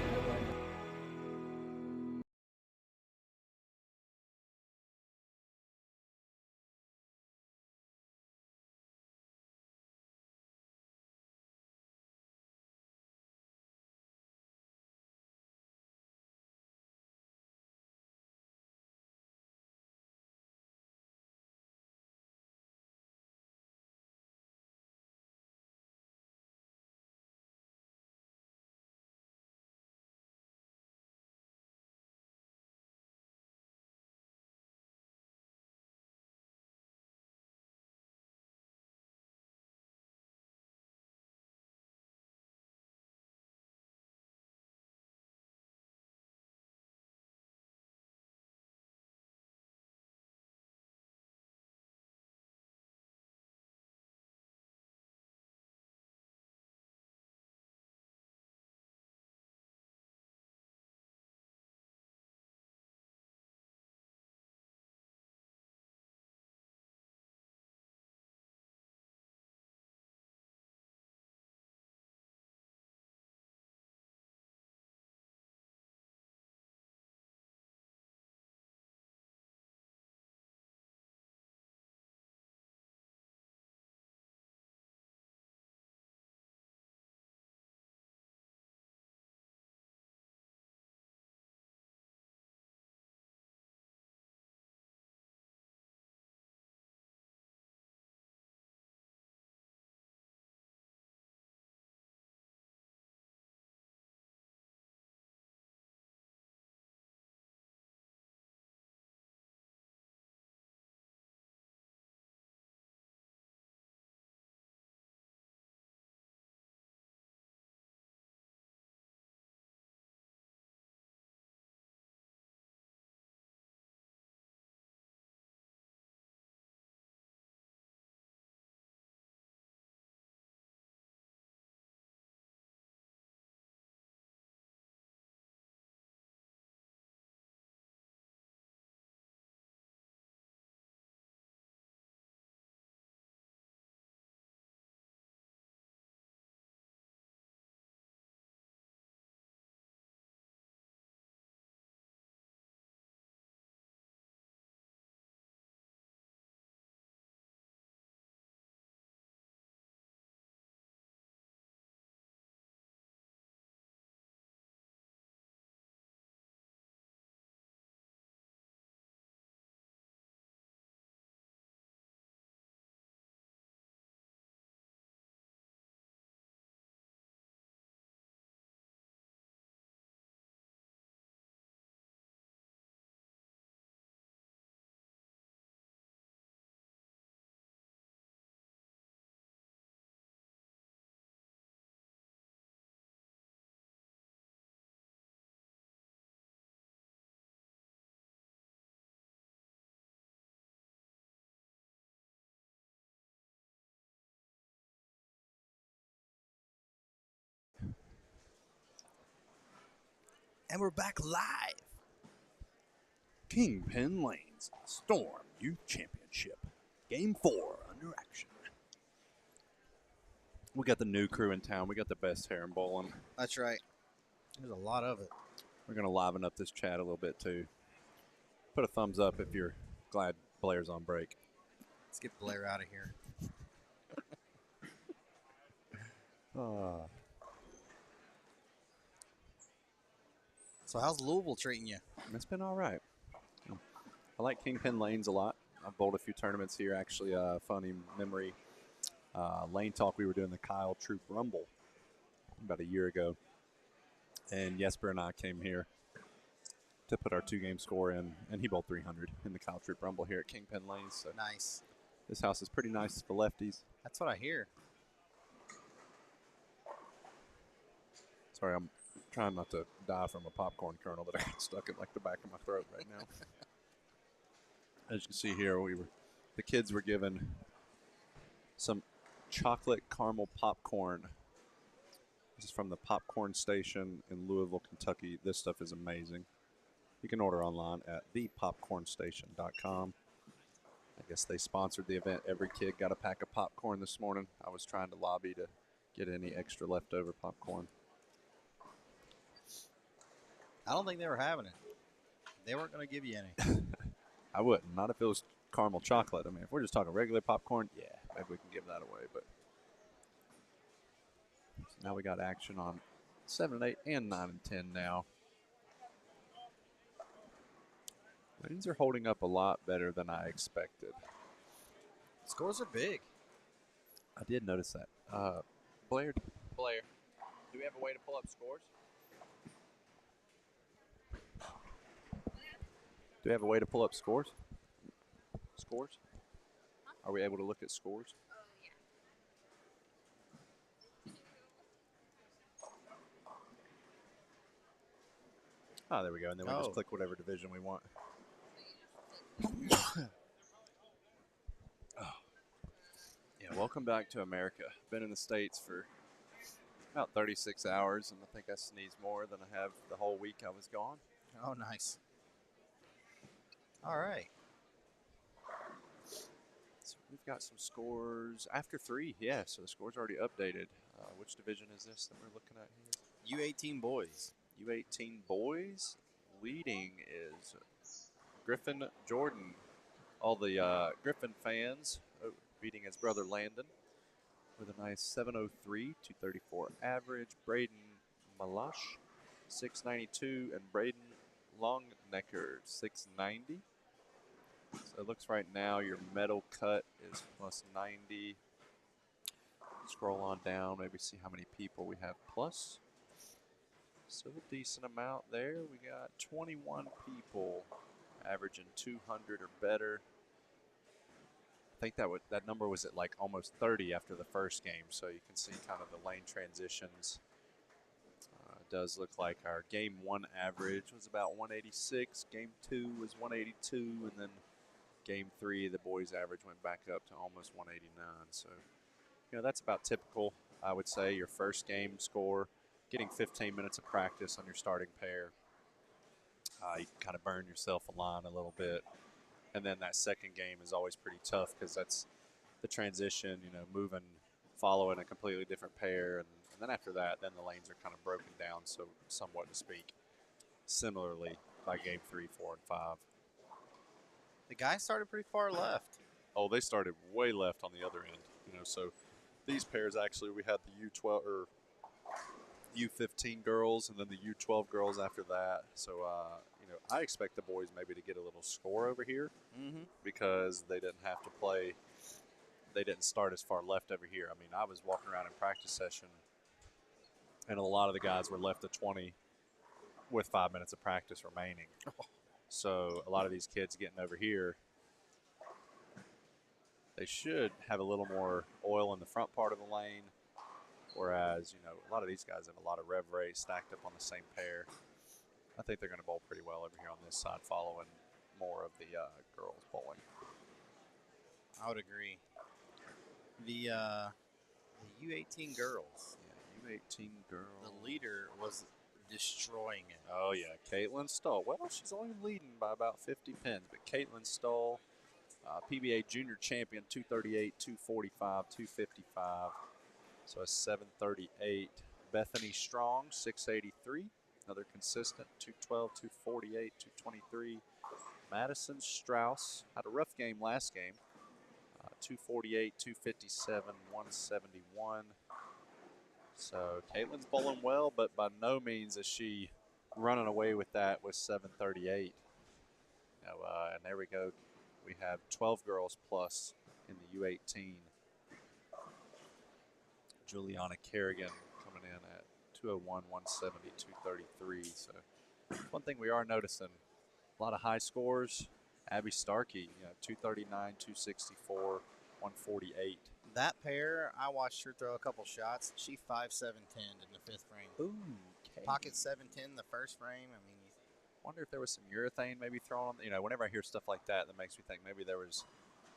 And we're back live. Kingpin Lanes Storm Youth Championship. Game 4 under action. We got the new crew in town. We got the best hair in bowling. That's right. There's a lot of it. We're going to liven up this chat a little bit, too. Put a thumbs up if you're glad Blair's on break. Let's get Blair out of here. So how's Louisville treating you? It's been all right. I like Kingpin Lanes a lot. I've bowled a few tournaments here. Actually, funny memory. Lane Talk, we were doing the Kyle Troop Rumble about a year ago. And Jesper and I came here. to put our 2-game score in, and he bowled 300 in the Kyle Troop Rumble here at Kingpin Lanes. So Nice. this house is pretty nice for lefties. That's what I hear. Sorry, I'm trying not to die from a popcorn kernel that I got stuck in like the back of my throat right now. As you can see here, the kids were given some chocolate caramel popcorn. This is from the Popcorn Station in Louisville, Kentucky. This stuff is amazing. You can order online at thepopcornstation.com. I guess they sponsored the event. Every kid got a pack of popcorn this morning. I was trying to lobby to get any extra leftover popcorn. I don't think they were having it. They weren't going to give you any. I wouldn't. Not if it was caramel chocolate. I mean, if we're just talking regular popcorn, yeah, maybe we can give that away. But so now we got action on 7 and 8 and 9 and 10 now. Lanes are holding up a lot better than I expected. Scores are big. I did notice that. Blair, do we have a way to pull up scores? Do we have a way to pull up scores? Scores? Are we able to look at scores? Oh, there we go. And then we just click whatever division we want. Yeah, welcome back to America. Been in the States for about 36 hours, and I think I sneezed more than I have the whole week I was gone. Oh, nice. All right. So we've got some scores after 3. Yeah, so the score's already updated. Which division is this that we're looking at here? U18 boys. U18 boys. Leading is Griffin Jordan. All the Griffin fans beating his brother Landon with a nice 703, 234 average. Braden Malash, 692, and Braden Longnecker, 690. So it looks right now your medal cut is plus 90. Scroll on down, maybe see how many people we have plus. Still a decent amount there. We got 21 people averaging 200 or better. I think that number was at like almost 30 after the first game, so you can see kind of the lane transitions. It does look like our game 1 average was about 186, game 2 was 182, and then game 3 the boys average went back up to almost 189. So, that's about typical. I would say your first game score, getting 15 minutes of practice on your starting pair. You can kind of burn yourself a line a little bit. And then that second game is always pretty tough because that's the transition, moving, following a completely different pair. And then after that, then the lanes are kind of broken down, so somewhat to speak. Similarly, by game 3, 4, and 5. The guys started pretty far left. Oh, they started way left on the other end. So these pairs actually, we had the U12 or U15 girls and then the U12 girls after that. So, I expect the boys maybe to get a little score over here because they didn't have to play. They didn't start as far left over here. I mean, I was walking around in practice session, and a lot of the guys were left to 20 with 5 minutes of practice remaining. So a lot of these kids getting over here, they should have a little more oil in the front part of the lane, whereas, a lot of these guys have a lot of rev rate stacked up on the same pair. I think they're going to bowl pretty well over here on this side, following more of the girls bowling. I would agree. The U18 girls. Yeah, U18 girls. The leader was destroying it. Oh, yeah, Caitlin Stoll. Well, she's only leading by about 50 pins, but Caitlin Stoll, PBA junior champion, 238, 245, 255. So a 738. Bethany Strong, 683. Another consistent, 212, 248, 223. Madison Strauss had a rough game last game. 248, 257, 171. So Caitlin's bowling well, but by no means is she running away with that with 738. And there we go. We have 12 girls plus in the U18. Juliana Kerrigan coming in at 201, 170, 233. So One thing we are noticing, a lot of high scores. Abby Starkey, 239, 264, 148. That pair, I watched her throw a couple shots. She 5'7", 10 in the 5th frame. Ooh, okay. Pocket 7'10" the first frame. I mean, Wonder if there was some urethane maybe thrown on. Whenever I hear stuff like that makes me think maybe there was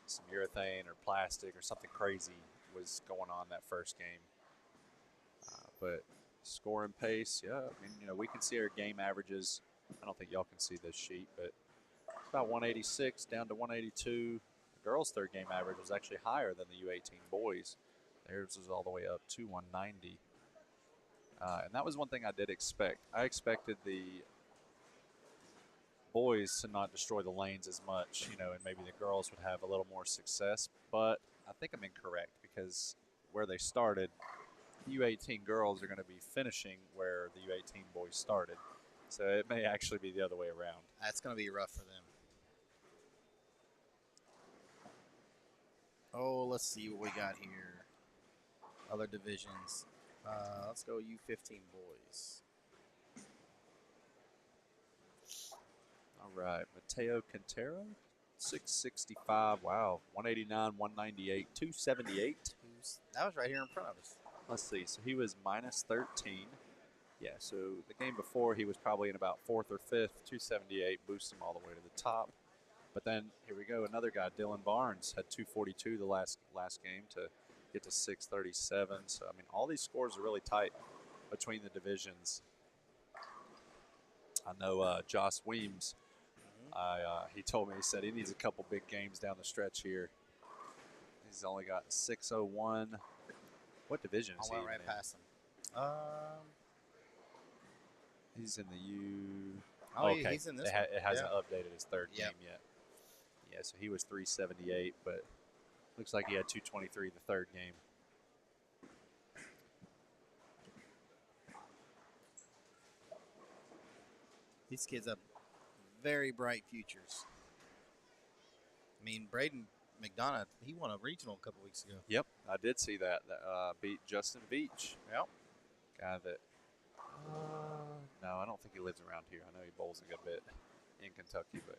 some urethane or plastic or something crazy was going on that first game. But scoring pace, yeah. I mean, we can see our game averages. I don't think y'all can see this sheet, but about 186 down to 182. The girls' third game average was actually higher than the U18 boys. Theirs was all the way up to 190. And that was one thing I did expect. I expected the boys to not destroy the lanes as much, and maybe the girls would have a little more success. But I think I'm incorrect because where they started, the U18 girls are going to be finishing where the U18 boys started. So it may actually be the other way around. that's going to be rough for them. Oh, let's see what we got here. Other divisions. Let's go U15 boys. All right, Mateo Quintero, 665. Wow, 189, 198, 278. That was right here in front of us. Let's see. So he was minus 13. Yeah, so the game before he was probably in about 4th or 5th, 278, boosted him all the way to the top. But then here we go, another guy, Dylan Barnes, had 242 the last game to get to 637. So, I mean, all these scores are really tight between the divisions. I know Josh Weems, he told me, he said he needs a couple big games down the stretch here. He's only got 601. What division is he I went right in? past him. He's in the U. Oh, okay. he's in this It, one. it hasn't updated his third Yep. game yet. Yeah, so he was 378, but looks like he had 223 the third game. These kids have very bright futures. I mean, Braden McDonough, he won a regional a couple weeks ago. Yep, I did see that. Beat Justin Veach. Yep. Guy that, no, I don't think he lives around here. I know he bowls a good bit in Kentucky, but,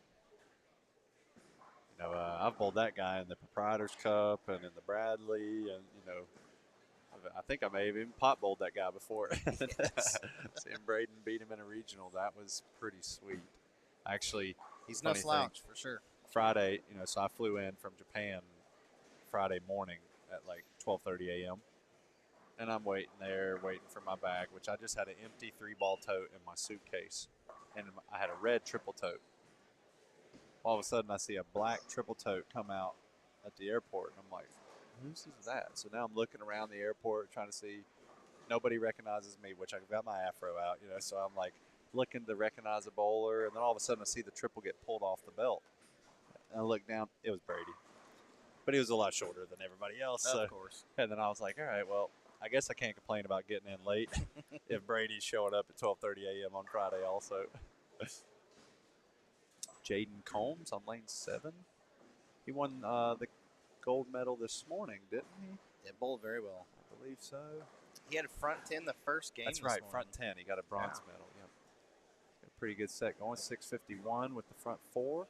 I've bowled that guy in the Proprietors Cup and in the Bradley, and, I think I may have even pot bowled that guy before. Seeing Braden beat him in a regional, that was pretty sweet. Actually, he's no slouch for sure. Friday, so I flew in from Japan Friday morning at like 12:30 a.m. And I'm waiting for my bag, which I just had an empty 3-ball tote in my suitcase. And I had a red triple tote. All of a sudden, I see a black triple tote come out at the airport. And I'm like, whose is that? So now I'm looking around the airport trying to see. Nobody recognizes me, which I've got my afro out, so I'm like looking to recognize a bowler. And then all of a sudden, I see the triple get pulled off the belt. And I look down, it was Brady. But he was a lot shorter than everybody else. Of course. And then I was like, all right, well, I guess I can't complain about getting in late if Brady's showing up at 12:30 a.m. on Friday also. Jaden Combs on lane 7. He won the gold medal this morning, didn't he? Yeah, bowled very well. I believe so. He had a front 10 the first game. That's right, front 10. He got a bronze medal. Yep. Got a pretty good set going. 651 with the front 4.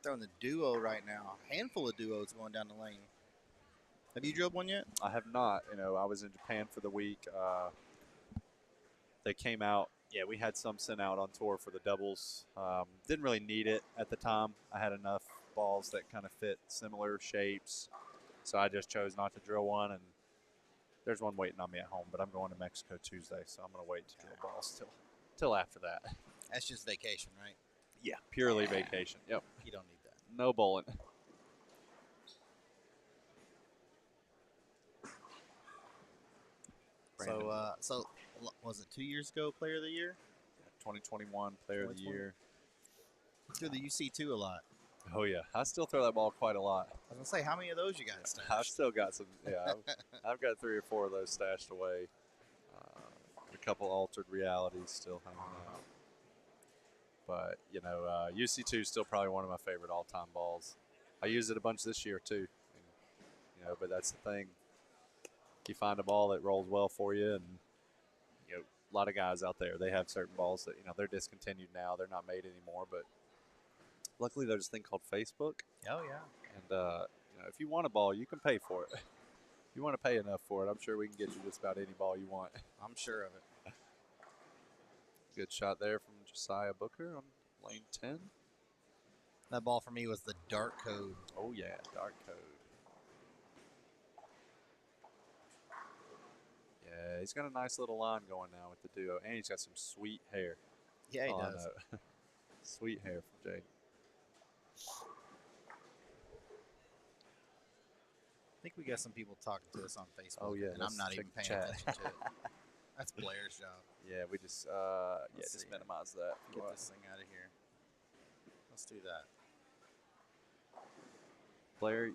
Throwing the duo right now. A handful of duos going down the lane. Have you drilled one yet? I have not. I was in Japan for the week. They came out. Yeah, we had some sent out on tour for the doubles. Didn't really need it at the time. I had enough balls that kind of fit similar shapes. So I just chose not to drill one. And there's one waiting on me at home. But I'm going to Mexico Tuesday, so I'm going to wait to drill balls till after that. That's just vacation, right? Yeah, purely vacation. Yep. You don't need that. No bowling. So was it 2 years ago, Player of the Year? 2021 Player of the Year. Threw the UC2 a lot. Oh, yeah. I still throw that ball quite a lot. I was going to say, how many of those you got stashed? I've still got some. Yeah, I've got 3 or 4 of those stashed away. A couple altered realities still hanging out. But, UC2 is still probably one of my favorite all-time balls. I used it a bunch this year, too. But that's the thing. You find a ball that rolls well for you, and, a lot of guys out there, they have certain balls that, they're discontinued now. They're not made anymore. But luckily, there's this thing called Facebook. Oh, yeah. And, if you want a ball, you can pay for it. If you want to pay enough for it, I'm sure we can get you just about any ball you want. I'm sure of it. Good shot there from Josiah Booker on lane 10. That ball for me was the dark code. Oh, yeah, dark code. Yeah, he's got a nice little line going now with the duo, and he's got some sweet hair. Yeah, he does. Sweet hair from Jade. I think we got some people talking to us on Facebook. Oh, yeah. And I'm not even paying attention to it. That's Blair's job. Yeah, we just just minimize that. Get this thing out of here. Let's do that. Blair,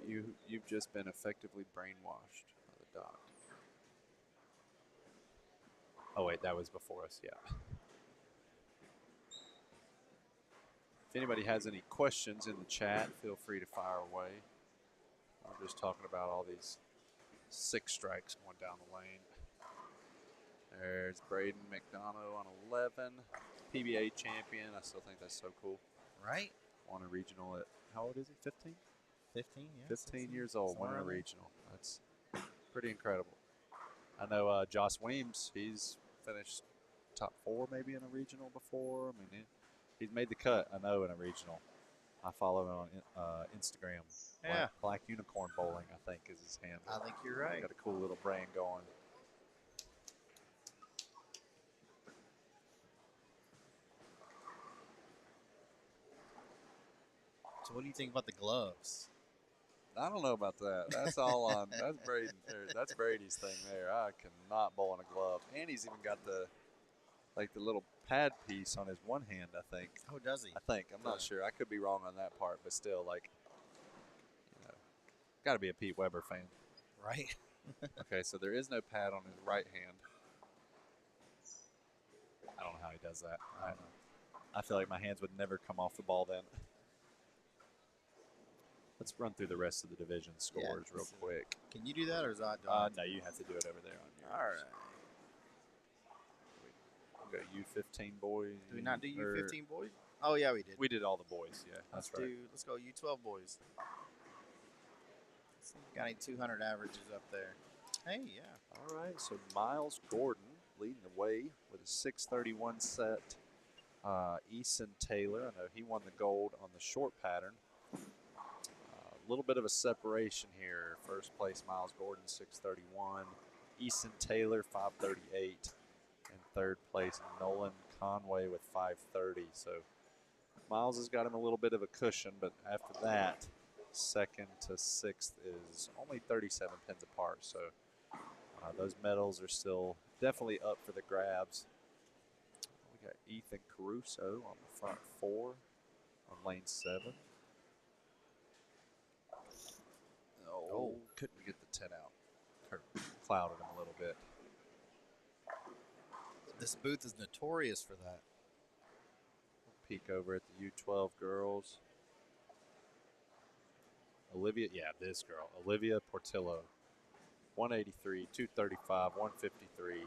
you've just been effectively brainwashed by the doc. Oh wait, that was before us. Yeah. If anybody has any questions in the chat, feel free to fire away. We're just talking about all these 6 strikes going down the lane. There's Braden McDonough on 11, PBA champion. I still think that's so cool. Right? Won a regional at, how old is he, 15? 15, yeah. 15 years old, won a regional. That's pretty incredible. I know Josh Weems, he's finished top 4 maybe in a regional before. I mean, he's made the cut, I know, in a regional. I follow him on Instagram. Yeah. Black Unicorn Bowling, I think, is his handle. I think you're right. Got a cool little brand going. So what do you think about the gloves? I don't know about that. That's all on. That's Braden. That's Brady's thing there. I cannot bowl in a glove, and he's even got the little pad piece on his one hand. I think. Oh, does he? I think. I'm not sure. I could be wrong on that part, but still, got to be a Pete Weber fan, right? Okay, so there is no pad on his right hand. I don't know how he does that. I feel like my hands would never come off the ball then. Let's run through the rest of the division scores real quick. Can you do that, or is that done? No, you have to do it over there on yours. All right. We'll go U15 boys. Do we not do U15 boys? Oh, yeah, we did. We did all the boys, yeah. That's right. Let's go U12 boys. Got any 200 averages up there. Hey, yeah. All right, so Miles Gordon leading the way with a 631 set. Eason Taylor, I know he won the gold on the short pattern. A little bit of a separation here. First place, Miles Gordon, 631. Eason Taylor, 538. And third place, Nolan Conway with 530. So Miles has got him a little bit of a cushion, but after that, second to sixth is only 37 pins apart. So those medals are still definitely up for the grabs. We got Ethan Caruso on the front 4 on lane 7. Oh, couldn't get the 10 out. Clouded him a little bit. This booth is notorious for that. Peek over at the U12 girls. Olivia, this girl. Olivia Portillo. 183, 235, 153.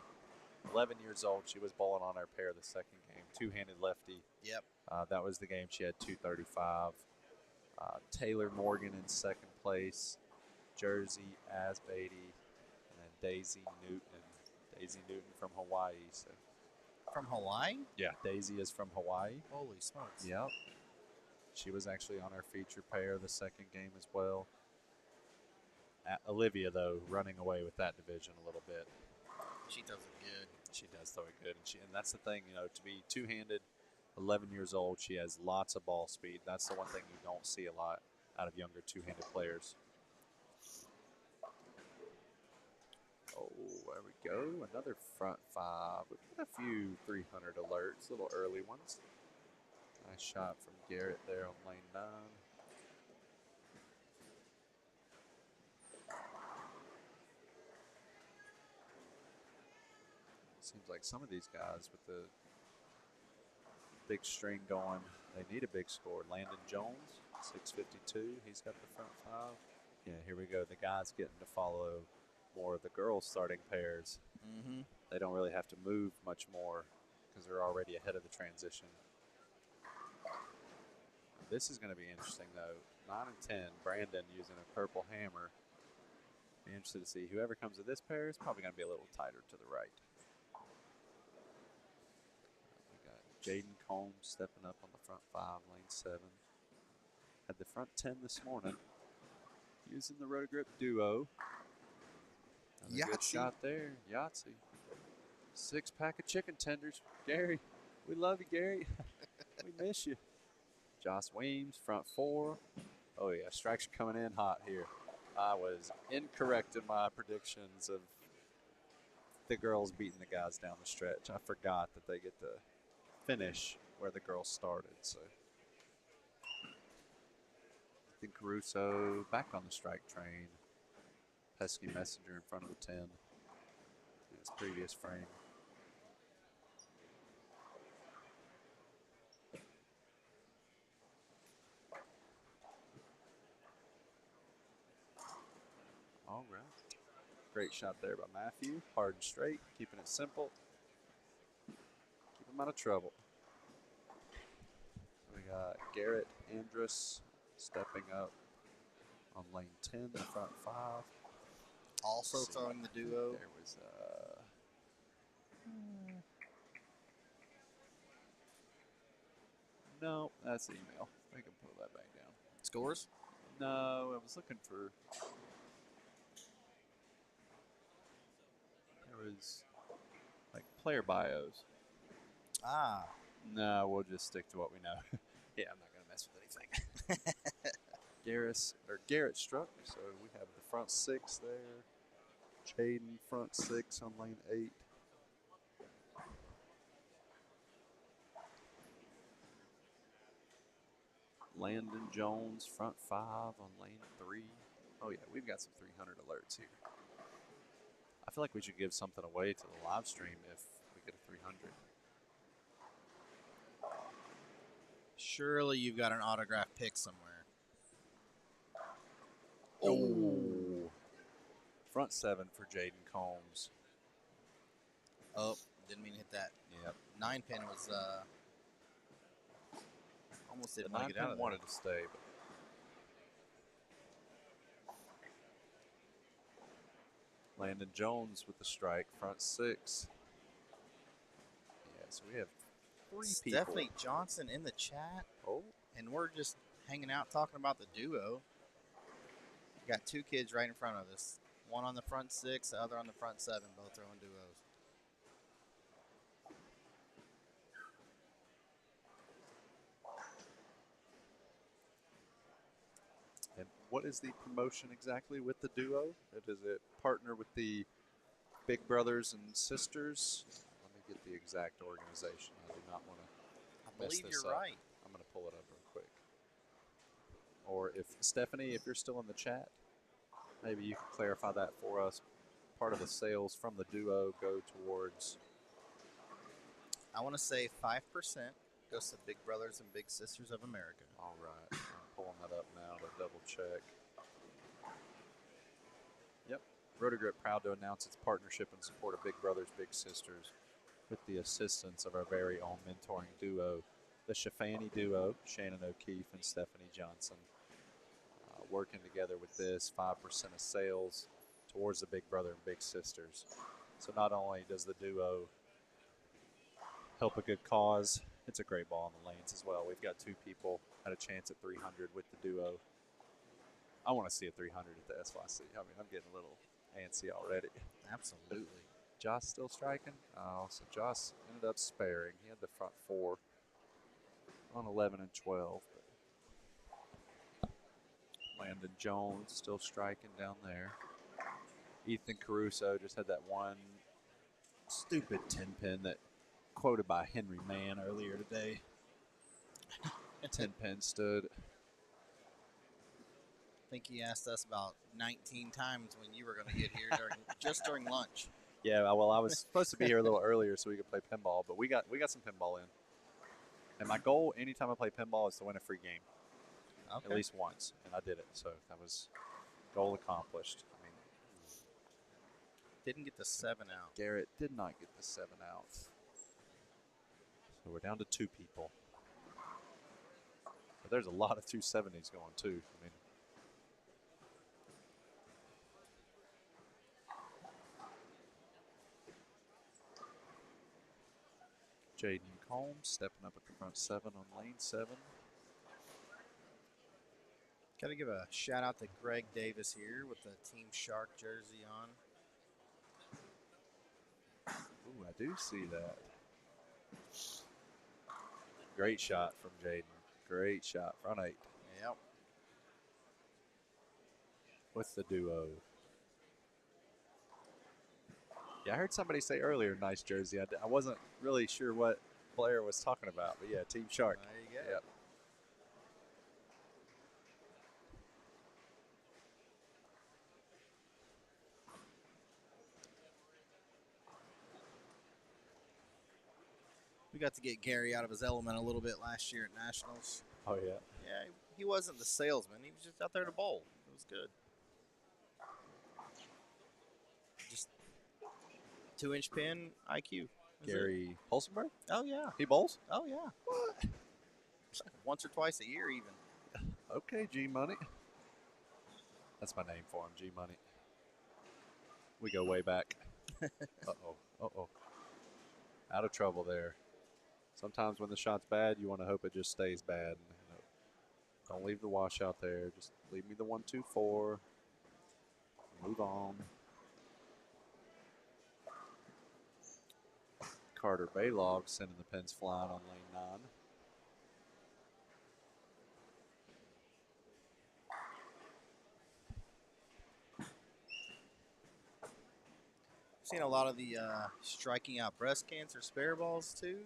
11 years old. She was bowling on her pair the second game. Two-handed lefty. Yep. That was the game she had 235. Taylor Morgan in second place. Jersey Asbeatty. And then Daisy Newton. Daisy Newton from Hawaii. So. From Hawaii? Yeah, Daisy is from Hawaii. Holy smokes. Yep. She was actually on our feature pair the second game as well. Olivia, though, running away with that division a little bit. She does it good. She does throw it good. And that's the thing, to be two-handed, 11 years old, she has lots of ball speed. That's the one thing you don't see a lot out of younger two-handed players. Oh, there we go. Another front 5. We've got a few 300 alerts, little early ones. Nice shot from Garrett there on lane 9. Seems like some of these guys with the big string going, they need a big score. Landon Jones, 652. He's got the front 5. Yeah, here we go. The guys getting to follow more of the girls starting pairs. Mm-hmm. they don't really have to move much more because they're already ahead of the transition. This is going to be interesting, though. 9 and 10, Brandon using a purple hammer. Be interested to see whoever comes to this pair is probably going to be a little tighter to the right. We got Jaden Combs stepping up on the front 5, lane 7. Had the front 10 this morning. Using the Rotogrip Duo. Another good shot there. Yahtzee. 6-pack of chicken tenders. Gary, we love you, Gary. We miss you. Joss Weems, front 4. Oh, yeah, strikes are coming in hot here. I was incorrect in my predictions of the girls beating the guys down the stretch. I forgot that they get to finish where the girls started. So, Ethan Caruso back on the strike train. Pesky Messenger in front of the 10 in his previous frame. All right. Great shot there by Matthew. Hard and straight, keeping it simple. Keep him out of trouble. We got Garrett Andrus stepping up on lane 10, the front 5. Also throwing the duo. There was no, that's the email. We can pull that back down. Scores? No, I was looking for. There was like player bios. Ah. No, we'll just stick to what we know. Yeah, I'm not gonna mess with anything. Garrett struck, so we have the front 6 there. Jaden front 6 on lane 8. Landon Jones front 5 on lane 3. Oh yeah, we've got some 300 alerts here. I feel like we should give something away to the live stream if we get a 300. Surely you've got an autograph pick somewhere. Oh. Front 7 for Jaden Combs. Oh, didn't mean to hit that. Yep. 9-pin was almost didn't The want to get out 9-pin of there. wanted to stay, but Landon Jones with the strike, front 6. Yeah, so we have 3 people. Stephanie Johnson in the chat. Oh. And we're just hanging out talking about the duo. Got 2 kids right in front of us. One on the front 6, the other on the front 7, both throwing duos. And what is the promotion exactly with the duo? Is it partner with the Big Brothers and Sisters? Let me get the exact organization. I do not want to mess this you're up. right. I'm going to pull it up real quick. Or if Stephanie, if you're still in the chat, maybe you can clarify that for us. Part of the sales from the duo go towards. I want to say 5% goes to Big Brothers and Big Sisters of America. All right. I'm pulling that up now to double check. Yep. Rotogrip proud to announce its partnership and support of Big Brothers Big Sisters with the assistance of our very own mentoring duo, the Shafani duo, Shannon O'Keefe and Stephanie Johnson. Working together with this, 5% of sales towards the Big Brother and Big Sisters. So not only does the duo help a good cause, it's a great ball in the lanes as well. We've got 2 people at a chance at 300 with the duo. I want to see a 300 at the SYC. I mean, I'm getting a little antsy already. Absolutely. Joss still striking? Oh, so Joss ended up sparing. He had the front 4 on 11 and 12. But Landon Jones still striking down there. Ethan Caruso just had that one stupid 10-pin that quoted by Henry Mann earlier today. 10-pin stood. I think he asked us about 19 times when you were going to get here just during lunch. Yeah, well, I was supposed to be here a little earlier so we could play pinball, but we got some pinball in. And my goal anytime I play pinball is to win a free game. Okay. At least once, and I did it. So that was goal accomplished. I mean, Didn't get the 7 out. Garrett did not get the 7 out. So we're down to 2 people. But there's a lot of 270s going too. I mean, Jaden Combs stepping up at the front 7 on lane 7. Got to give a shout out to Greg Davis here with the Team Shark jersey on. Ooh, I do see that. Great shot from Jaden. Great shot. Front 8 Yep. with the duo. Yeah, I heard somebody say earlier, nice jersey. I wasn't really sure what player was talking about, but yeah, Team Shark. There you go. Yep. We got to get Gary out of his element a little bit last year at Nationals. Oh, yeah. Yeah, he wasn't the salesman. He was just out there to bowl. It was good. Just 2-inch pin IQ. Gary Holsenberg? Oh, yeah. He bowls? Oh, yeah. What? Once or twice a year, even. Okay, G Money. That's my name for him, G Money. We go way back. Uh-oh. Uh-oh. Out of trouble there. Sometimes when the shot's bad, you want to hope it just stays bad. You know, don't leave the wash out there. Just leave me the 1-2-4. Move on. Carter Baylog sending the pins flying on lane 9. Seen a lot of the striking out breast cancer spare balls, too.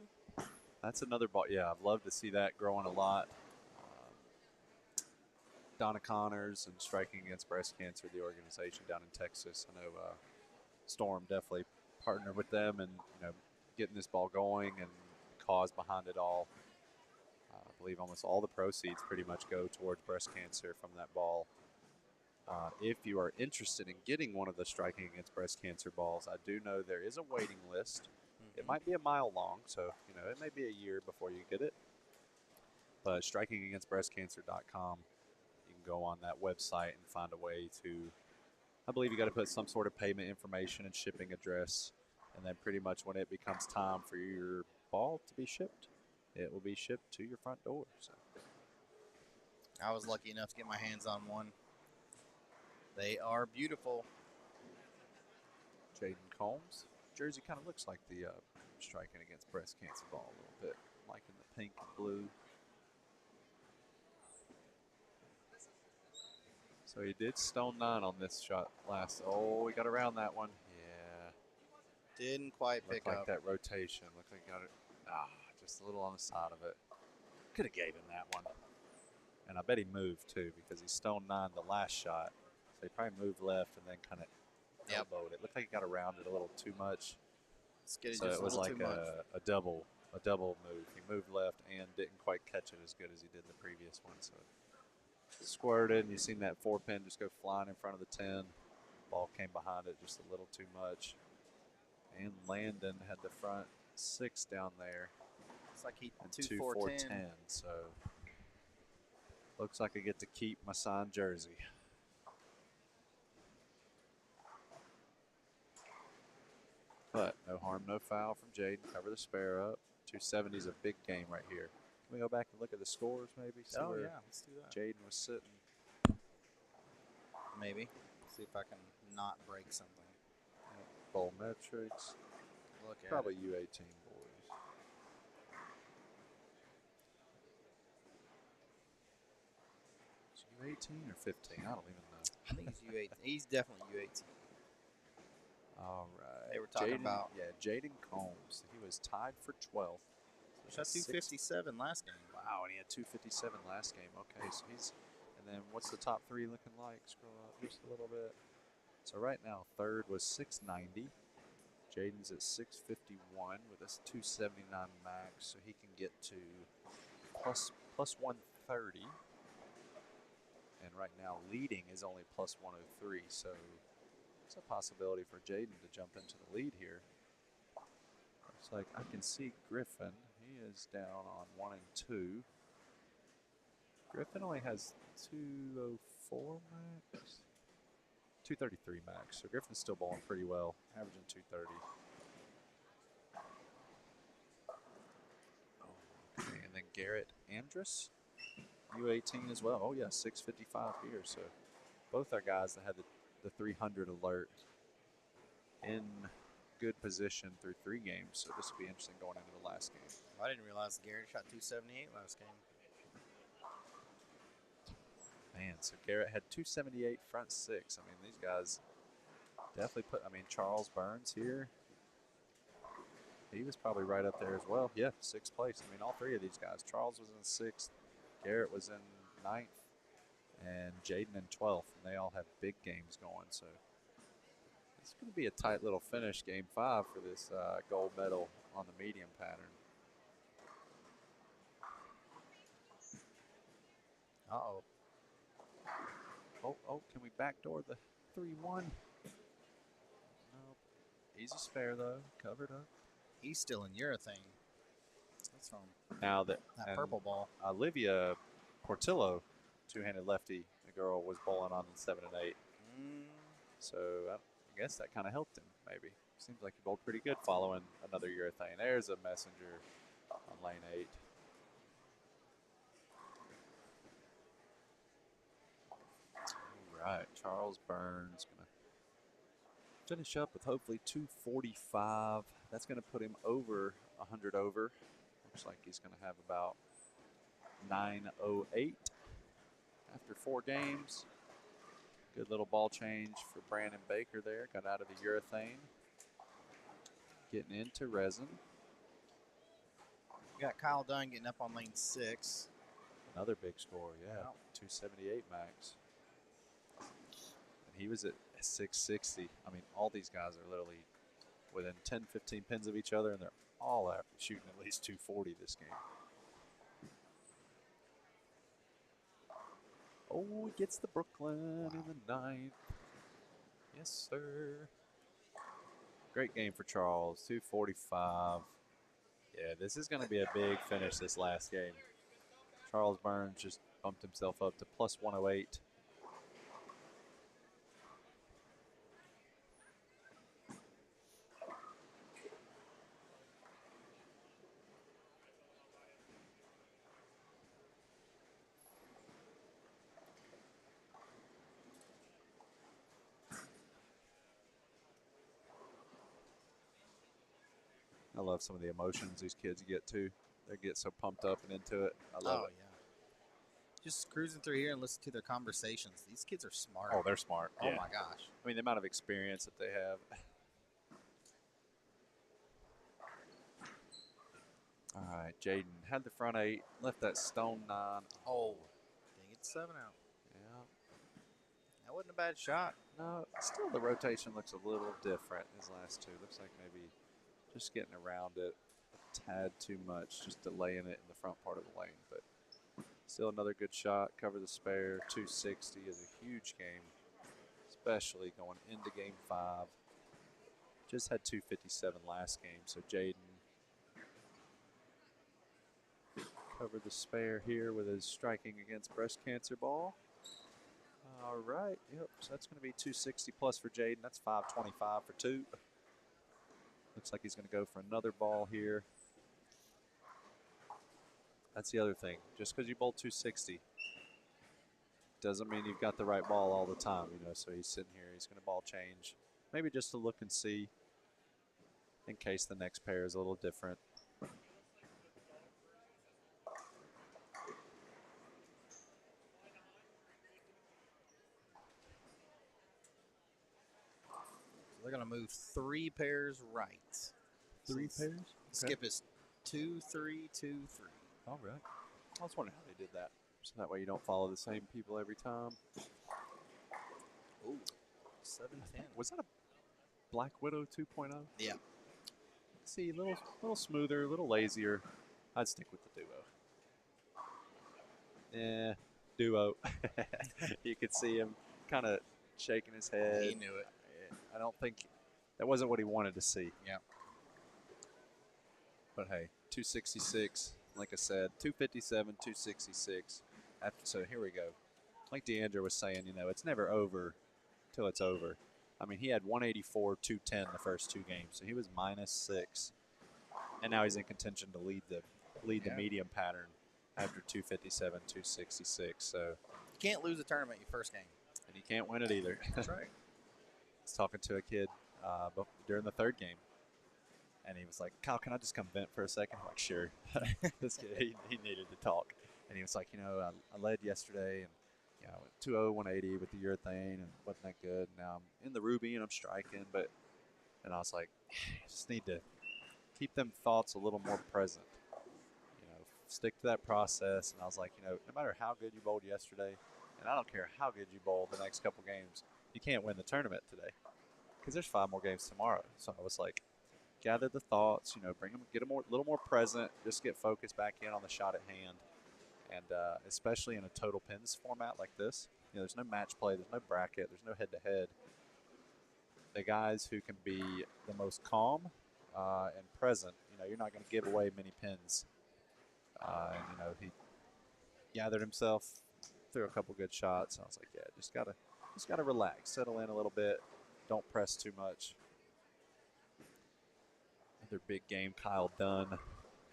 That's another ball. Yeah, I'd love to see that growing a lot. Donna Connors and Striking Against Breast Cancer, the organization down in Texas. I know Storm definitely partnered with them and getting this ball going and the cause behind it all. I believe almost all the proceeds pretty much go towards breast cancer from that ball. If you are interested in getting one of the Striking Against Breast Cancer balls, I do know there is a waiting list. It might be a mile long, so it may be a year before you get it. But strikingagainstbreastcancer.com, you can go on that website and find a way to, I believe you got to put some sort of payment information and shipping address, and then pretty much when it becomes time for your ball to be shipped, it will be shipped to your front door. So I was lucky enough to get my hands on one. They are beautiful. Jaden Combs jersey kind of looks like the Striking Against Breast Cancer ball a little bit, like in the pink and blue. So he did stone 9 on this shot last. Oh, we got around that one. Yeah. Didn't quite pick Looked like up. that rotation. Looked like he got it. Just a little on the side of it. Could have gave him that one. And I bet he moved too because he stoned 9 the last shot. So he probably moved left and then kind of elbowed it. Looked like he got around it a little too much. So it was like a double move. He moved left and didn't quite catch it as good as he did the previous one. So squirted, and you seen that 4-pin just go flying in front of the 10. Ball came behind it just a little too much. And Landon had the front 6 down there. It's like he 2-4-10. So looks like I get to keep my signed jersey. But no harm, no foul from Jaden. Cover the spare up. 270 is a big game right here. Can we go back and look at the scores maybe? See where let's do that. Jaden was sitting. Maybe. See if I can not break something. Bowl metrics. Look at Probably it. U18 boys. Is U18 or 15? I don't even know. I think he's U18. He's definitely U18. All right. They were talking about. Yeah, Jaden Combs. He was tied for 12th. Shot 257 last game. Wow, and he had 257 last game. Okay, so he's, and then what's the top 3 looking like? Scroll up just a little bit. So right now, third was 690. Jaden's at 651 with a 279 max, so he can get to plus 130. And right now, leading is only plus 103. So It's a possibility for Jaden to jump into the lead here. Looks like I can see Griffin. He is down on 1 and 2. Griffin only has 204 max. 233 max. So Griffin's still bowling pretty well, averaging 230. Okay, and then Garrett Andrus, U18 as well. Oh yeah, 655 here. So both are guys that had the 300 alert in good position through 3 games. So this will be interesting going into the last game. I didn't realize Garrett shot 278 last game. Man, so Garrett had 278 front 6. I mean, these guys definitely put, I mean, Charles Burns here. He was probably right up there as well. Yeah, 6th place. I mean, all 3 of these guys. Charles was in 6th, Garrett was in 9th, and Jaden in 12th. And they all have big games going. So it's going to be a tight little finish, game 5 for this gold medal on the medium pattern. Uh-oh. Oh, can we backdoor the 3-1? Nope. Easy spare, though. Covered up. He's still in urethane. That's from Now that purple ball. Olivia Portillo, 2-handed lefty, the girl was bowling on 7 and 8. So I guess that kind of helped him, maybe. Seems like he bowled pretty good following another urethane. There's a messenger on lane 8. All right, Charles Burns going to finish up with hopefully 245. That's going to put him over 100 over. Looks like he's going to have about 908 after 4 games. Good little ball change for Brandon Baker there. Got out of the urethane. Getting into resin. We got Kyle Dunn getting up on lane 6. Another big score, yeah. Wow. 278 max. And he was at 660. I mean, all these guys are literally within 10, 15 pins of each other, and they're all out shooting at least 240 this game. Oh, he gets the Brooklyn in the 9th. Yes, sir. Great game for Charles, 245. Yeah, this is going to be a big finish this last game. Charles Burns just bumped himself up to plus 108. I love some of the emotions these kids get too. They get so pumped up and into it. I love it. Yeah. Just cruising through here and listen to their conversations. These kids are smart. Oh, they're smart. Oh yeah. my gosh. I mean, the amount of experience that they have. All right, Jaden had the front 8, left that stone 9. Oh, dang, it's 7 out. Yeah. That wasn't a bad shot. No, still the rotation looks a little different. His last 2 looks like maybe just getting around it a tad too much, just delaying it in the front part of the lane. But still another good shot. Cover the spare. 260 is a huge game, especially going into game 5. Just had 257 last game, so Jaden covered the spare here with his striking against breast cancer ball. All right, yep, so that's going to be 260 plus for Jaden. That's 525 for 2. Looks like he's going to go for another ball here. That's the other thing. Just because you bowl 260 doesn't mean you've got the right ball all the time, you know. So he's sitting here. He's going to ball change, maybe just to look and see in case the next pair is a little different. They're going to move 3 pairs right. 3 pairs? Skip is 2, 3, 2, 3. All right. I was wondering how they did that. So that way you don't follow the same people every time. Ooh, 7-10. Was that a Black Widow 2.0? Yeah. See, a little smoother, a little lazier. I'd stick with the duo. Yeah, duo. You could see him kind of shaking his head. He knew it. I don't think that wasn't what he wanted to see. Yeah. But hey, 266, like I said, 257, 266. So here we go. Like DeAndre was saying, it's never over till it's over. I mean, he had 184, 210 the first 2 games, so he was -6, and now he's in contention to lead the medium pattern after 257, 266. So You can't lose a tournament your first game. and you can't win it either. That's right. I was talking to a kid during the 3rd game, and he was like, "Kyle, can I just come vent for a second?" I'm like, "Sure." This kid, he needed to talk, and he was like, I led yesterday, and I went 2-0, 180 with the urethane, and wasn't that good. Now I'm in the ruby and I'm striking, and I was like, you just need to keep them thoughts a little more present. Stick to that process. And I was like, no matter how good you bowled yesterday, and I don't care how good you bowl the next couple games, you can't win the tournament today because there's 5 more games tomorrow. So I was like, gather the thoughts, bring them, get them a little more present, just get focused back in on the shot at hand. And especially in a total pins format like this, there's no match play, there's no bracket, there's no head-to-head. The guys who can be the most calm and present, you're not going to give away many pins. And he gathered himself, threw a couple good shots. And I was like, yeah, just gotta relax, settle in a little bit, don't press too much. Another big game, Kyle Dunn.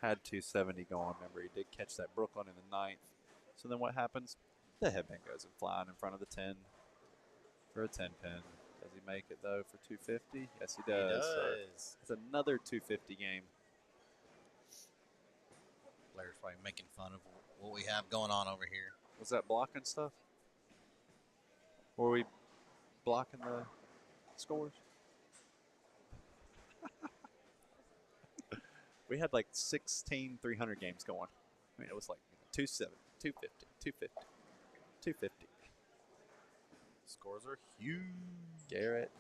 Had 270 going. Remember, he did catch that Brooklyn in the 9th. So then what happens? The headband goes and flying in front of the 10 for a 10 pin. Does he make it, though, for 250? Yes, he does. He does. So it's another 250 game. Blair's probably making fun of what we have going on over here. Was that blocking stuff? Were we blocking the scores? We had like 16 300 games going. I mean, it was like 270, 250, 250, 250. Scores are huge. Garrett,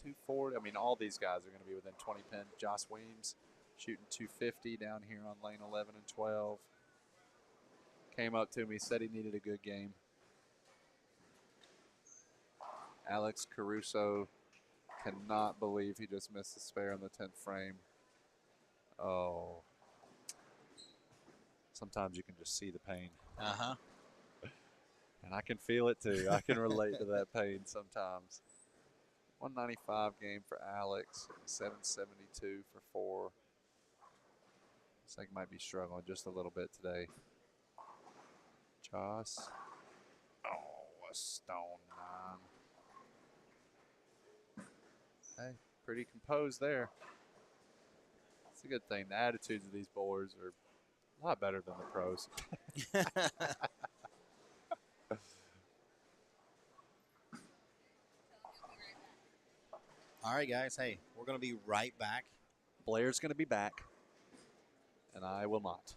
240. I mean, all these guys are going to be within 20 pins. Josh Weems shooting 250 down here on lane 11 and 12. Came up to me, said he needed a good game. Alex Caruso cannot believe he just missed the spare in the 10th frame. Oh. Sometimes you can just see the pain. Uh-huh. And I can feel it too. I can relate to that pain sometimes. 195 game for Alex, 772 for 4. Looks like he might be struggling just a little bit today. Joss. Oh, a stone 9. Hey, pretty composed there. It's a good thing. The attitudes of these bowlers are a lot better than the pros. All right, guys. Hey, we're going to be right back. Blair's going to be back, and I will not.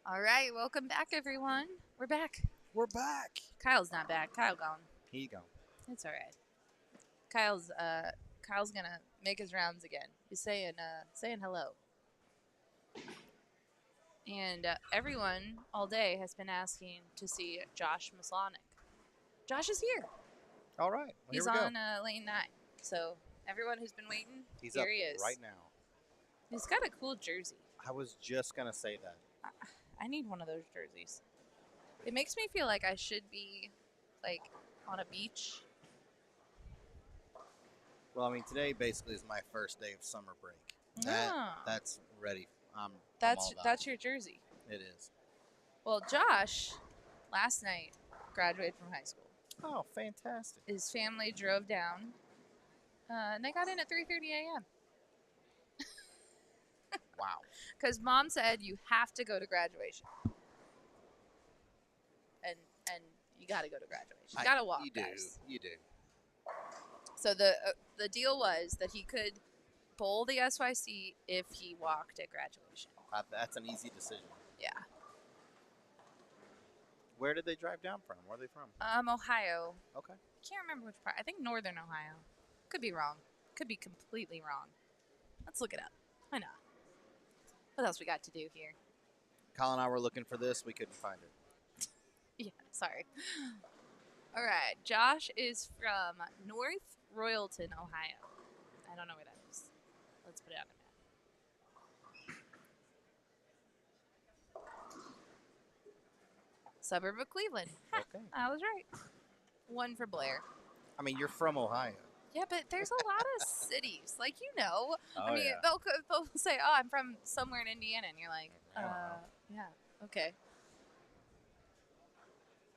All right, welcome back, everyone. We're back. We're back. Kyle's not back. Kyle gone. He gone. It's all right. Kyle's gonna make his rounds again. He's saying hello. And everyone all day has been asking to see Josh Maslonic. Josh is here. All right. Well, He's here we on go. lane 9. So everyone who's been waiting, He's here up he is. right now. He's got a cool jersey. I was just going to say that. I need one of those jerseys. It makes me feel like I should be, like, on a beach. Well, I mean, today basically is my first day of summer break. That's ready. I'm all about That's it. your jersey. It is. Well, Josh, last night, graduated from high school. Oh, fantastic. His family drove down, and they got in at 3:30 a.m. Wow. Because Mom said you have to go to graduation. And you got to go to graduation. You got to walk, You do. guys. You do. So the deal was that he could bowl the SYC if he walked at graduation. That's an easy decision. Yeah. Where did they drive down from? Where are they from? Ohio. Okay. Can't remember which part. I think northern Ohio. Could be wrong. Could be completely wrong. Let's look it up. Why not? What else we got to do here? Colin and I were looking for this. We couldn't find it. Yeah, sorry. All right. Josh is from North Royalton, Ohio. I don't know where that is. Let's put it on the map. Suburb of Cleveland. Ha, Okay. I was right. One for Blair. I mean, you're from Ohio. Yeah, but there's a lot of cities. Like, you know. I Oh, mean, yeah. they'll say, oh, I'm from somewhere in Indiana. And you're like, I don't know. yeah, okay.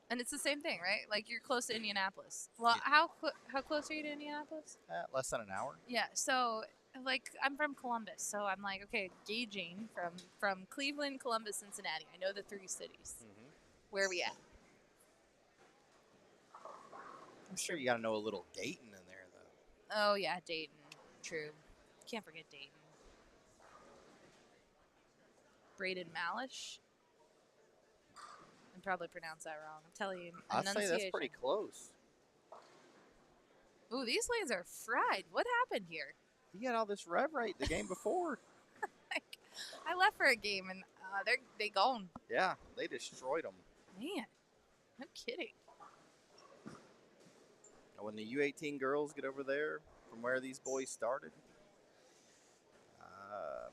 And it's the same thing, right? Like, you're close to Indianapolis. Well, Yeah. how close are you to Indianapolis? Less than an hour. Yeah, so, like, I'm from Columbus. So I'm like, okay, gauging from Cleveland, Columbus, Cincinnati. I know the 3 cities. Mm-hmm. Where are we at? I'm sure you got to know a little Dayton in there, though. Oh, yeah, Dayton. True. Can't forget Dayton. Braden Malish. I probably pronounced that wrong. I'm telling you. I'd say that's pretty close. Ooh, these lanes are fried. What happened here? You got all this rev rate the game before. Like, I left for a game and they gone. Yeah, they destroyed them. Man, no kidding. When the U18 girls get over there from where these boys started,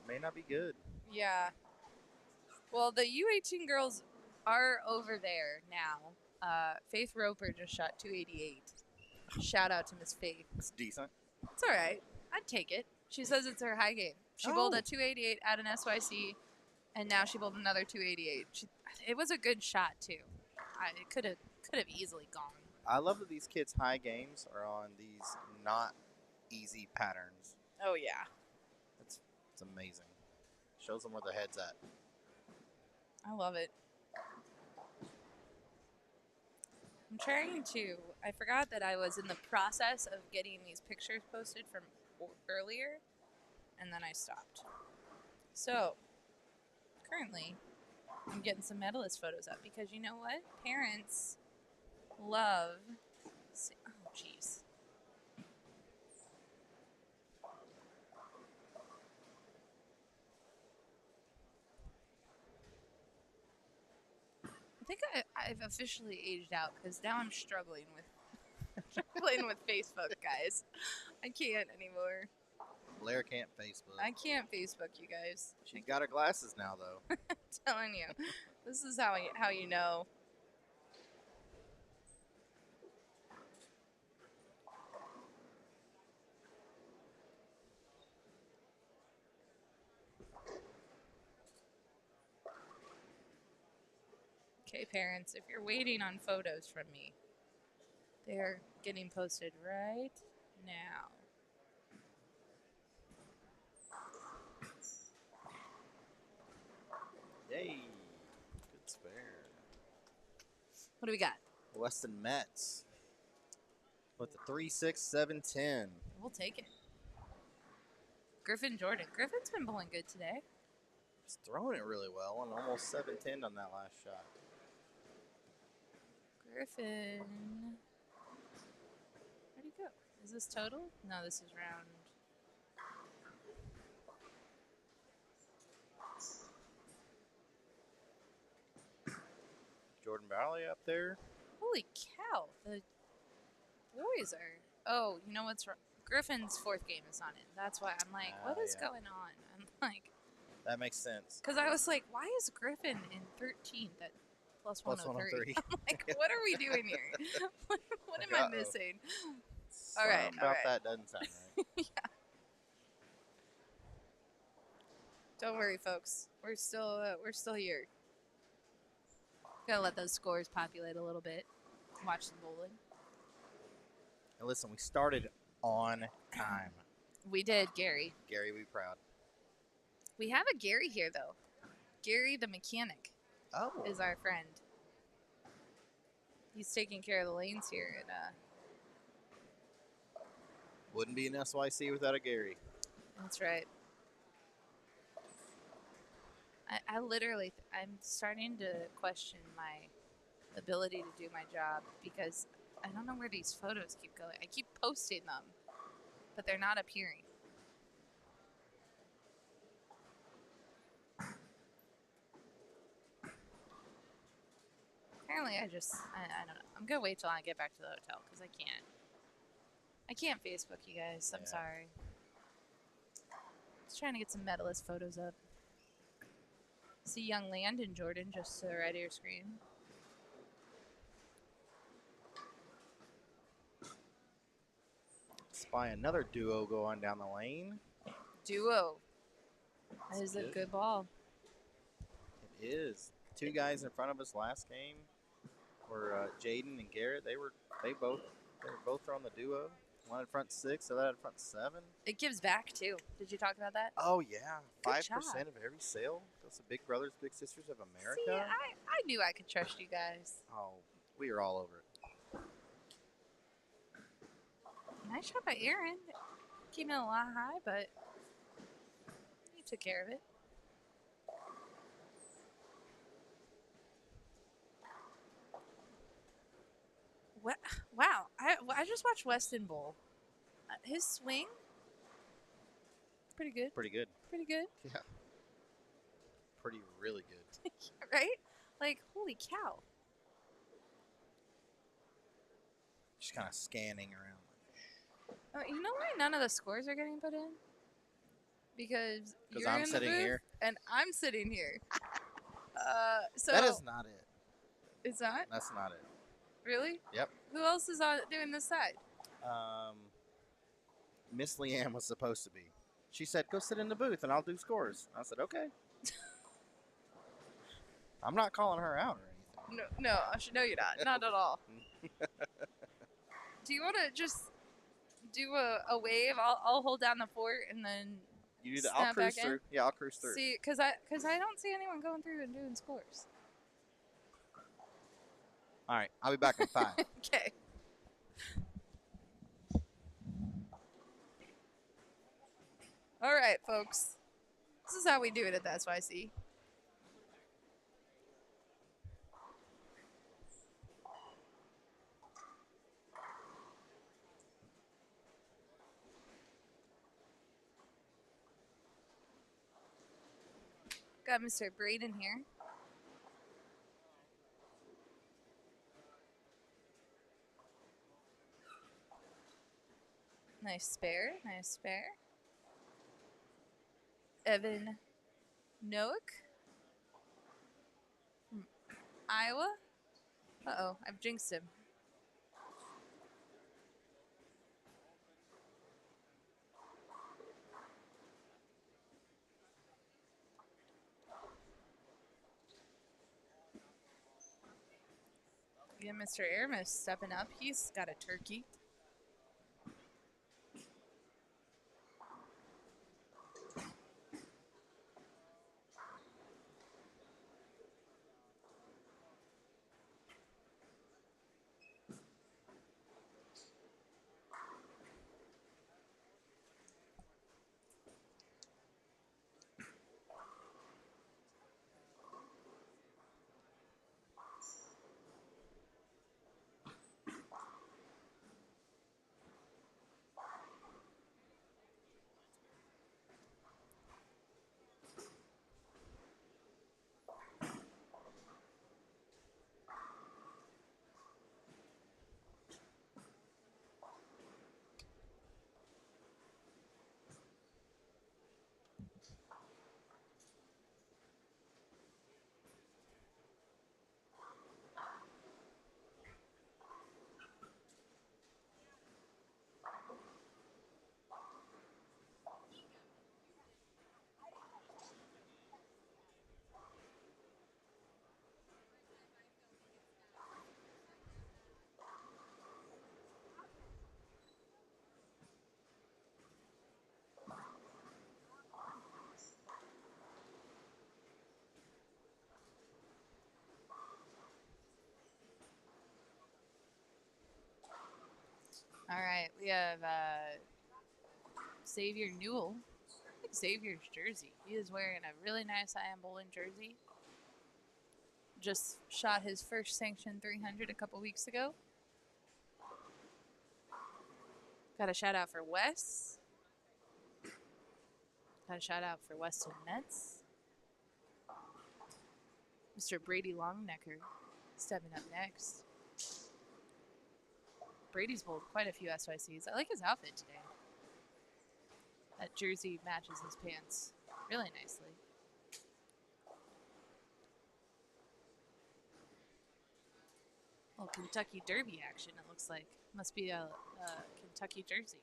may not be good. Yeah. Well, the U18 girls are over there now. Faith Roper just shot 288. Shout out to Miss Faith. It's decent. It's all right. I'd take it. She says it's her high game. She bowled Oh. a 288 at an SYC, and now she bowled another 288. It was a good shot too. It could have easily gone. I love that these kids' high games are on these not easy patterns. Oh yeah. It's amazing. Shows them where their head's at. I love it. I'm trying to. I forgot that I was in the process of getting these pictures posted from earlier, and then I stopped. So, currently, I'm getting some medalist photos up because you know what? Parents love. Oh, jeez. I think I've officially aged out because now I'm struggling with Facebook, guys. I can't anymore. Blair can't Facebook. I can't Facebook, you guys. She's got her glasses now, though. I'm telling you, this is how you know. Okay, parents, if you're waiting on photos from me, they're getting posted right now. Yay. Good spare. What do we got? Weston Metz with the 3.6710. We'll take it. Griffin Jordan. Griffin's been bowling good today. He's throwing it really well and almost 7-10 on that last shot. Griffin. Where'd he go? Is this total? No, this is round. Jordan Valley up there. Holy cow. The boys are. Oh, you know what's wrong? Griffin's fourth game is on it. That's why I'm like, what is going on? I'm like. That makes sense. Because I was like, why is Griffin in 13th at plus 103? I'm like, what are we doing here? what am I missing? All right. About that doesn't sound right. Yeah. Don't worry, folks. We're still here. Gotta let those scores populate a little bit. Watch some bowling. And listen, we started on time. We did, Gary. Gary, be proud. We have a Gary here, though. Gary the mechanic is our friend. He's taking care of the lanes here. And, wouldn't be an SYC without a Gary. That's right. I literally, I'm starting to question my ability to do my job because I don't know where these photos keep going. I keep posting them, but they're not appearing. Apparently, I don't know. I'm going to wait till I get back to the hotel because I can't Facebook you guys. I'm sorry. Just trying to get some medalist photos up. See young Landon Jordan just to the right of your screen. Spy another duo going down the lane. Duo. That is a good ball. It is. Two guys in front of us last game were Jaden and Garrett. They were both throwing the duo. One in front 6, the other in front 7. It gives back too. Did you talk about that? Oh yeah, 5% job. of every sale goes to Big Brothers Big Sisters of America. See, I knew I could trust you guys. Oh, we are all over it. Nice shot by Aaron. Came in a lot high, but he took care of it. Wow, I just watched Weston Bowl. His swing, pretty good. Pretty good. Pretty good. Yeah. Really good. Right? Like, holy cow. Just kind of scanning around. Oh, you know why none of the scores are getting put in? Because you're I'm in the sitting booth here. and I'm sitting here. So that is not it. It's not? That's not it. Really? Yep. Who else is on doing this side? Miss Leanne was supposed to be. She said, go sit in the booth and I'll do scores. I said, okay. I'm not calling her out or anything. No, no, you're not. Not at all. Do you want to just do a wave? I'll hold down the fort and then you do that. I'll cruise through. Yeah, I'll cruise through. See, because I don't see anyone going through and doing scores. All right, I'll be back in 5. Okay. All right, folks. This is how we do it at the SYC. Got Mr. Braden here. Nice spare, nice spare. Evan Noack from Iowa. Uh-oh, I've jinxed him. Yeah, Mr. Aramis stepping up. He's got a turkey. All right, we have Xavier Newell. I like Xavier's jersey. He is wearing a really nice I Am Bowling jersey. Just shot his first sanctioned 300 a couple weeks ago. Got a shout out for Wes. Got a shout out for Weston Nets. Mr. Brady Longnecker stepping up next. Brady's bowled quite a few SYCs. I like his outfit today. That jersey matches his pants really nicely. Little Kentucky Derby action, it looks like. Must be a Kentucky jersey.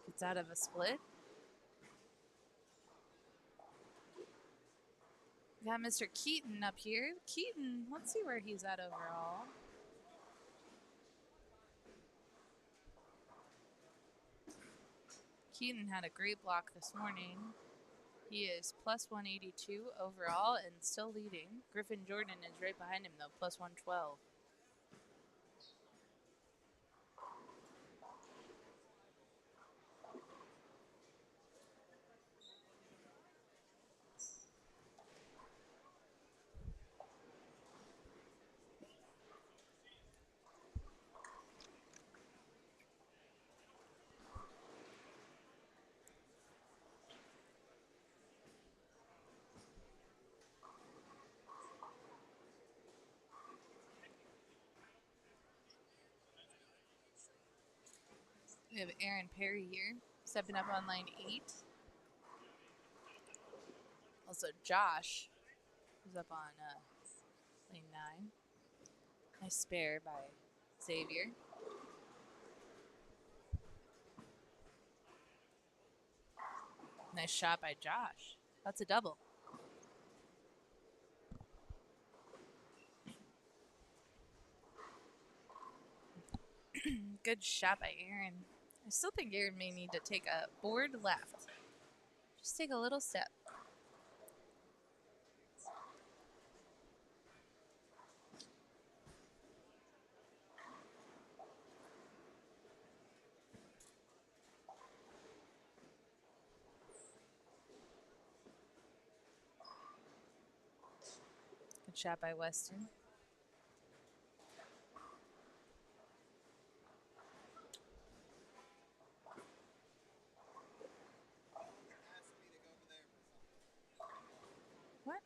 Gets out of a split. We got Mr. Keaton up here. Keaton, let's see where he's at overall. Keaton had a great block this morning. He is plus 182 overall and still leading. Griffin Jordan is right behind him though, plus 112. We have Aaron Perry here, stepping up on line 8. Also Josh, who's up on lane 9. Nice spare by Xavier. Nice shot by Josh. That's a double. Good shot by Aaron. I still think Aaron may need to take a board left. Just take a little step. Good shot by Weston. What?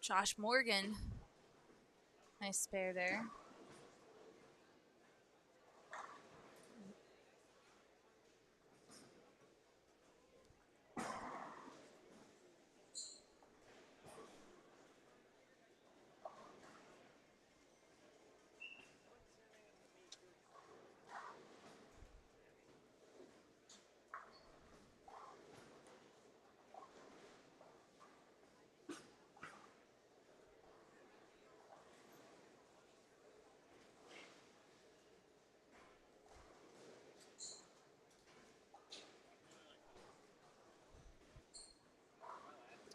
Josh Morgan. Nice spare there.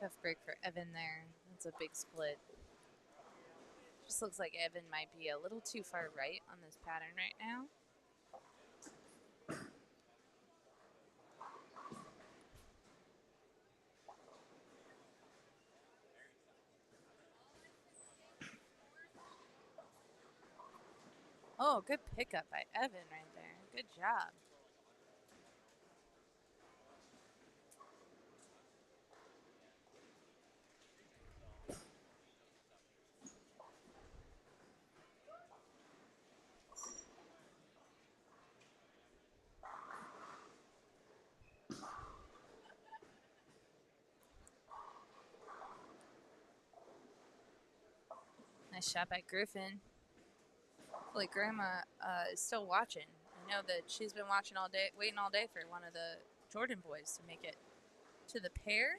Tough break for Evan there. That's a big split. Just looks like Evan might be a little too far right on this pattern right now. Oh, good pickup by Evan right there. Good job. Nice shot by Griffin. Hopefully Grandma is still watching. I know that she's been watching all day, waiting all day for one of the Jordan boys to make it to the pair.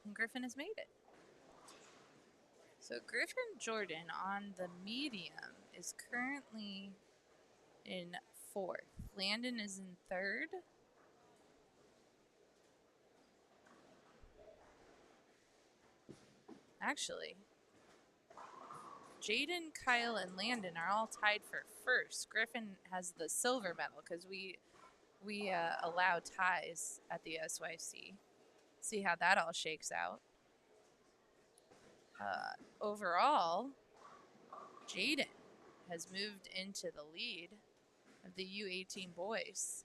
And Griffin has made it. So Griffin Jordan on the medium is currently in 4th. Landon is in 3rd. Actually, Jaden, Kyle, and Landon are all tied for 1st. Griffin has the silver medal because we allow ties at the SYC. See how that all shakes out. Overall, Jaden has moved into the lead of the U18 boys.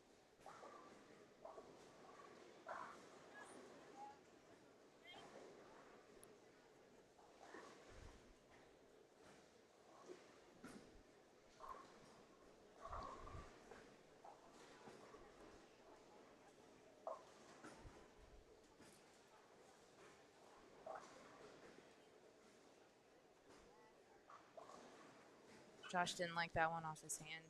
Josh didn't like that one off his hand.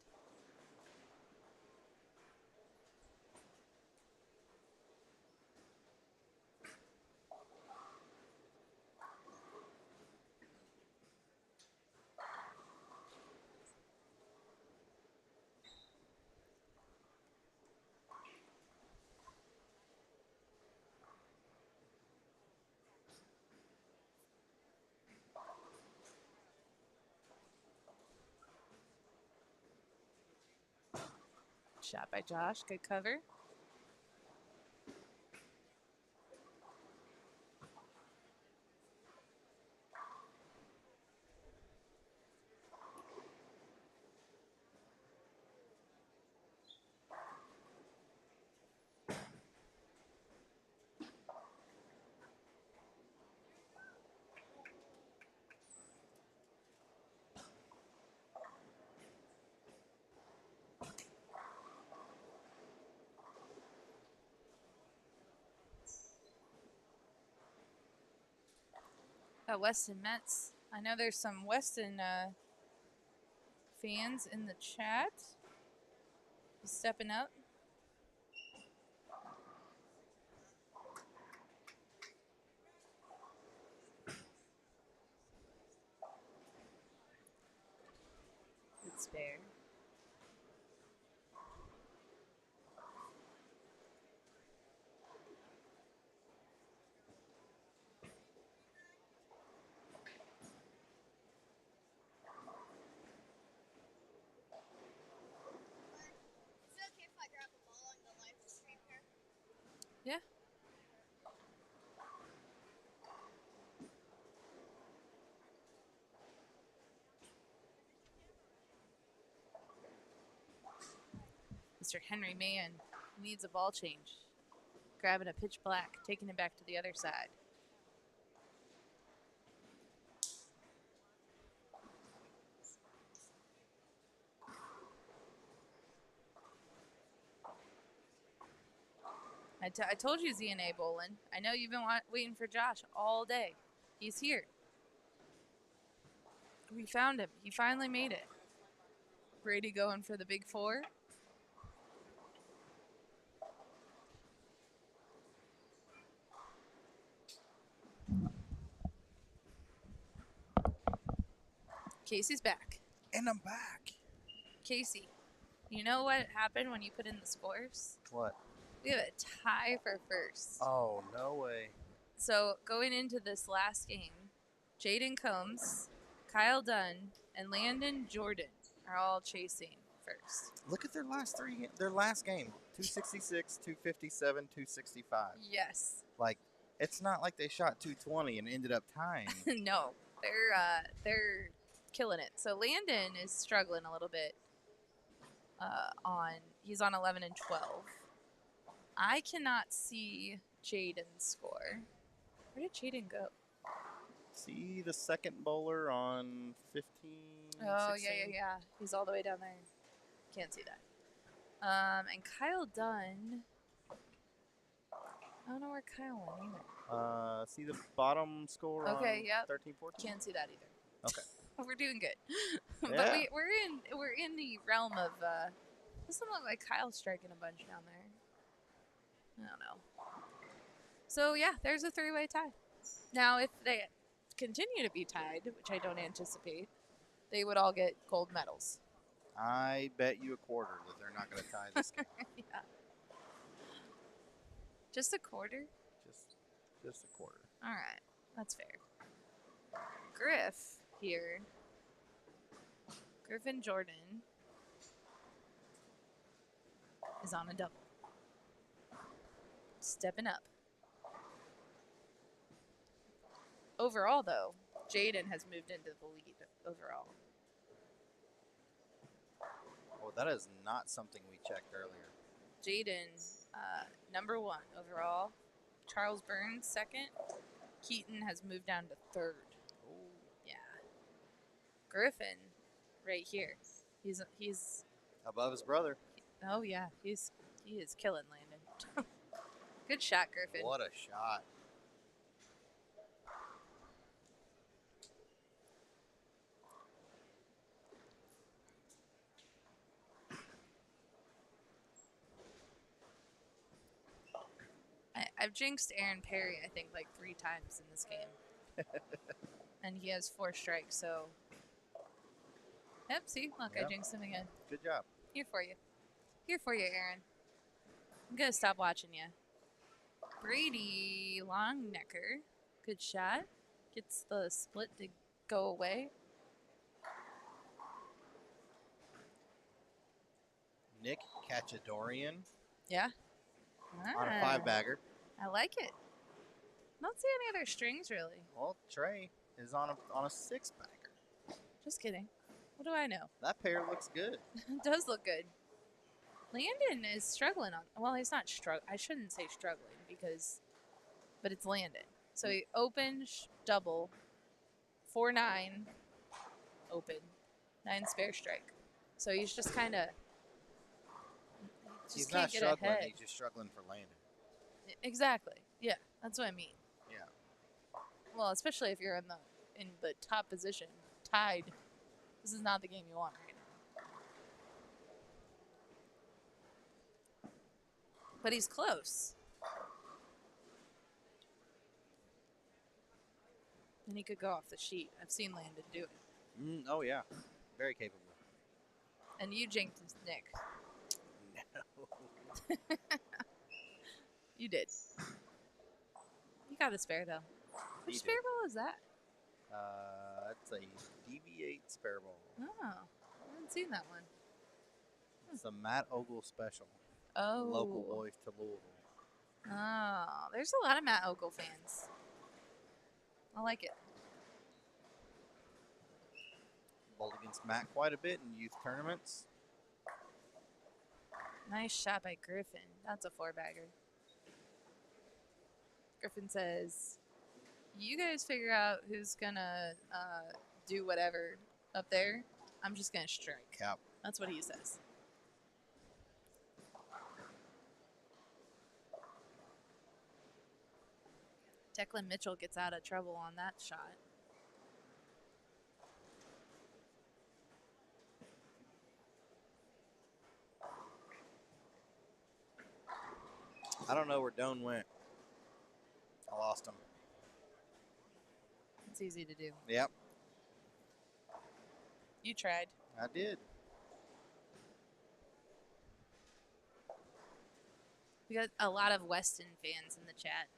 Shot by Josh, good cover. Weston Mets. I know there's some Weston fans in the chat. He's stepping up. Good spare. Is it okay if I grab the ball on the live stream here? Yeah. Mr. Henry Mann needs a ball change. Grabbing a pitch black, taking it back to the other side. I told you ZNA bowling. I know you've been waiting for Josh all day. He's here. We found him. He finally made it. Brady going for the big 4. Casey's back. And I'm back. Casey, you know what happened when you put in the scores? What? We have a tie for 1st. Oh, no way. So going into this last game, Jaden Combs, Kyle Dunn, and Landon Jordan are all chasing 1st. Look at their last their last game. 266, 257, 265. Yes. Like, it's not like they shot 220 and ended up tying. No, they're killing it. So Landon is struggling a little bit. He's on 11 and 12. I cannot see Jaden's score. Where did Jaden go? See the second bowler on 15. Oh 16? yeah. He's all the way down there. Can't see that. And Kyle Dunn. I don't know where Kyle went either. See the bottom score Okay, on yep. 13, 14? Can't see that either. Okay. We're doing good. Yeah. But we're in the realm of doesn't look like Kyle's striking a bunch down there. I don't know. So yeah, there's a 3-way tie. Now if they continue to be tied, which I don't anticipate, they would all get gold medals. I bet you a quarter that they're not going to tie this game. Yeah. Just a quarter? Just a quarter. All right. That's fair. Griff here. Griffin Jordan is on a double. Stepping up. Overall, though, Jaden has moved into the lead overall. Well, that is not something we checked earlier. Jaden, number 1 overall. Charles Burns, second. Keaton has moved down to third. Ooh. Yeah. Griffin, right here. He's Above his brother. oh yeah, he is killing Landon. Good shot, Griffin. What a shot. I've jinxed Aaron Perry, I think, like 3 times in this game. And he has 4 strikes, so. Yep, see? Look, Yeah. I jinxed him again. Good job. Here for you. Here for you, Aaron. I'm going to stop watching you. Brady Longnecker. Good shot. Gets the split to go away. Nick Cachadorian Yeah. on a 5-bagger. I like it. Don't see any other strings, really. Well, Trey is on a 6-bagger. Just kidding. What do I know? That pair looks good. It does look good. Landon is struggling on. Well, he's not struggling. I shouldn't say struggling but it's Landon. So he open, double, 4-9, open, 9 spare strike. So he's just kind of. He's can't not get struggling. ahead. He's just struggling for landing. Exactly. Yeah, that's what I mean. Yeah. Well, especially if you're in the top position, tied. This is not the game you want right now. But he's close. And he could go off the sheet. I've seen Landon do it. Oh, yeah. Very capable. And you jinxed Nick. No. You did. You got a spare, though. Which He spare did. ball is that? It's a DV8 spare ball. Oh, I haven't seen that one. It's a Matt Ogle special. Oh. Local boys to Louisville. Oh, there's a lot of Matt Ogle fans. I like it. Bowled against Matt quite a bit in youth tournaments. Nice shot by Griffin. That's a 4-bagger. Griffin says, you guys figure out who's going to do whatever up there. I'm just going to strike. Yep. That's what he says. Declan Mitchell gets out of trouble on that shot. I don't know where Doan went. I lost him. It's easy to do. Yep, You tried. I did. We got a lot of Weston fans in the chat.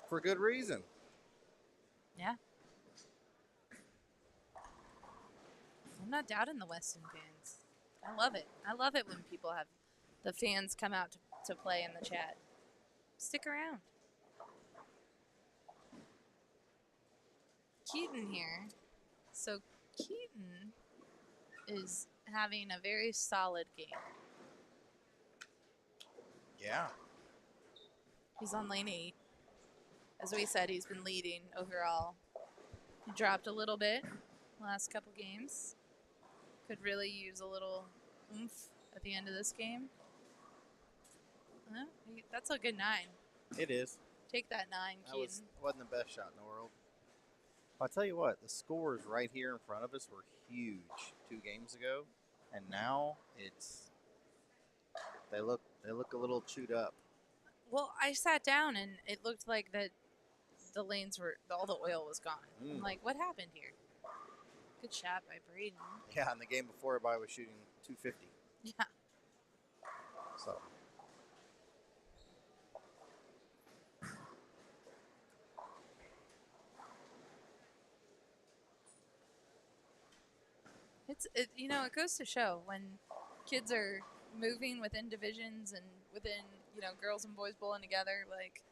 For good reason. Yeah. I'm not doubting the Weston fans. I love it. I love it when people have the fans come out to play in the chat. Stick around. Keaton here. So Keaton is having a very solid game. Yeah. He's on lane 8. As we said, he's been leading overall. He dropped a little bit last couple games. Could really use a little oomph at the end of this game. That's a good 9. It is. Take that 9, That Keaton. wasn't the best shot in the world. I'll tell you what, the scores right here in front of us were huge 2 games ago, and now they look a little chewed up. Well, I sat down and it looked like that the lanes were all the oil was gone. I'm like, what happened here? Good shot by Braden. Yeah, in the game before, everybody was shooting 250. Yeah. So. It goes to show when kids are moving within divisions and within, girls and boys bowling together, like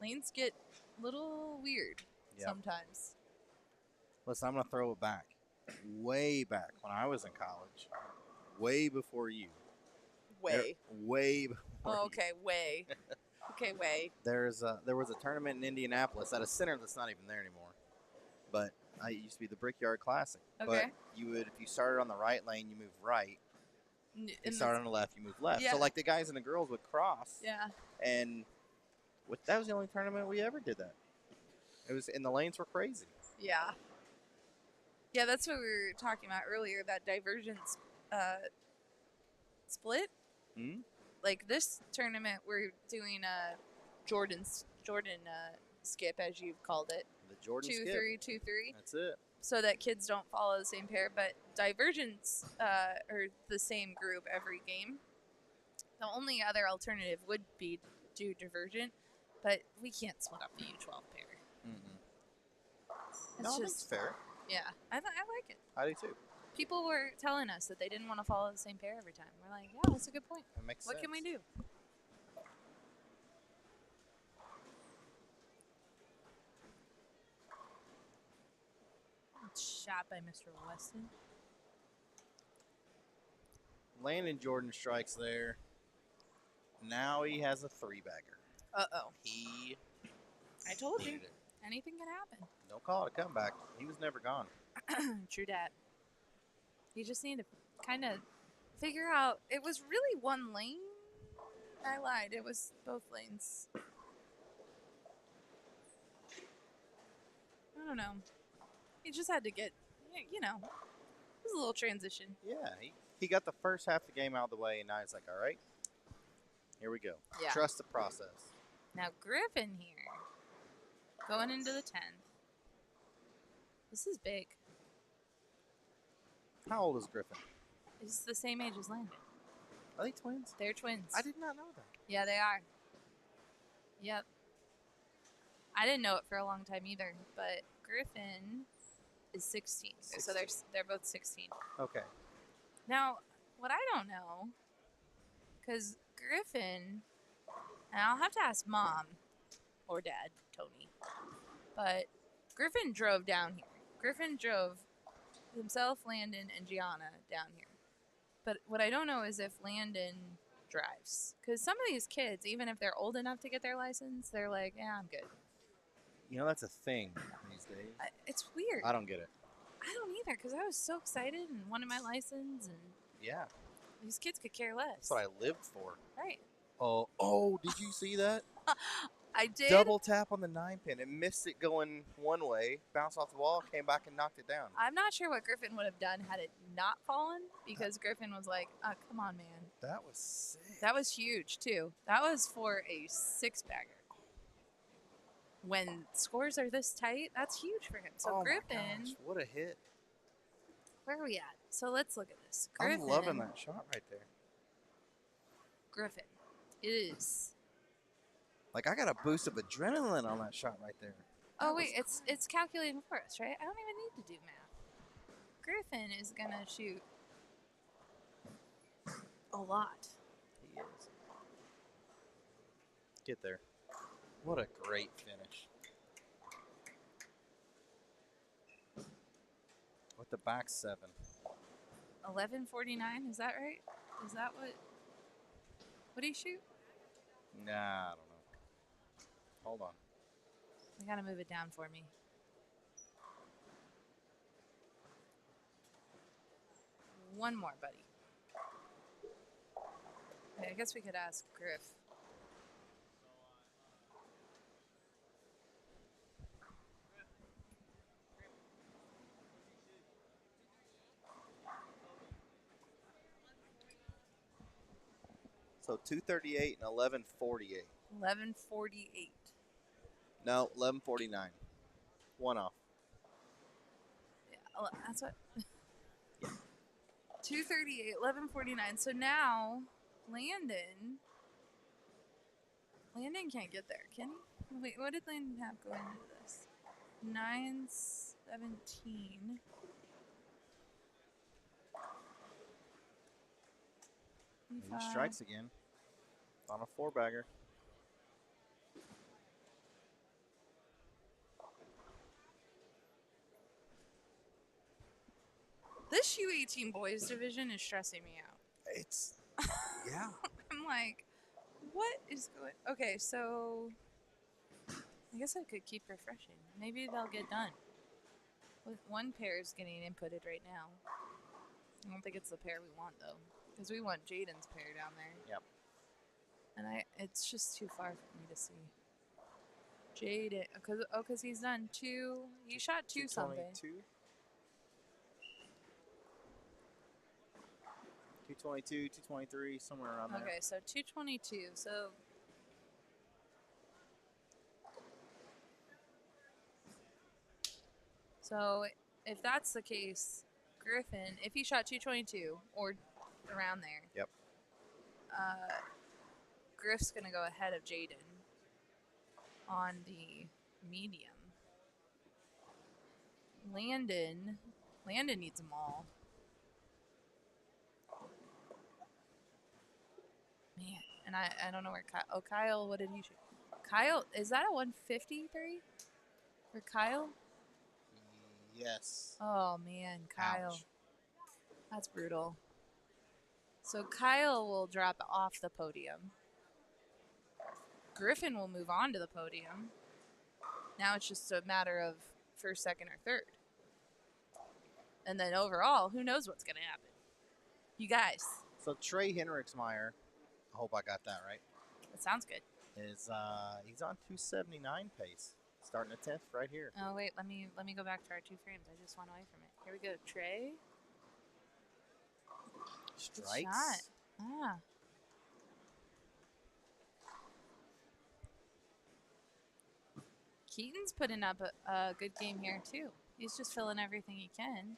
lanes get a little weird sometimes. Listen, I'm going to throw it back. Way back when I was in college. Way before you. Way before Oh, okay, way. Okay, way. There was a tournament in Indianapolis at a center that's not even there anymore. But it used to be the Brickyard Classic. Okay. But if you started on the right lane, you move right. If you started on the left, you move left. Yeah. So like the guys and the girls would cross. Yeah. And that was the only tournament we ever did that. And the lanes were crazy. Yeah. Yeah, that's what we were talking about earlier, that divergence split. Mm-hmm. Like this tournament, we're doing a Jordan skip, as you've called it. The Jordan 2-3, skip. 2-3. That's it. So that kids don't follow the same pair, but divergence are the same group every game. The only other alternative would be to do divergent, but we can't split up the U12 pair. Mm-hmm. It's That's fair. Yeah, I like it. I do too. People were telling us that they didn't want to follow the same pair every time. We're like, yeah, that's a good point. That makes What sense. can we do? Shot by Mr. Weston. Landon Jordan strikes there. Now he has a 3-bagger. Uh-oh. I told you. needed it. Anything can happen. Don't call it a comeback. He was never gone. True dat. You just need to kind of figure out. It was really one lane. I lied. It was both lanes. I don't know. He just had to get, it was a little transition. Yeah, he got the first half of the game out of the way, and now he's like, all right, here we go. Yeah. Trust the process. Now Griffin here, going into the 10th. This is big. How old is Griffin? He's the same age as Landon. Are they twins? They're twins. I did not know that. Yeah, they are. Yep. I didn't know it for a long time either, but Griffin is 16. So they're both 16. Okay. Now, what I don't know, because Griffin, and I'll have to ask Mom or Dad, Tony, but Griffin drove down here. Griffin drove himself, Landon, and Gianna down here. But what I don't know is if Landon drives. Because some of these kids, even if they're old enough to get their license, they're like, yeah, I'm good. You know, that's a thing these days. It's weird. I don't get it. I don't either, because I was so excited and wanted my license, and Yeah. these kids could care less. That's what I lived for. Right. Oh, did you see that? I did. Double tap on the 9-pin. It missed it going one way, bounced off the wall, came back and knocked it down. I'm not sure what Griffin would have done had it not fallen, because Griffin was like, come on, man. That was sick. That was huge, too. That was for a 6-bagger. When scores are this tight, that's huge for him. So oh Griffin, my gosh, what a hit. Where are we at? So let's look at this. Griffin, I'm loving that shot right there. Griffin is. Like, I got a boost of adrenaline on that shot right there. Oh, wait, it's calculating for us, right? I don't even need to do math. Griffin is going to shoot a lot. He is. Get there. What a great finish. With the back 7. 11:49, is that right? Is that what do you shoot? Nah, I don't know. Hold on. You got to move it down for me. One more, buddy. Okay, I guess we could ask Griff. So 238 and 1148. 11:48. No, 1149. One off. Yeah, that's what. 238, 11:49. So now, Landon can't get there, can he? Wait, what did Landon have going into this? 9:17. He strikes again on a 4-bagger. This U18 boys division is stressing me out. It's yeah. I'm like, what is going? Okay, so I guess I could keep refreshing. Maybe they'll get done. One pair is getting inputted right now. I don't think it's the pair we want though, because we want Jaden's pair down there. Yep. And it's just too far for me to see. Jaden, because he's done two. He shot two something. 222, 223, somewhere around there. Okay, so 222. So if that's the case, Griffin, if he shot 222 or around there, yep. Griff's gonna go ahead of Jaden on the medium. Landon needs them all. Man, and I don't know where Kyle. Oh, Kyle, what did he shoot? Kyle, is that a 153 for Kyle? Yes. Oh man, Kyle. Ouch. That's brutal. So Kyle will drop off the podium. Griffin will move on to the podium. Now it's just a matter of first, second, or third. And then overall, who knows what's going to happen? You guys. So Trey Henriksmeyer, I hope I got that right. That sounds good. He's on 279 pace, starting the 10th right here. Oh wait, let me go back to our two frames. I just went away from it. Here we go, Trey. Strikes. Good shot. Ah. Keaton's putting up a good game here too. He's just filling everything he can.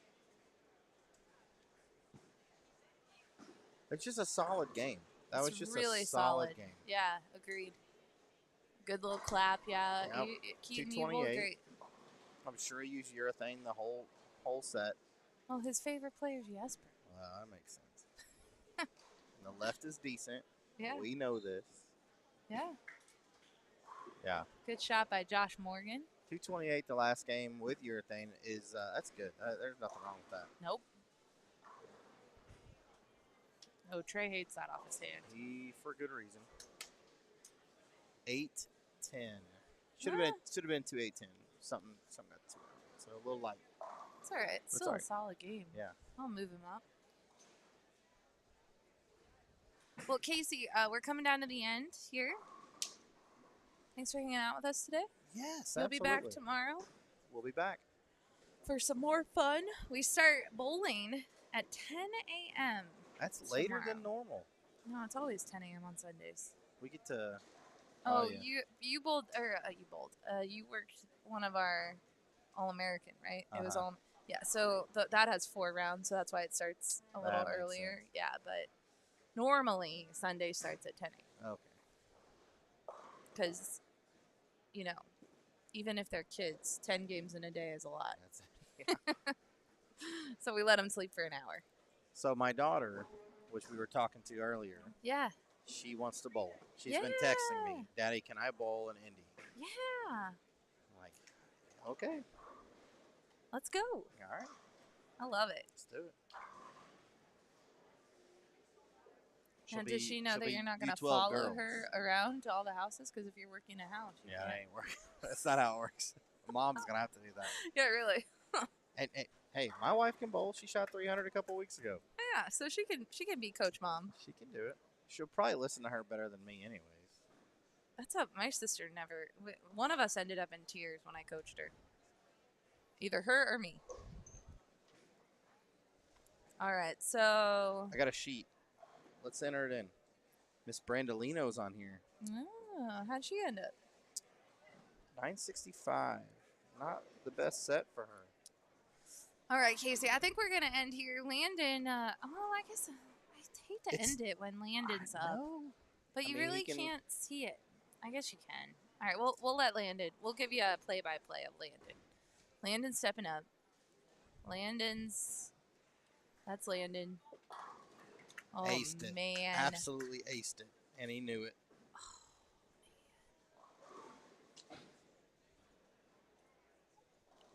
It's just a solid game. That was just really a solid game. Yeah, agreed. Good little clap, yeah. Yep. Keaton, you rolled great. I'm sure he used urethane the whole set. Well, his favorite player is Jesper. Well, that makes sense. The left is decent. Yeah. We know this. Yeah. Yeah. Good shot by Josh Morgan. 228 the last game with urethane is that's good. There's nothing wrong with that. Nope. Oh, Trey hates that off his hand. For good reason. 8-10. Should have been 2-8-10. Something got too early. So a little light. It's all right. It's still a solid game. Yeah. I'll move him up. Well, Casey, we're coming down to the end here. Thanks for hanging out with us today. Yes, You'll absolutely. be back tomorrow. We'll be back. For some more fun. We start bowling at 10 a.m. That's later tomorrow. than normal. No, it's always 10 a.m. on Sundays. We get to... Oh, yeah. you bowled, or you bowled. You worked one of our All-American, right? It was all... Yeah, so that has 4 rounds, so that's why it starts a little earlier. Sense. Yeah, but normally Sunday starts at 10 a.m. Okay. Because, even if they're kids, 10 games in a day is a lot. That's it. Yeah. So we let them sleep for an hour. So my daughter, which we were talking to earlier, Yeah. she wants to bowl. She's been texting me, Daddy, can I bowl in Indy? Yeah. I'm like, okay. Let's go. All right. I love it. Let's do it. And does she know that you're not going to U12 follow girls. her around to all the houses? Because if you're working a house, you Yeah, can't. that ain't working. That's not how it works. Mom's going to have to do that. Yeah, really. And hey, my wife can bowl. She shot 300 a couple weeks ago. Yeah, so she can be Coach Mom. She can do it. She'll probably listen to her better than me anyways. That's how my sister never. One of us ended up in tears when I coached her. Either her or me. All right, so I got a sheet. Let's enter it in. Miss Brandolino's on here. Oh, how'd she end up? 965. Not the best set for her. All right, Casey, I think we're going to end here. Landon, I guess I hate to end it when Landon's up. But you really can't see it. I guess you can. All right, we'll let Landon. We'll give you a play-by-play of Landon. Landon's stepping up. That's Landon. Oh, Aced it. Man. Absolutely aced it. And he knew it.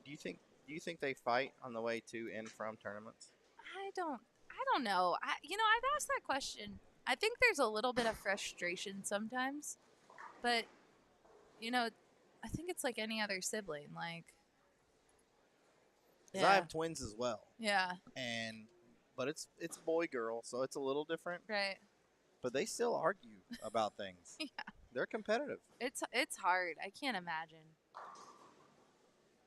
Do you think they fight on the way to and from tournaments? I don't know. I've asked that question. I think there's a little bit of frustration sometimes, but I think it's like any other sibling. Like, 'cause I have twins as well. Yeah. But it's boy girl, so it's a little different. Right. But they still argue about things. Yeah. They're competitive. It's hard. I can't imagine.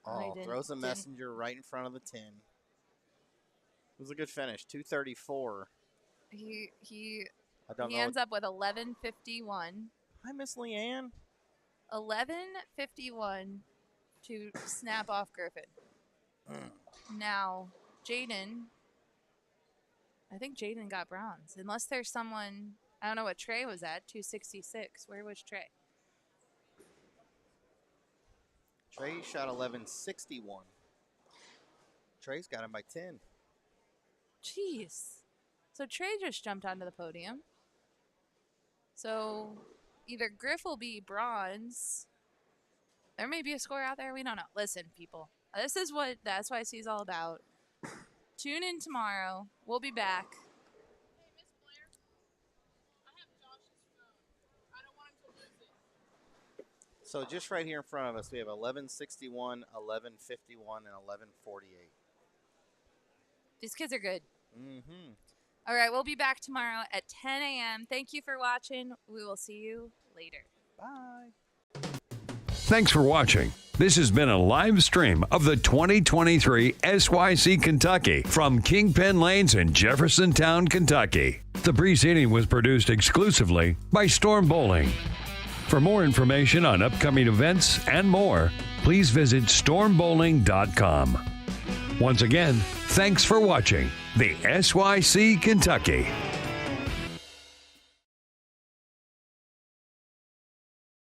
Oh, throws a messenger right in front of the 10. It was a good finish. 234. He I ends up with 1151. Hi, Miss Leanne. 1151 to snap off Griffin. Now, Jaden. I think Jaden got bronze. Unless there's someone, I don't know what Trey was at, 266. Where was Trey? Trey shot 1161. Trey's got him by 10. Jeez. So Trey just jumped onto the podium. So either Griff will be bronze. There may be a score out there. We don't know. Listen, people. This is what the SYC is all about. Tune in tomorrow. We'll be back. Hey, Miss Blair. I have Josh's phone. I don't want him to lose it. So just right here in front of us, we have 1161, 1151, and 1148. These kids are good. Mm-hmm. All right, we'll be back tomorrow at 10 a.m. Thank you for watching. We will see you later. Bye. Thanks for watching. This has been a live stream of the 2023 SYC Kentucky from Kingpin Lanes in Jeffersontown, Kentucky. The preceding was produced exclusively by Storm Bowling. For more information on upcoming events and more, please visit stormbowling.com. Once again, thanks for watching the SYC Kentucky.